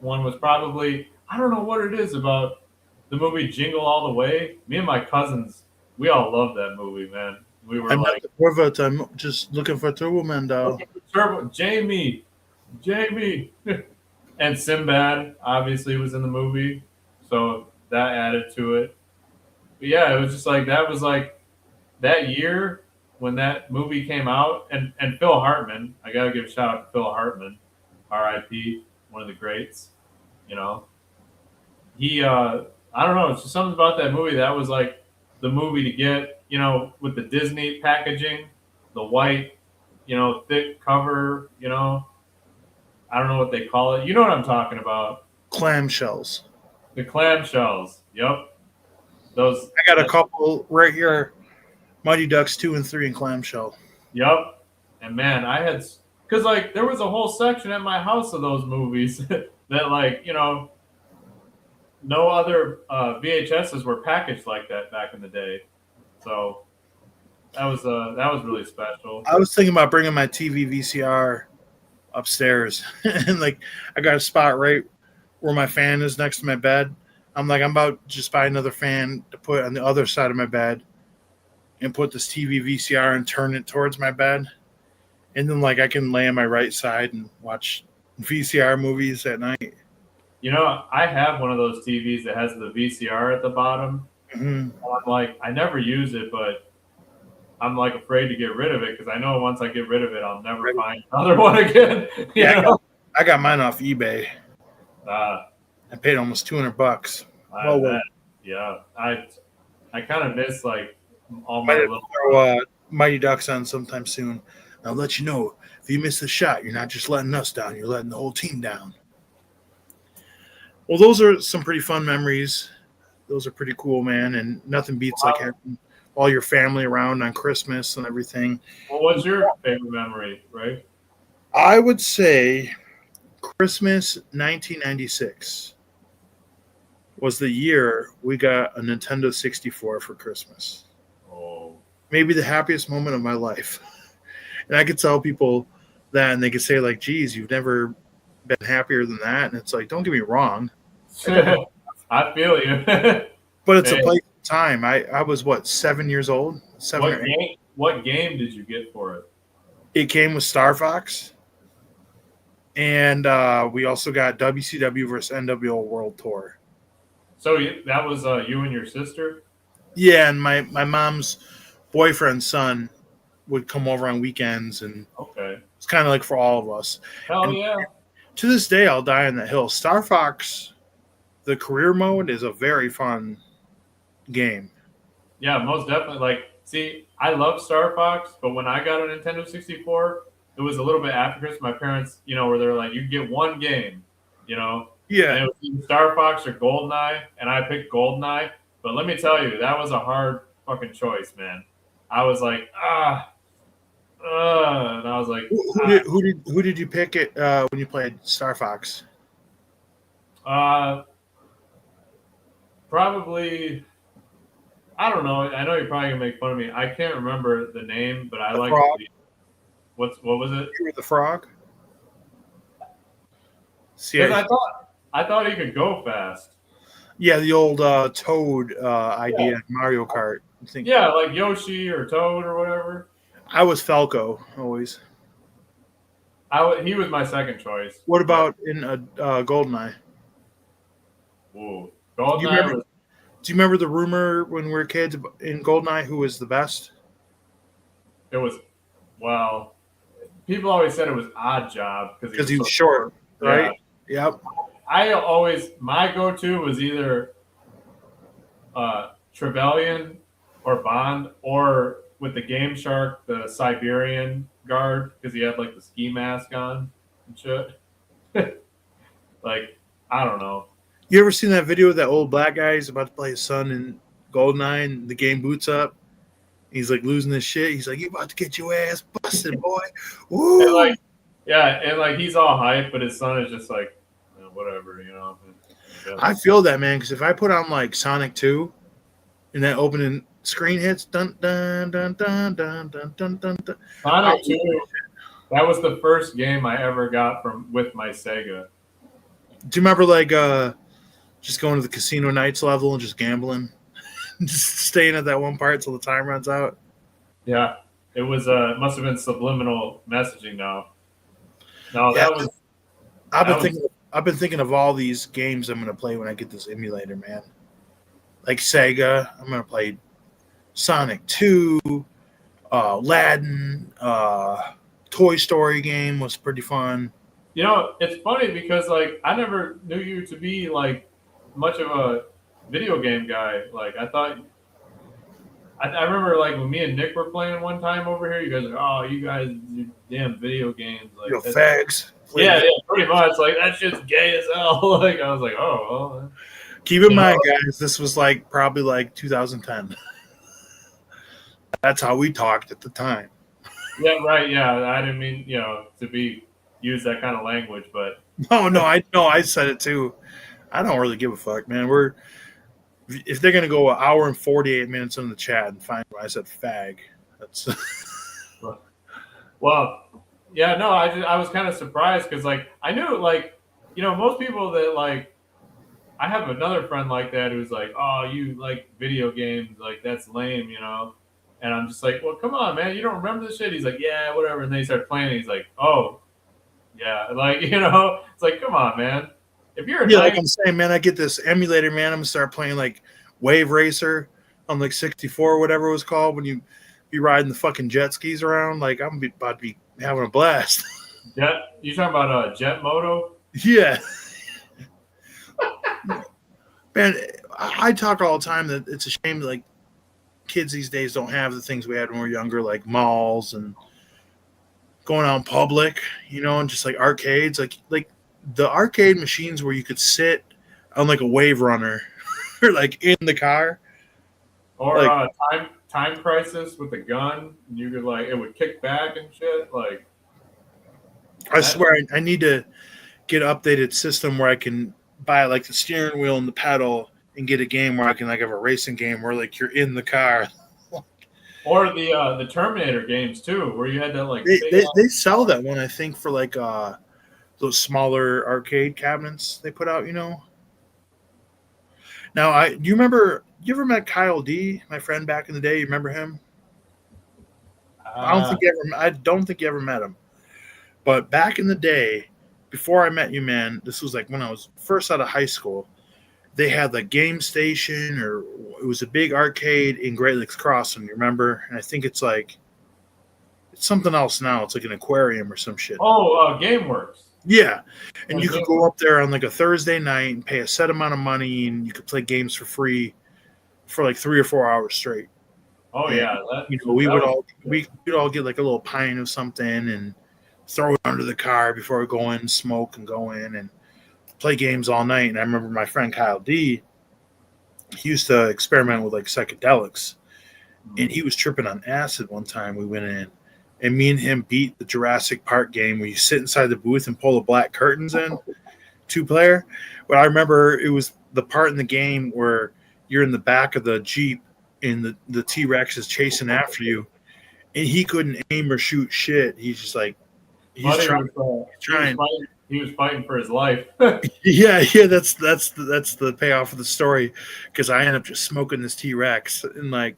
Speaker 2: one was probably I don't know what it is about the movie Jingle All the Way. Me and my cousins, we all loved that movie, man. We were
Speaker 1: I'm not
Speaker 2: like,
Speaker 1: the Corvette. I'm just looking for Turbo Man doll.
Speaker 2: Turbo, Jamie, and Sinbad obviously was in the movie, so that added to it. But yeah, it was just like that was like that year when that movie came out, and Phil Hartman. I gotta give a shout out to Phil Hartman, R.I.P. One of the greats. You know, he I don't know, it's just something about that movie that was like the movie to get. With the Disney packaging, the white, thick cover. I don't know what they call it. You know what I'm talking about?
Speaker 1: Clamshells.
Speaker 2: The clamshells. Yep. Those.
Speaker 1: I got a couple right here. Mighty Ducks 2 and 3 in clamshell.
Speaker 2: Yep. And man, I had because like there was a whole section at my house of those movies that like no other VHSs were packaged like that back in the day. So that was really special.
Speaker 1: I was thinking about bringing my TV VCR upstairs, and like I got a spot right where my fan is next to my bed. I'm about to just buy another fan to put on the other side of my bed, and put this TV VCR and turn it towards my bed, and then like I can lay on my right side and watch VCR movies at night.
Speaker 2: I have one of those TVs that has the VCR at the bottom.
Speaker 1: Mm-hmm.
Speaker 2: I'm like, I never use it, but I'm like afraid to get rid of it because I know once I get rid of it, I'll never find another one again.
Speaker 1: I got mine off eBay.
Speaker 2: I
Speaker 1: paid almost $200.
Speaker 2: Yeah, I kind of miss like all
Speaker 1: my
Speaker 2: my
Speaker 1: little throw Mighty Ducks on sometime soon. I'll let you know if you miss the shot, you're not just letting us down; you're letting the whole team down. Well, those are some pretty fun memories. Those are pretty cool, man. And nothing beats like having all your family around on Christmas and everything.
Speaker 2: Well, what's your favorite memory, right?
Speaker 1: I would say Christmas 1996 was the year we got a Nintendo 64 for Christmas.
Speaker 2: Oh,
Speaker 1: Maybe the happiest moment of my life. And I could tell people that and they could say, like, geez, you've never been happier than that. And it's like, don't get me wrong.
Speaker 2: I feel you.
Speaker 1: But it's a
Speaker 2: Man,
Speaker 1: place and time. I was what, 7 years old? Seven or
Speaker 2: what
Speaker 1: eight.
Speaker 2: game? What game did you get for it?
Speaker 1: It came with Star Fox. And we also got WCW versus NWO World Tour.
Speaker 2: So that was you and your sister.
Speaker 1: Yeah, and my mom's boyfriend's son would come over on weekends, and
Speaker 2: Okay.
Speaker 1: it's kind of like for all of us.
Speaker 2: Hell
Speaker 1: And
Speaker 2: yeah.
Speaker 1: to this day, I'll die on that hill. Star Fox, the career mode, is a very fun game.
Speaker 2: Yeah, most definitely. Like, see, I love Star Fox, but when I got a Nintendo 64, it was a little bit after Christmas. My parents, where they're like, you get one game, and
Speaker 1: Yeah,
Speaker 2: it was either Star Fox or GoldenEye, and I picked GoldenEye. But let me tell you, that was a hard fucking choice, man. I was like, and I was like,
Speaker 1: who did you pick it when you played Star Fox?
Speaker 2: uh, probably. I don't know. I know you're probably gonna make fun of me. I can't remember the name, but I
Speaker 1: The
Speaker 2: like
Speaker 1: Frog?
Speaker 2: what was it?
Speaker 1: You were the frog? See,
Speaker 2: Because I thought he could go fast.
Speaker 1: yeah, the old Toad idea in Mario Kart. I think
Speaker 2: Yeah, like Yoshi or Toad or whatever.
Speaker 1: I was Falco always.
Speaker 2: He was my second choice.
Speaker 1: What about in GoldenEye?
Speaker 2: Ooh,
Speaker 1: Do you remember?
Speaker 2: GoldenEye was
Speaker 1: Do you remember the rumor when we were kids in GoldenEye who was the best?
Speaker 2: it was well. People always said it was Odd Job
Speaker 1: Because he was
Speaker 2: so
Speaker 1: short, right?
Speaker 2: Yeah.
Speaker 1: Yep.
Speaker 2: My go-to was either Trevelyan or Bond, or with the Game Shark, the Siberian guard, because he had like the ski mask on and shit. Like, I don't know.
Speaker 1: You ever seen that video of that old black guy? He's about to play his son in GoldenEye, and the game boots up. He's like losing his shit. He's like, "You about to get your ass busted, boy!"
Speaker 2: And
Speaker 1: Woo!
Speaker 2: like, yeah, and like he's all hype, but his son is just like, whatever.
Speaker 1: I feel that, man, because if I put on like Sonic 2 and that opening screen hits, dun dun dun dun dun dun dun dun dun.
Speaker 2: Sonic 2, that was the first game I ever got with my Sega.
Speaker 1: Do you remember like just going to the casino nights level and just gambling, just staying at that one part till the time runs out?
Speaker 2: Yeah, it was must have been subliminal messaging. No,
Speaker 1: Yeah,
Speaker 2: that was
Speaker 1: I've been thinking of all these games I'm gonna play when I get this emulator, man. Like Sega, I'm gonna play Sonic 2, Aladdin, Toy Story game was pretty fun.
Speaker 2: It's funny because like I never knew you to be like much of a video game guy. Like I thought. I remember like when me and Nick were playing one time over here. You guys are, oh, you guys do damn video games. Like,
Speaker 1: Fags.
Speaker 2: Yeah, pretty much. Like that shit's gay as hell. Like I was like, oh, well.
Speaker 1: Keep in mind, guys, this was like probably like 2010. That's how we talked at the time.
Speaker 2: Yeah, right. Yeah, I didn't mean to use that kind of language, but
Speaker 1: No, I said it too. I don't really give a fuck, man. If they're gonna go an hour and 48 minutes in the chat and find why I said fag, that's
Speaker 2: well, yeah, no, I was kind of surprised because like I knew like most people that like I have another friend like that who's like, oh, you like video games, like that's lame, and I'm just like, well, come on, man, you don't remember this shit? He's like, yeah, whatever, and then he started playing, and he's like, oh, yeah, like it's like, come on, man. If you're
Speaker 1: like I'm saying, man, I get this emulator, man. I'm gonna start playing like Wave Racer on like 64 or whatever it was called when you be riding the fucking jet skis around. Like I'm about to be having a blast.
Speaker 2: You talking about Jet Moto?
Speaker 1: Yeah. Man, I talk all the time that it's a shame that like kids these days don't have the things we had when we were younger, like malls and going out in public, and just like arcades, like the arcade machines where you could sit on like a wave runner or like in the car.
Speaker 2: Or
Speaker 1: Like
Speaker 2: time crisis with a gun. You could like it would kick back and shit. Like
Speaker 1: I
Speaker 2: that.
Speaker 1: swear I need to get an updated system where I can buy like the steering wheel and the pedal and get a game where I can like have a racing game where like you're in the car.
Speaker 2: Or the Terminator games too, where you had that like
Speaker 1: They,
Speaker 2: big
Speaker 1: they, they sell that one, I think, for like those smaller arcade cabinets they put out. Now, do you remember? You ever met Kyle D, my friend back in the day? You remember him?
Speaker 2: uh,
Speaker 1: I don't think you ever met him. But back in the day, before I met you, man, this was like when I was first out of high school. They had the game station, or it was a big arcade in Great Lakes Crossing. You remember? And I think it's something else now. It's like an aquarium or some shit.
Speaker 2: GameWorks.
Speaker 1: Yeah, and you could
Speaker 2: GameWorks.
Speaker 1: go up there on like a Thursday night and pay a set amount of money, and you could play games for free for like 3 or 4 hours straight.
Speaker 2: Oh
Speaker 1: And,
Speaker 2: yeah,
Speaker 1: we'd all get like a little pint of something and throw it under the car before we go in, smoke and go in and play games all night. And I remember my friend Kyle D, he used to experiment with like psychedelics, and he was tripping on acid one time. We went in, and me and him beat the Jurassic Park game where you sit inside the booth and pull the black curtains in, 2-player. But I remember it was the part in the game where you're in the back of the Jeep and the T-Rex is chasing after you, and he couldn't aim or shoot shit. He's just like, he's trying.
Speaker 2: He was fighting for his life.
Speaker 1: Yeah, that's the payoff of the story, because I ended up just smoking this T-Rex, and like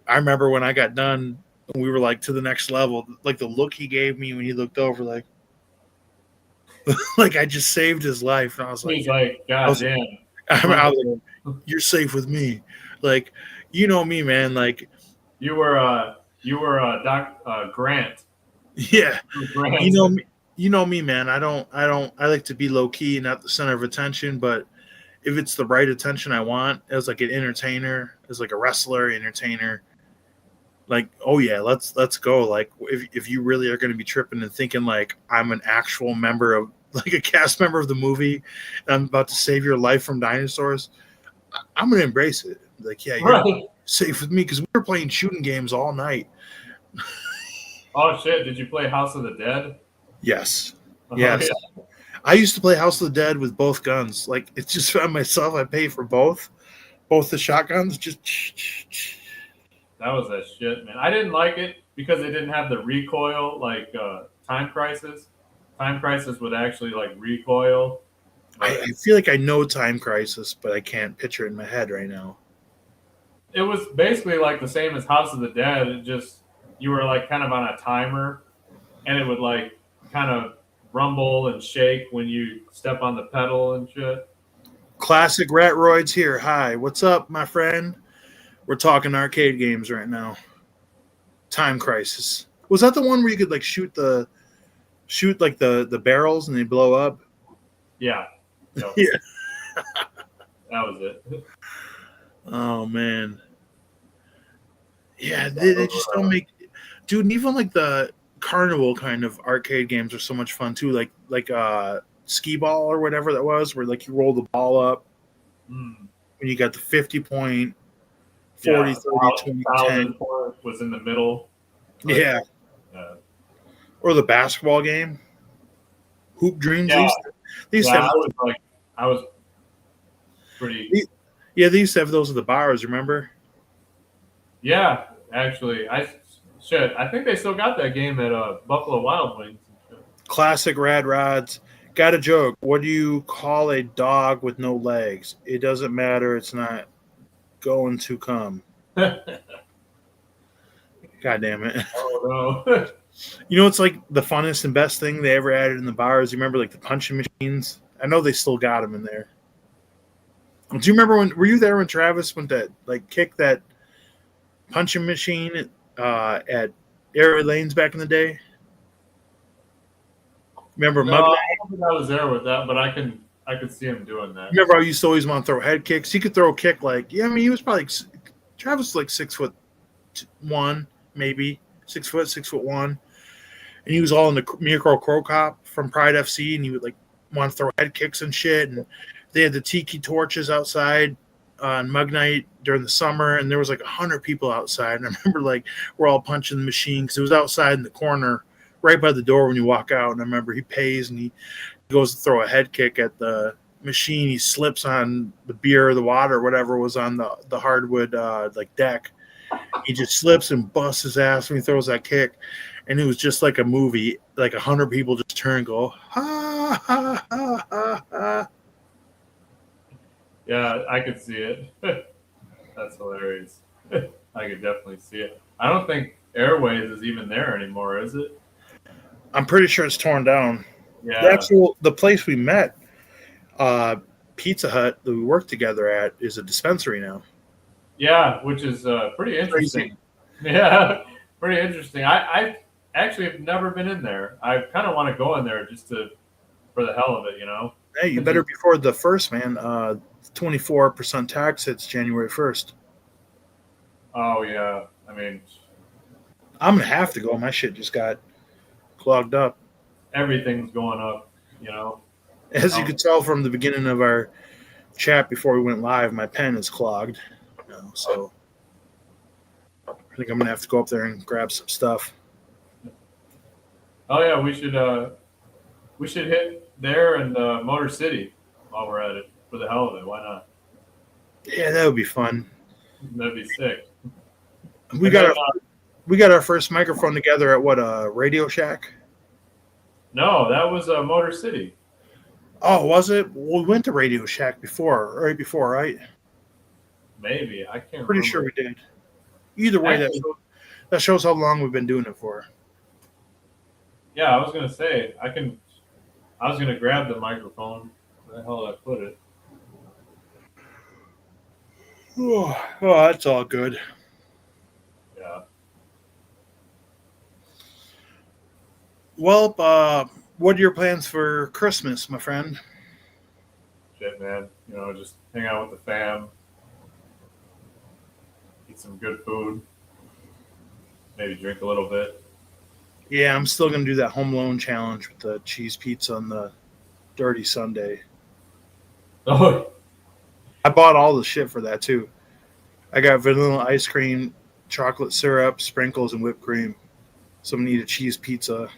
Speaker 1: I remember when I got done, we were like to the next level. Like the look he gave me when he looked over, like like I just saved his life, and I was like,
Speaker 2: He's like, God damn.
Speaker 1: I was like, you're safe with me. Like, you know me, man. Like
Speaker 2: You were Grant.
Speaker 1: yeah,
Speaker 2: Grant.
Speaker 1: you know me, man. I like to be low key and not the center of attention, but if it's the right attention I want as like an entertainer, as like a wrestler, entertainer, like, oh yeah, let's go. Like if you really are going to be tripping and thinking like I'm an actual member of like a cast member of the movie and I'm about to save your life from dinosaurs, I'm going to embrace it. Like, yeah, you're
Speaker 2: Right.
Speaker 1: safe with me, because we were playing shooting games all night.
Speaker 2: Oh shit! Did you play House of the Dead?
Speaker 1: Yes.
Speaker 2: Oh,
Speaker 1: Yes.
Speaker 2: yeah.
Speaker 1: I used to play House of the Dead with both guns. Like, it's just on myself. I pay for both the shotguns. Just
Speaker 2: That was that shit, man. I didn't like it because it didn't have the recoil like Time Crisis. Time Crisis would actually like recoil.
Speaker 1: I feel like I know Time Crisis, but I can't picture it in my head right now.
Speaker 2: It was basically like the same as House of the Dead. It just you were like kind of on a timer, and it would like kind of rumble and shake when you step on the pedal and shit.
Speaker 1: Classic Ratroids here. Hi, what's up, my friend? We're talking arcade games right now. Time Crisis. Was that the one where you could like shoot like the barrels and they blow up?
Speaker 2: Yeah. So,
Speaker 1: Yeah.
Speaker 2: that was it.
Speaker 1: Oh man. Yeah, they just don't make, dude. And even like the carnival kind of arcade games are so much fun too. Like skee ball or whatever that was, where like you roll the ball up
Speaker 2: Mm.
Speaker 1: and you got the 50 point, 40, 30, 20, 10.
Speaker 2: Was in the middle.
Speaker 1: Yeah.
Speaker 2: Uh,
Speaker 1: Or the basketball game. Hoop Dreams.
Speaker 2: Yeah.
Speaker 1: They used to have,
Speaker 2: I was pretty.
Speaker 1: yeah, they used to have those at the bars, remember?
Speaker 2: Yeah, actually, I think they still got that game at Buffalo Wild Wings.
Speaker 1: Classic Rad Rods. Got a joke. What do you call a dog with no legs? It doesn't matter. It's not going to come. God damn it.
Speaker 2: Oh no.
Speaker 1: You know, it's like the funnest and best thing they ever added in the bars. You remember like the punching machines? I know they still got them in there. Do you remember were you there when Travis went to like kick that punching machine at Air Lanes back in the day? Remember
Speaker 2: No, I don't think I was there with that, but I could see him doing that.
Speaker 1: Remember, I used to always want to throw head kicks. He could throw a kick like, yeah, I mean, he was probably Travis was like 6'1", maybe 6'1", and he was all in the Mirko Crow Cop from Pride FC, and he would like want to throw head kicks and shit, and They had the tiki torches outside on Mug Night during the summer, and there was like 100 people outside. And I remember like we're all punching the machine because it was outside in the corner, right by the door when you walk out. And I remember he pays and he goes to throw a head kick at the machine. He slips on the beer or the water or whatever was on the hardwood like deck. He just slips and busts his ass when he throws that kick. And it was just like a movie. Like 100 people just turn and go, ha, ha, ha, ha, ha.
Speaker 2: Yeah, I could see it. That's hilarious. I could definitely see it. I don't think Airways is even there anymore, is it?
Speaker 1: I'm pretty sure it's torn down.
Speaker 2: Yeah.
Speaker 1: The place we met, Pizza Hut that we work together at, is a dispensary now.
Speaker 2: Yeah, which is pretty interesting. Crazy. Yeah, pretty interesting. I actually have never been in there. I kind of want to go in there just for the hell of it, you know.
Speaker 1: Hey, you better before the first, man. 24% tax hits January 1st.
Speaker 2: Oh yeah, I mean,
Speaker 1: I'm gonna have to go. My shit just got clogged up.
Speaker 2: Everything's going up, you know.
Speaker 1: As you could tell from the beginning of our chat before we went live, my pen is clogged. So I think I'm gonna have to go up there and grab some stuff.
Speaker 2: Oh yeah, we should hit there and Motor City while we're at it for the hell of it. Why not?
Speaker 1: Yeah, that would be fun.
Speaker 2: That'd be sick.
Speaker 1: We got our first microphone together at what, Radio Shack?
Speaker 2: No, that was Motor City.
Speaker 1: Oh, was it? Well, we went to Radio Shack right?
Speaker 2: Maybe. I can't
Speaker 1: Pretty
Speaker 2: remember.
Speaker 1: sure we did. Either way, that shows how long we've been doing it for.
Speaker 2: Yeah, I was gonna say I was gonna grab the microphone. Where the hell did I put it?
Speaker 1: Oh, that's all good.
Speaker 2: Yeah.
Speaker 1: Well, what are your plans for Christmas, my friend?
Speaker 2: Shit, man. You know, just hang out with the fam, eat some good food, maybe drink a little bit.
Speaker 1: Yeah, I'm still going to do that home alone challenge with the cheese pizza on the Dirty Sunday.
Speaker 2: Oh,
Speaker 1: I bought all the shit for that, too. I got vanilla ice cream, chocolate syrup, sprinkles, and whipped cream. So I'm going to eat a cheese pizza.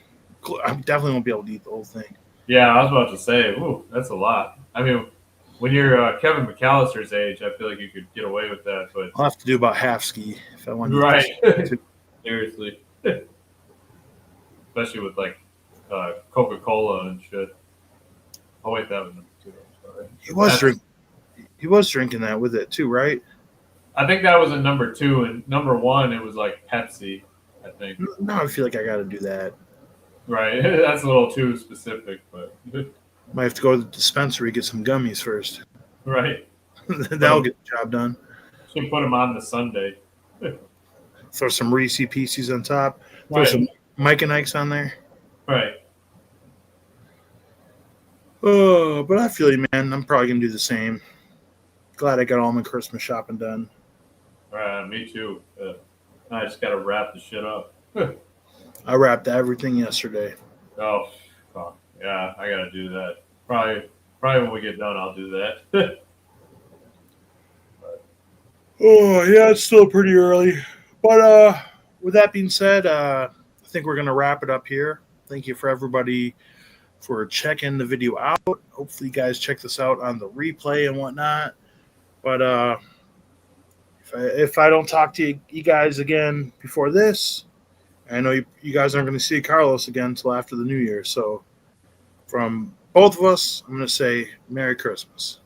Speaker 1: I definitely won't be able to eat the whole thing.
Speaker 2: yeah, I was about to say, ooh, that's a lot. I mean, when you're Kevin McAllister's age, I feel like you could get away with that. But
Speaker 1: I'll have to do about half ski if I want to.
Speaker 2: Right. Seriously. Especially with like Coca-Cola and shit. Oh wait, that was number 2. I'm sorry.
Speaker 1: He was drinking that with it too, right?
Speaker 2: I think that was in number 2, and number 1 it was like Pepsi. I think.
Speaker 1: Now I feel like I got to do that.
Speaker 2: Right, that's a little too specific, but
Speaker 1: Might have to go to the dispensary get some gummies first.
Speaker 2: right.
Speaker 1: That'll get the job done.
Speaker 2: Should put them on the Sunday.
Speaker 1: Throw some Reese Pieces on top. Throw
Speaker 2: Right.
Speaker 1: some Mike and Ike's on there.
Speaker 2: Right.
Speaker 1: Oh, but I feel you, man. I'm probably gonna do the same. Glad I got all my Christmas shopping done.
Speaker 2: Me too. I just gotta wrap the shit up.
Speaker 1: I wrapped everything yesterday.
Speaker 2: Oh, yeah, I gotta do that. Probably when we get done, I'll do that.
Speaker 1: Oh, yeah, it's still pretty early. But with that being said, I think we're gonna wrap it up here. Thank you for everybody for checking the video out. Hopefully, you guys check this out on the replay and whatnot. But if I don't talk to you guys again before this, I know you guys aren't going to see Carlos again until after the New Year. So from both of us, I'm going to say Merry Christmas.